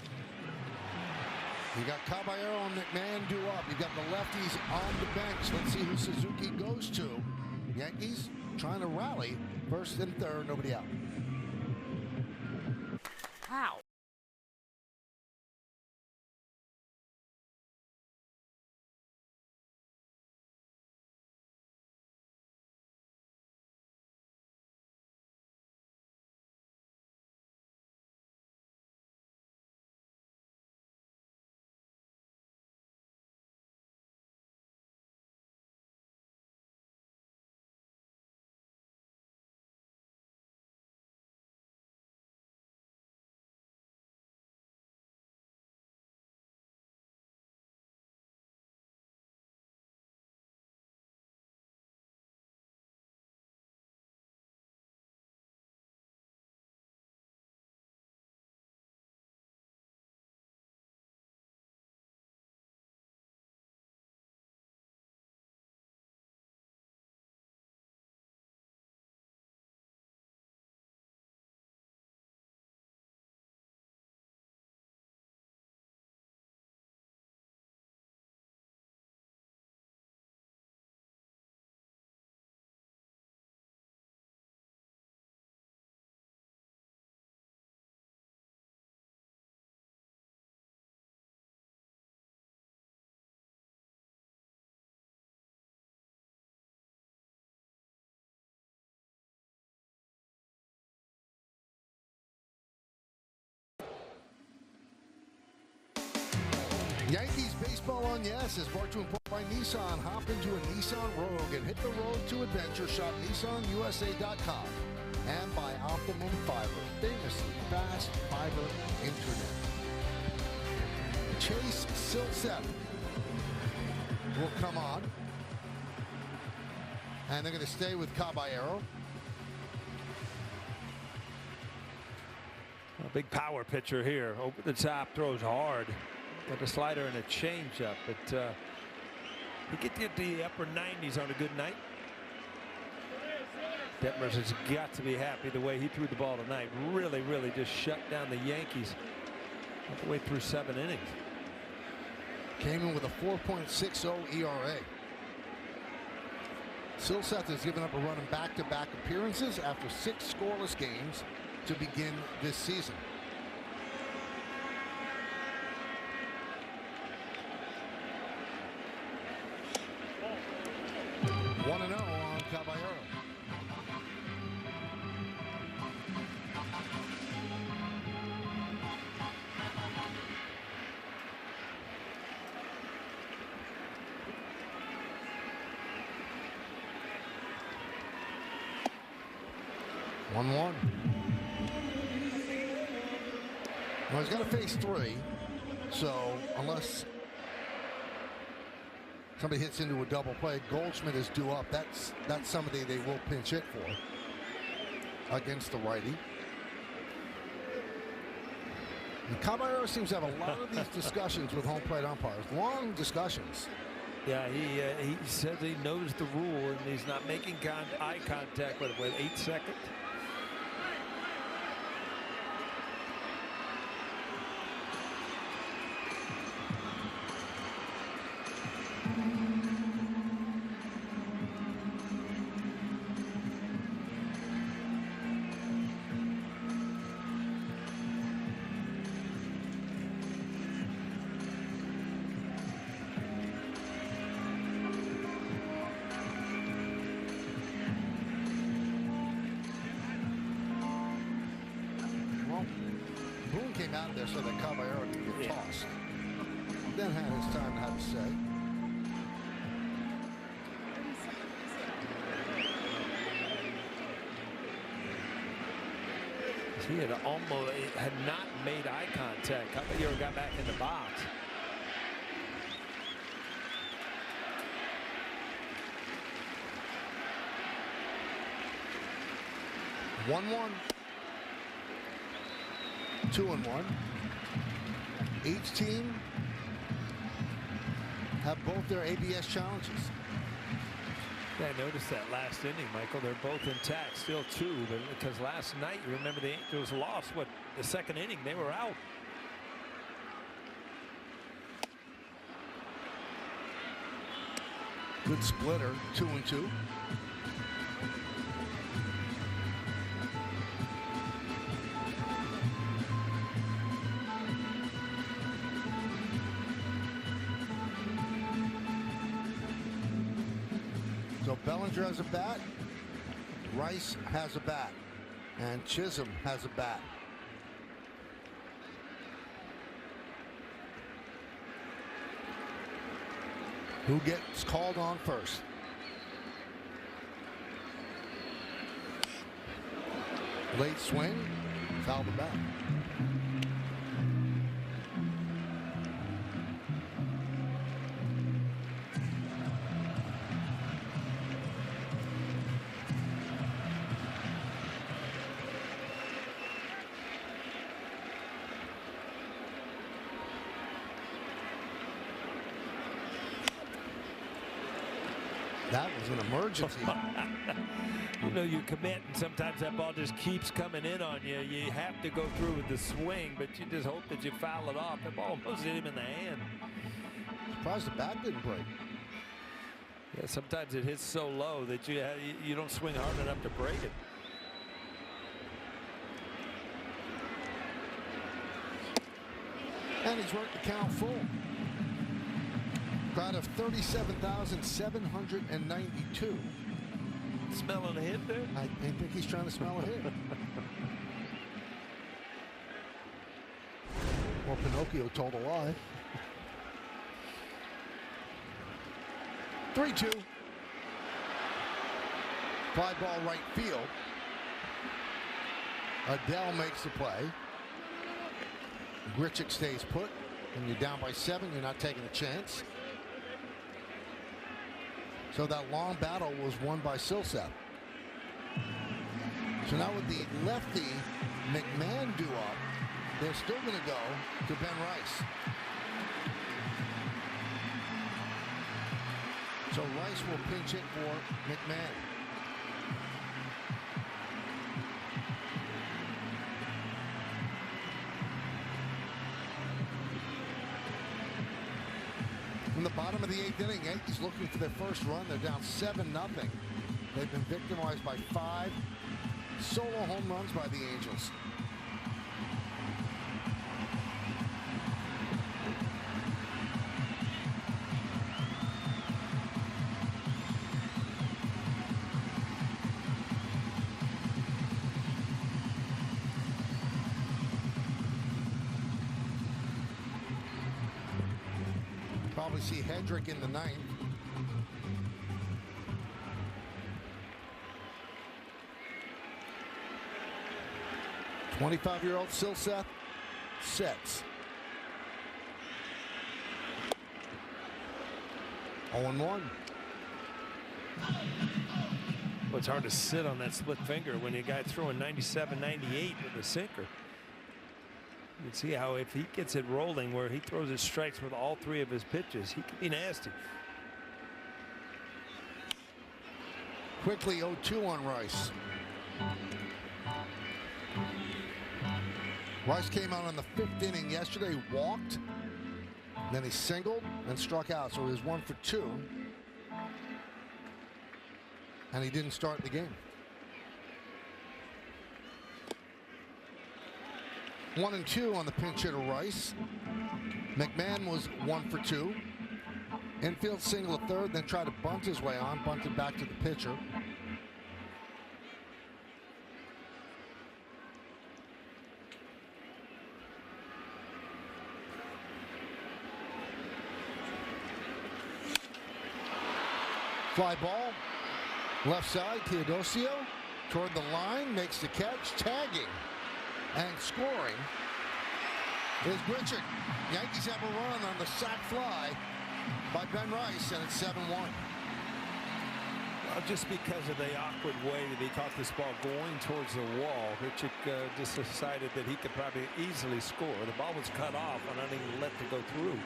You got Caballero and McMahon due up. You got the lefties on the bench. Let's see who Suzuki goes to. Yankees trying to rally. First and third, nobody out. How? Yankees baseball on Yes is brought to you in part by Nissan. Hop into a Nissan Rogue and hit the road to adventure. Shop NissanUSA.com. And by Optimum Fiber, famously fast fiber internet. Chase Silseth will come on. And they're going to stay with Caballero. A big power pitcher here. Over the top, throws hard. Got a slider and a changeup, but he could get the upper 90s on a good night. Detmers has got to be happy the way he threw the ball tonight. Really, really just shut down the Yankees all the way through 7 innings. Came in with a 4.60 ERA. Silseth has given up a run in back-to-back appearances after 6 scoreless games to begin this season. 1-0 on Caballero. Well, he's got to face 3, so unless somebody hits into a double play, Goldschmidt is due up. That's somebody they will pinch hit for against the righty. And Caballero seems to have a lot of these discussions with home plate umpires, long discussions. Yeah, he says he knows the rule and he's not making eye contact with 8 seconds. Boone came out of there so that Caballero could get tossed. Then had his time to have a say. He had not made eye contact. Caballero got back in the box. One. 2-1. Each team have both their ABS challenges. Yeah, I noticed that last inning, Michael. They're both intact, still 2, but because last night, you remember the Angels lost, the second inning, they were out. Good splitter, 2-2. So Bellinger has a bat, Rice has a bat, and Chisholm has a bat. Who gets called on first? Late swing, foul the bat. That was an emergency. You know, you commit, and sometimes that ball just keeps coming in on you. You have to go through with the swing, but you just hope that you foul it off. The ball almost hit him in the hand. Surprised the bat didn't break. Yeah, sometimes it hits so low that you don't swing hard enough to break it. And he's worked the count full. Crowd of 37,792. Smelling a hit there? I think he's trying to smell a hit. Or Pinocchio told a lie. 3-2. Fly ball right field. Adele makes the play. Grichuk stays put. When you're down by 7, you're not taking a chance. So that long battle was won by Silseth. So now with the lefty McMahon due up, they're still going to go to Ben Rice. So Rice will pinch hit for McMahon. In the bottom of the 8th inning, Yankees looking for their first run. They're down 7-0. They've been victimized by 5 solo home runs by the Angels. Probably see Hedrick in the ninth. "25-year-old Silseth sets." 0-1. Well, it's hard to sit on that split finger when you got throwing 97, 98 with a sinker. You can see how if he gets it rolling where he throws his strikes with all three of his pitches, he can be nasty. Quickly 0-2 on Rice. Rice came out on the 5th inning yesterday, walked, then he singled and struck out, so he was 1 for 2. And he didn't start the game. 1-2 on the pinch hitter Rice. McMahon was 1 for 2. Infield single at third, then tried to bunt his way on, bunted back to the pitcher. Fly ball, left side, Teodosio toward the line, makes the catch, tagging. And scoring is Grichuk. Yankees have a run on the sac fly by Ben Rice, and it's 7-1. Well, just because of the awkward way that he caught this ball going towards the wall, Grichuk just decided that he could probably easily score. The ball was cut off and not even let to go through.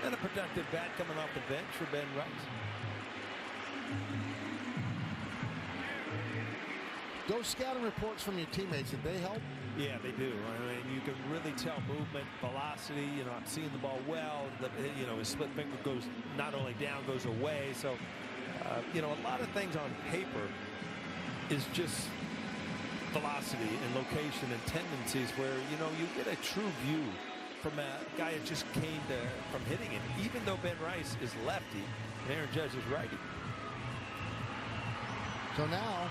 And a productive bat coming off the bench for Ben Rice. Those scouting reports from your teammates, did they help? Yeah, they do. I mean, you can really tell movement, velocity. You know, I'm seeing the ball well. You know, his split finger goes not only down, goes away. So, you know, a lot of things on paper is just velocity and location and tendencies where, you know, you get a true view from a guy that just came from hitting it, even though Ben Rice is lefty and Aaron Judge is righty. So now,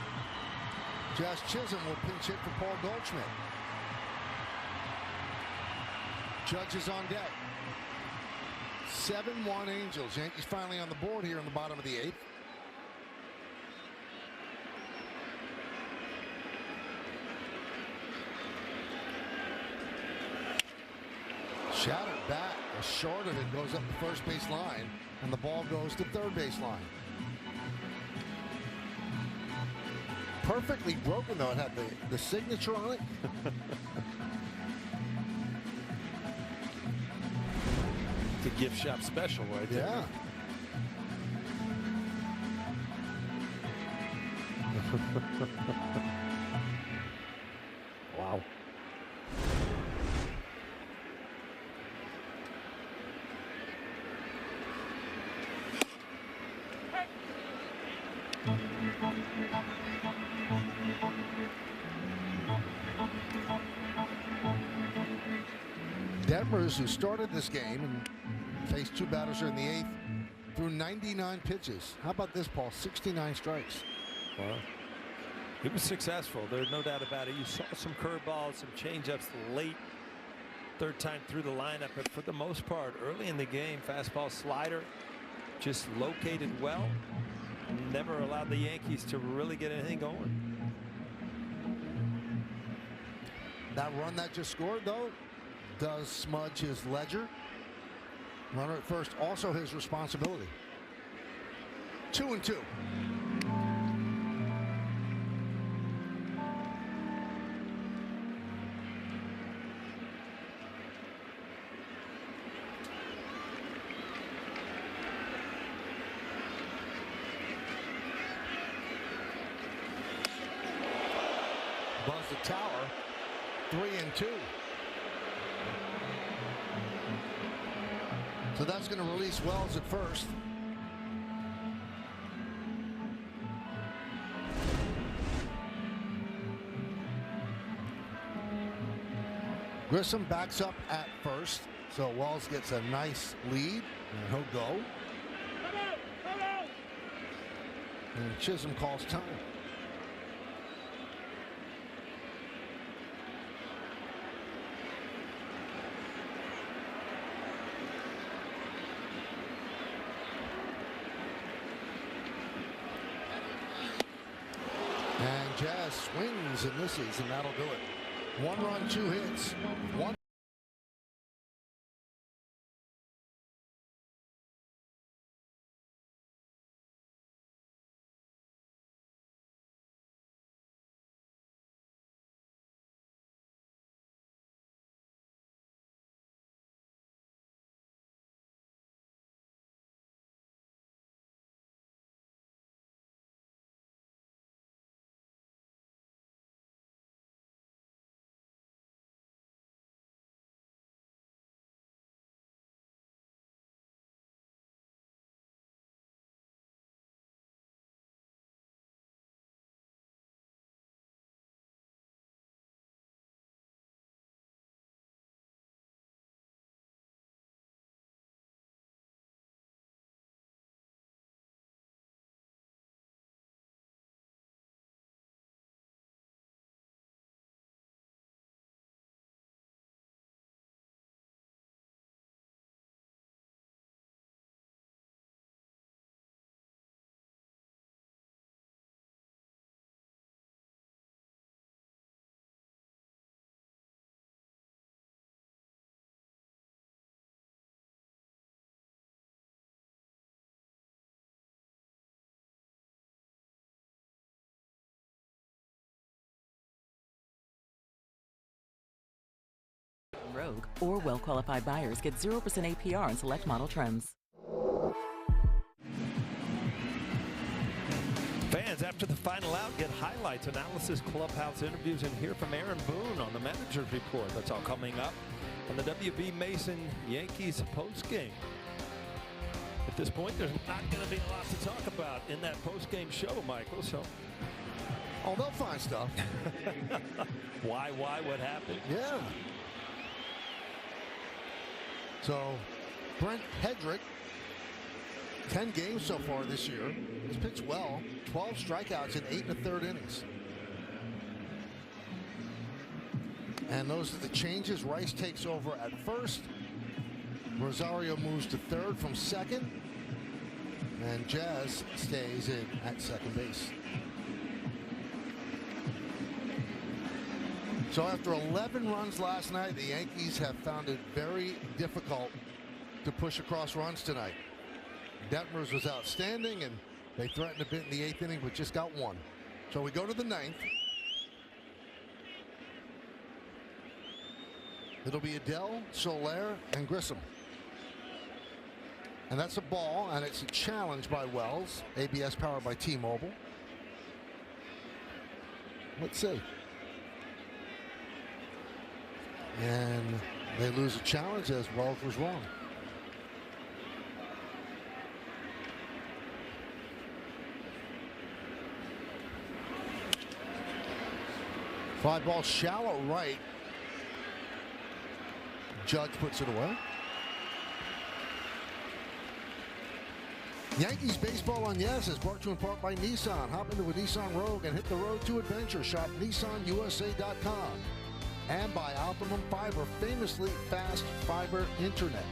Josh Chisholm will pinch hit for Paul Goldschmidt. Judge is on deck. 7-1 Angels. Yankees finally on the board here in the bottom of the 8th. Shattered bat, a short of it goes up the first base line, and the ball goes to third base line. Perfectly broken, though. It had the signature on it. It's a gift shop special right there. Yeah. Wow. Detmers, who started this game and faced 2 batters here in the 8th, threw 99 pitches. How about this, Paul? 69 strikes. Wow. He was successful. There's no doubt about it. You saw some curveballs, some changeups late, third time through the lineup, but for the most part, early in the game, fastball, slider, just located well. Never allowed the Yankees to really get anything going. That run that just scored, though, does smudge his ledger. Runner at first, also his responsibility. 2-2. Buzz the tower. 3-2. So that's going to release Wells at first. Grissom backs up at first, so Wells gets a nice lead, and he'll go. And Chisholm calls time. And Jazz swings and misses, and that'll do it. 1 run, 2 hits. One. Rogue or well-qualified buyers get 0% APR on select model trims. Fans, after the final out, get highlights, analysis, clubhouse interviews, and hear from Aaron Boone on the manager's report. That's all coming up on the W.B. Mason Yankees postgame. At this point, there's not going to be a lot to talk about in that postgame show, Michael. So, Oh, they'll find stuff. why, what happened? Yeah. So, Brent Hedrick, 10 games so far this year. He's pitched well, 12 strikeouts in 8 1/3 innings. And those are the changes. Rice takes over at first. Rosario moves to third from second. And Jazz stays in at second base. So after 11 runs last night, the Yankees have found it very difficult to push across runs tonight. Detmers was outstanding, and they threatened a bit in the 8th inning, but just got 1. So we go to the 9th. It'll be Adele, Soler, and Grissom. And that's a ball, and it's a challenge by Wells. ABS powered by T-Mobile. Let's see. And they lose a challenge as Wells was wrong. Fly ball shallow right. Judge puts it away. Yankees baseball on Yes is brought to you in part by Nissan. Hop into a Nissan Rogue and hit the road to adventure. Shop NissanUSA.com. And by Optimum Fiber, famously fast fiber internet.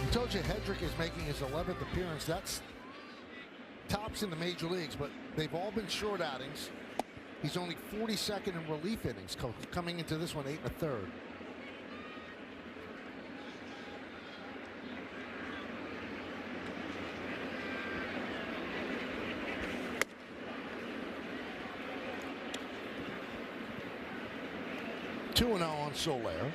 I told you Hedrick is making his 11th appearance. That's tops in the major leagues, but they've all been short outings. He's only 42nd in relief innings, coming into this one 8 1/3. Two and 0 on Soler.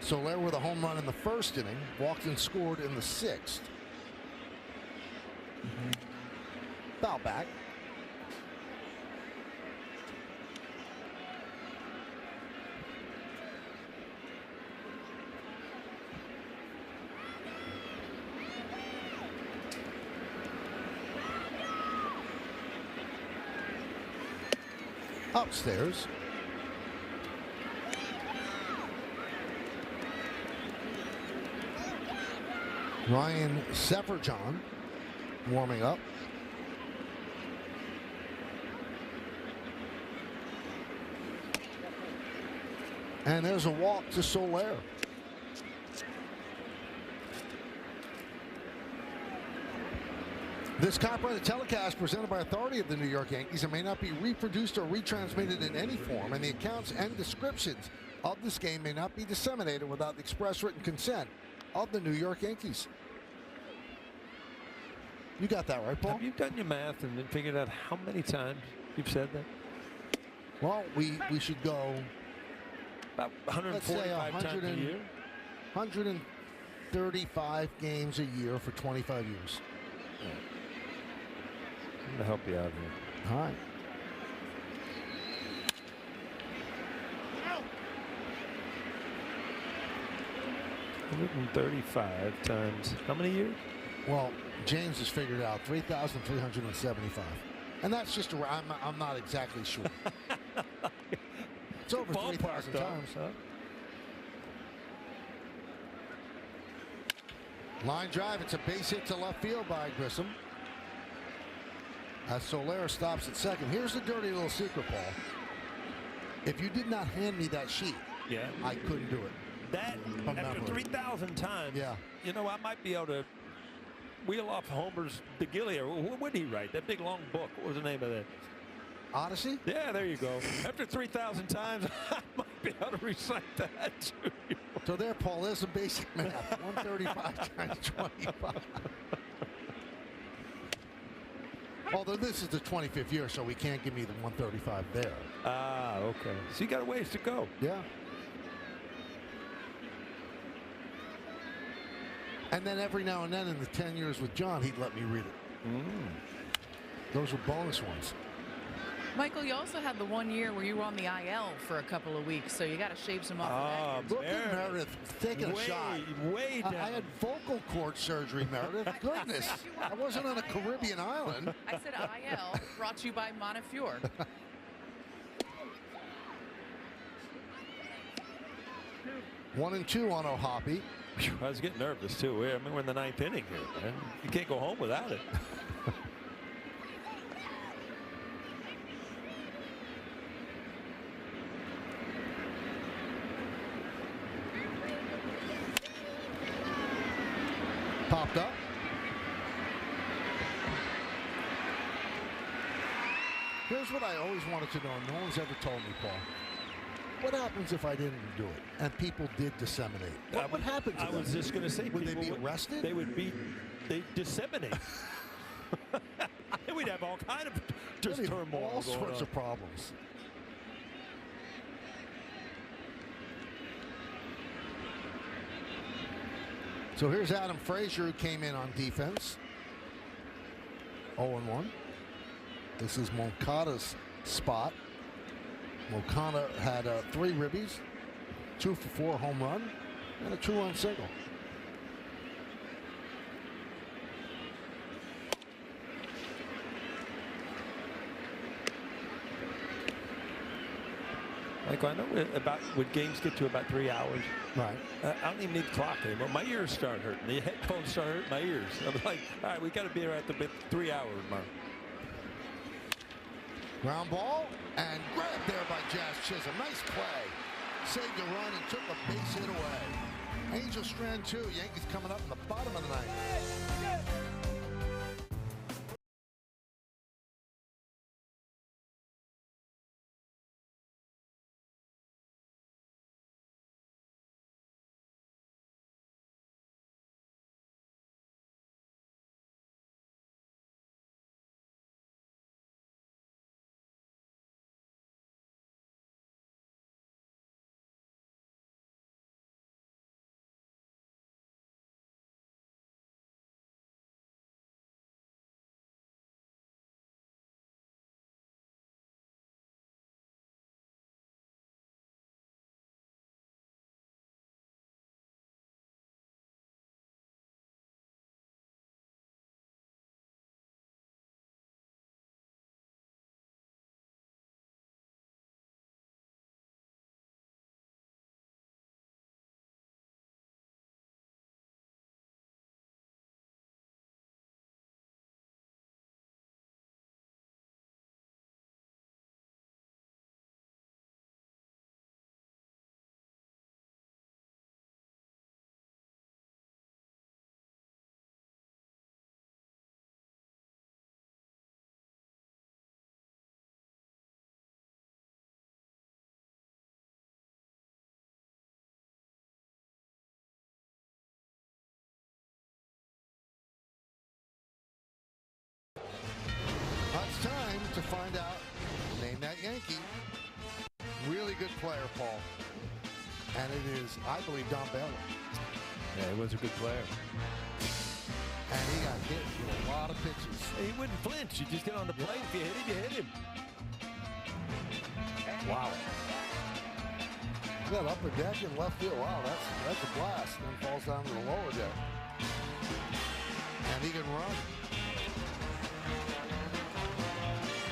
Soler with a home run in the 1st inning, walked and scored in the 6th. Foul back. upstairs. Ryan Sefferjohn warming up. And there's a walk to Soler. This copyrighted telecast presented by authority of the New York Yankees and may not be reproduced or retransmitted in any form, and the accounts and descriptions of this game may not be disseminated without the express written consent of the New York Yankees. You got that right, Paul? Have you done your math and then figured out how many times you've said that? Well, we should go about 145 times a year. 135 games a year for 25 years. Yeah. I'm going to help you out here. All right. $135 times how many years? Well, James has figured out 3,375, and that's just I'm not exactly sure. It's over 3,000 times. Huh? Line drive. It's a base hit to left field by Grissom. As Soler stops at second. Here's the dirty little secret, Paul. If you did not hand me that sheet, yeah, I couldn't do it. That after 3,000 times, yeah, you know, I might be able to wheel off Homer's Begilia. What did he write? That big long book. What was the name of that? Odyssey? Yeah, there you go. After 3,000 times, I might be able to recite that to you. So there, Paul, there's some basic math. 135 times 25. Although this is the 25th year, so we can't give me the 135 there. Ah, okay. So you got a ways to go. Yeah. And then every now and then in the 10 years with John, he'd let me read it. Those were bonus ones. Michael, you also had the 1 year where you were on the IL for a couple of weeks, so you got to shave some off of that. Look at Meredith taking a shot. Way down. I had vocal cord surgery, Meredith. Goodness. I wasn't on a Caribbean island. I said IL, brought to you by Montefiore. 1-2 on O'Hoppe. I was getting nervous, too. I mean, we're in the 9th inning here, man. You can't go home without it. Popped up. Here's what I always wanted to know. No one's ever told me, Paul. What happens if I didn't do it and people did disseminate? What would happen to them? I was just going to say, would they be arrested? They disseminate. We'd have all kind of just turmoil. All sorts of problems. So here's Adam Frazier, who came in on defense. 0-1. This is Moncada's spot. Moncada had 3 ribbies, 2 for 4 home run, and a 2-run single. Michael, I know when games get to about 3 hours, right? I don't even need the clock anymore. My ears start hurting. The headphones start hurting my ears. I'm like, all right, we got to be there at the 3 hour mark. Ground ball and grabbed there by Jazz Chisholm. Nice play. Saved a run and took a base hit away. Angel Strand 2. Yankees coming up in the bottom of the 9th. player, Paul. And it is, I believe, Don Baylor. Yeah, he was a good player. And he got hit with a lot of pitches. He wouldn't flinch. You just get on the plate. If you hit him, you hit him. Wow. That upper deck in left field. Wow, that's a blast. Then falls down to the lower deck. And he can run.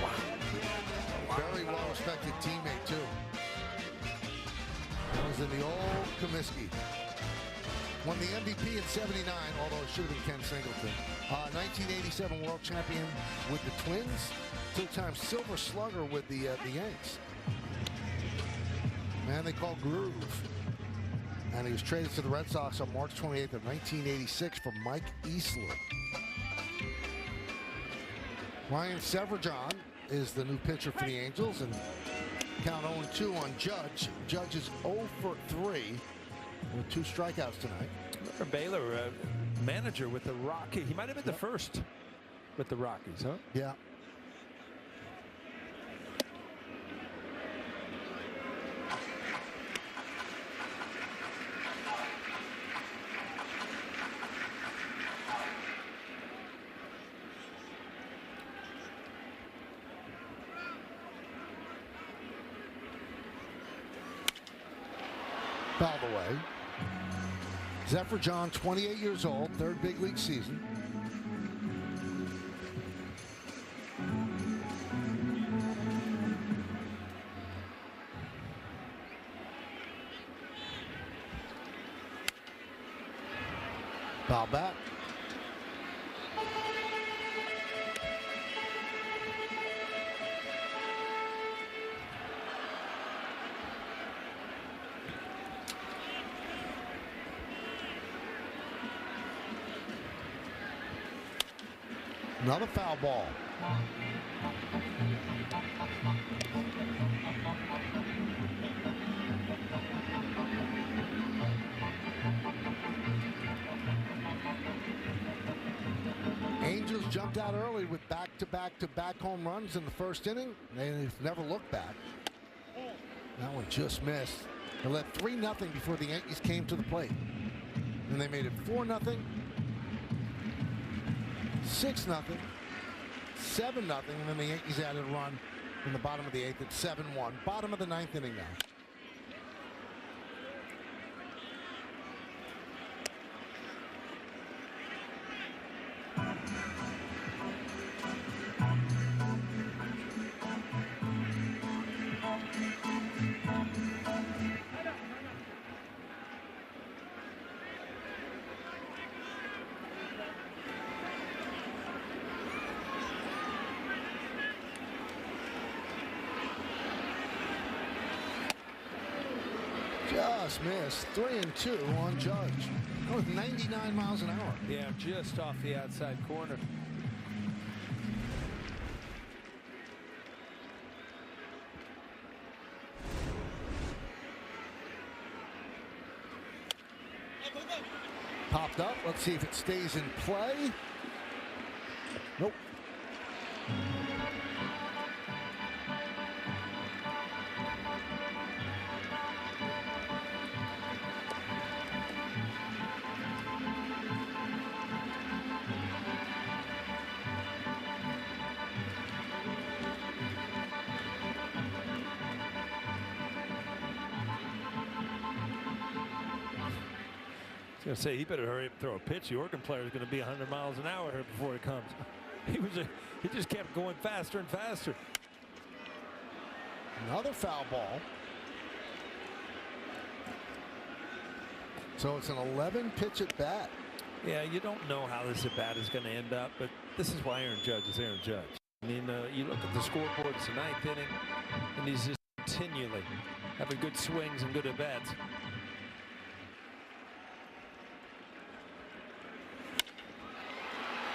Wow. Very well-respected teammate, too. That was in the old Comiskey. Won the MVP in '79, although it should have been Ken Singleton. 1987 world champion with the Twins. Two-time Silver Slugger with the Yanks. Man, they call Groove. And he was traded to the Red Sox on March 28th of 1986 for Mike Easler. Ryan Severjohn is the new pitcher for the Angels, and count 0-2 on Judge. Judge is 0 for 3 with 2 strikeouts tonight. Remember Baylor, manager with the Rockies. He might have been the first with the Rockies, huh? Yeah. Fouled away. Zephyr John, 28 years old, 3rd big league season. Foul back. Another foul ball. Angels jumped out early with back-to-back home runs in the first inning. They've never looked back. That one just missed. They led 3-0 before the Yankees came to the plate. And they made it 4-0. 6-0, 7-0, and then the Yankees added a run in the bottom of the 8th at 7-1. Bottom of the 9th inning now. Just missed. 3-2 on Judge. That was 99 miles an hour. Yeah, just off the outside corner. Popped up. Let's see if it stays in play. Nope. I was going to say, he better hurry up and throw a pitch. The Oregon player is going to be 100 miles an hour here before he comes. He just kept going faster and faster. Another foul ball. So it's an 11-pitch at bat. Yeah, you don't know how this at bat is going to end up, but this is why Aaron Judge is Aaron Judge. I mean, you look at the scoreboard, it's the 9th inning, and he's just continually having good swings and good at bats.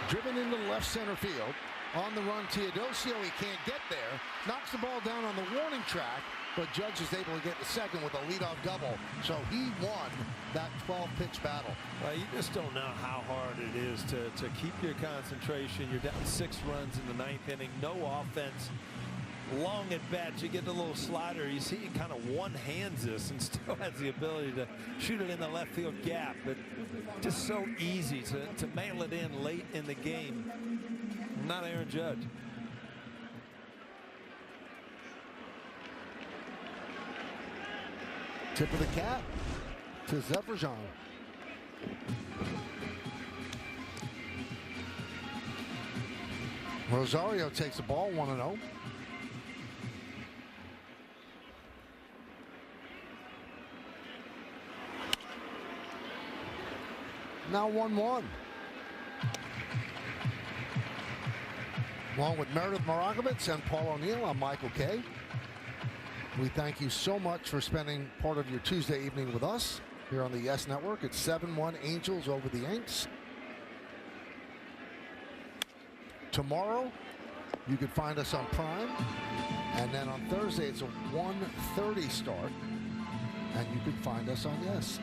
Driven into left center field. On the run, Teodosio, he can't get there. Knocks the ball down on the warning track, but Judge is able to get the second with a leadoff double. So he won that 12-pitch battle. Well, you just don't know how hard it is to keep your concentration. You're down 6 runs in the 9th inning, no offense. long at bats. You get the little slider. You see he kind of one-hands this and still has the ability to shoot it in the left field gap. But just so easy to mail it in late in the game. Not Aaron Judge. Tip of the cap to Zeferjan. Rosario takes the ball 1-0. Now 1-1. Along with Meredith Morakovitz and Paul O'Neill, I'm Michael Kay. We thank you so much for spending part of your Tuesday evening with us here on the Yes Network. It's 7-1 Angels over the Yanks. Tomorrow, you can find us on Prime. And then on Thursday, it's a 1:30 start. And you can find us on Yes.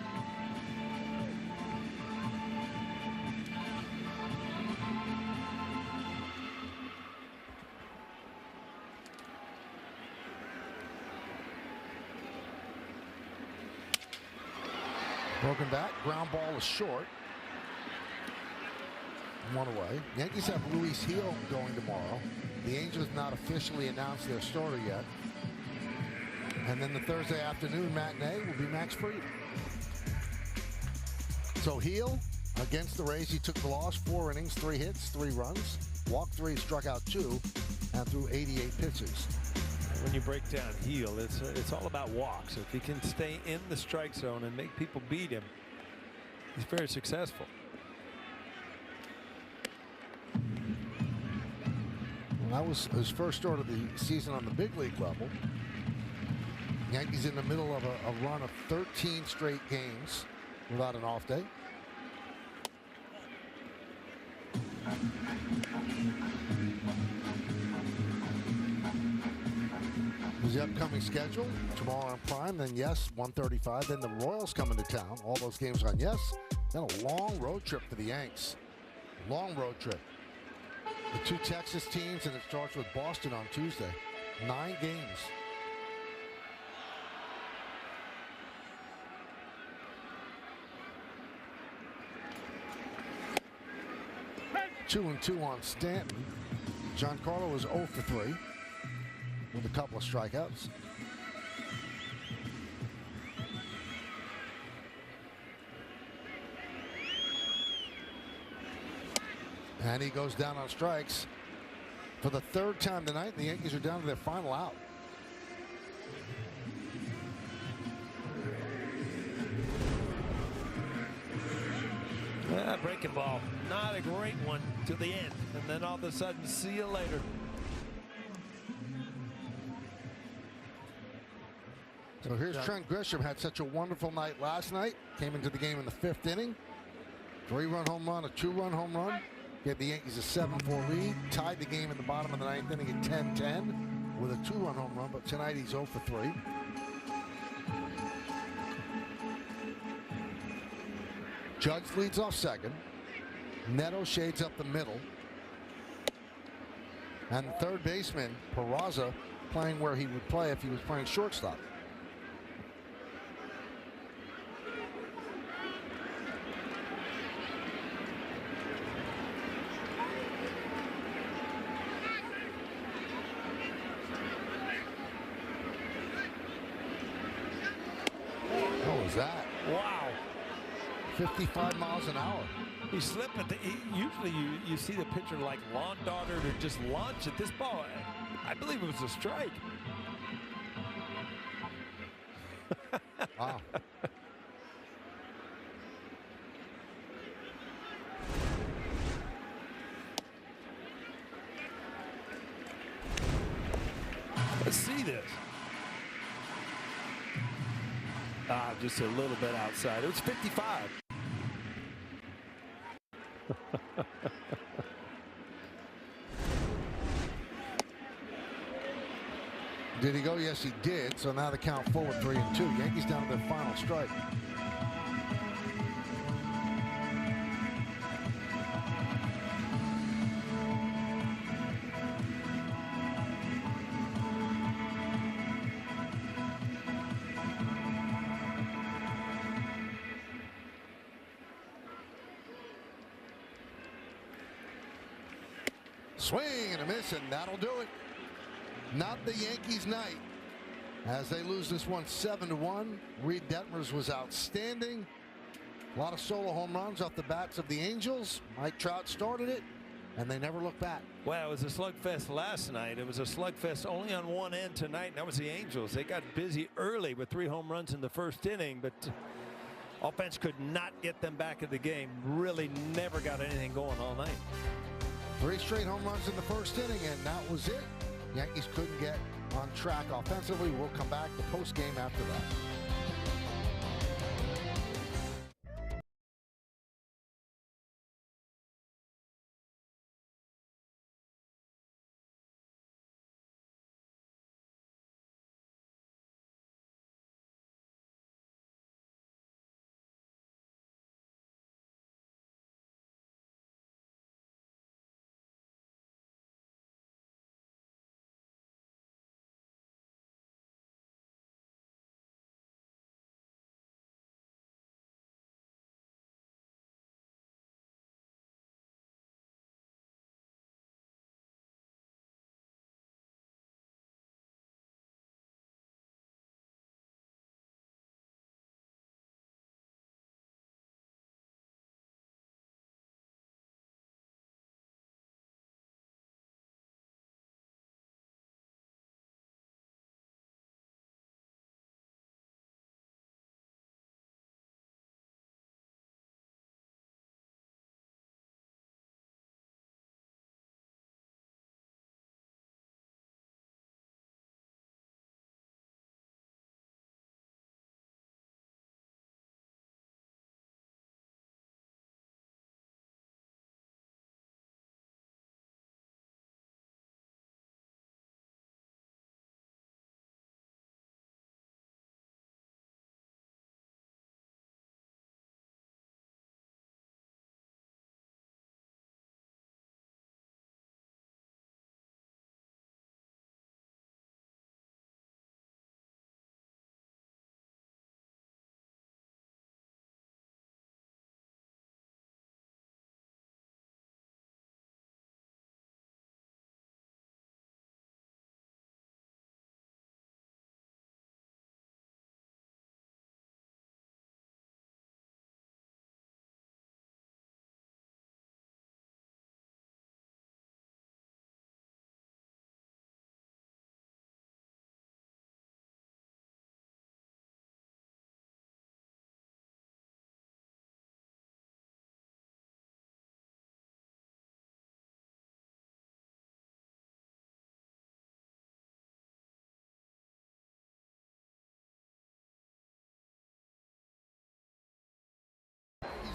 Broken back, ground ball is short. One away. Yankees have Luis Gil going tomorrow. The Angels not officially announced their starter yet. And then the Thursday afternoon matinee will be Max Fried. So Gil against the Rays, he took the loss, 4 innings, 3 hits, 3 runs, walked 3, struck out 2, and threw 88 pitches. When you break down Gil, it's all about walks. If he can stay in the strike zone and make people beat him, he's very successful. Well, that was his first start of the season on the big league level. Yankees in the middle of a run of 13 straight games without an off day. The upcoming schedule tomorrow on Prime, then Yes, 1:35. Then the Royals coming to town. All those games on Yes. Then a long road trip for the Yanks. Long road trip. The 2 Texas teams, and it starts with Boston on Tuesday. 9 games. Two and 2 on Stanton. Giancarlo was 0 for 3. With a couple of strikeouts. And he goes down on strikes for the 3rd time tonight. The Yankees are down to their final out. Breaking ball, not a great one to the end, and then all of a sudden, see you later. So here's Trent Grisham, had such a wonderful night last night. Came into the game in the 5th inning. 3-run home run, a 2-run home run. Gave the Yankees a 7-4 lead. Tied the game in the bottom of the 9th inning at 10-10 with a 2-run home run. But tonight he's 0 for 3. Judge leads off second. Neto shades up the middle. And the third baseman, Peraza, playing where he would play if he was playing shortstop. What was that? Wow. 55 miles an hour. He slipped at usually you see the pitcher like lawn darter to just launch at this ball. I believe it was a strike. Wow. Let's see this. Just a little bit outside. It was 55. Did he go? Yes, he did. So now the count forward 3-2. Yankees down to their final strike. Swing and a miss, and that'll do it. Not the Yankees' night as they lose this one 7-1. Reed Detmers was outstanding. A lot of solo home runs off the bats of the Angels. Mike Trout started it, and they never looked back. Well, it was a slugfest last night. It was a slugfest only on one end tonight, and that was the Angels. They got busy early with 3 home runs in the first inning, but offense could not get them back in the game. Really never got anything going all night. 3 straight home runs in the first inning, and that was it. Yankees couldn't get on track offensively. We'll come back the post game after that.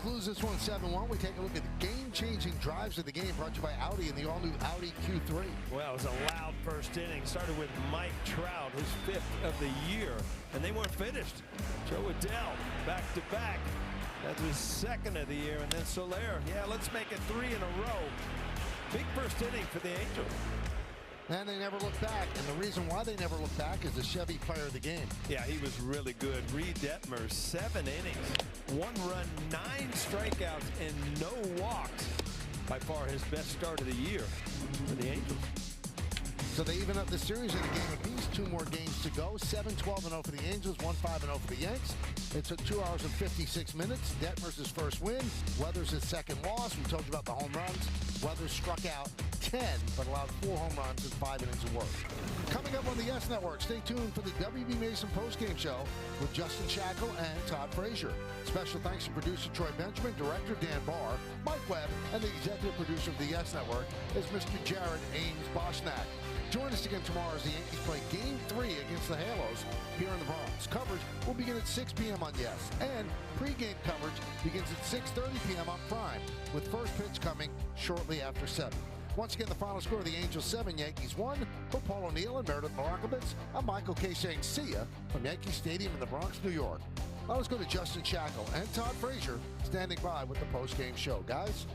Lose this one 7-1. We take a look at the game-changing drives of the game brought to you by Audi and the all-new Audi Q3. Well, it was a loud first inning. Started with Mike Trout, his 5th of the year, and they weren't finished. Joe Adell, back-to-back. That's his 2nd of the year, and then Soler. Yeah, let's make it 3 in a row. Big first inning for the Angels. And they never looked back. And the reason why they never looked back is the Chevy player of the game. Yeah, he was really good. Reed Detmers, 7 innings, 1 run, 9 strikeouts, and no walks. By far his best start of the year for the Angels. So they even up the series in a game apiece. 2 more games to go. 7-12-0 for the Angels, 1-5-0 for the Yanks. It took 2 hours and 56 minutes. Detmers' his first win. Weathers' his 2nd loss. We told you about the home runs. Weathers struck out 10, but allowed 4 home runs in 5 innings of work. Coming up on the Yes Network, stay tuned for the WB Mason postgame show with Justin Shackle and Todd Frazier. Special thanks to producer Troy Benjamin, director Dan Barr, Mike Webb, and the executive producer of the Yes Network is Mr. Jared Ames Boschnack. Join us again tomorrow as the Yankees play Game 3 against the Halos here in the Bronx. Coverage will begin at 6 p.m. on Yes, and pregame coverage begins at 6:30 p.m. on Prime, with first pitch coming shortly after 7. Once again, the final score of the Angels 7, Yankees 1. For Paul O'Neill and Meredith Marakovitz, I'm Michael K. saying see ya from Yankee Stadium in the Bronx, New York. Now let's go to Justin Shackle and Todd Frazier standing by with the post-game show. Guys?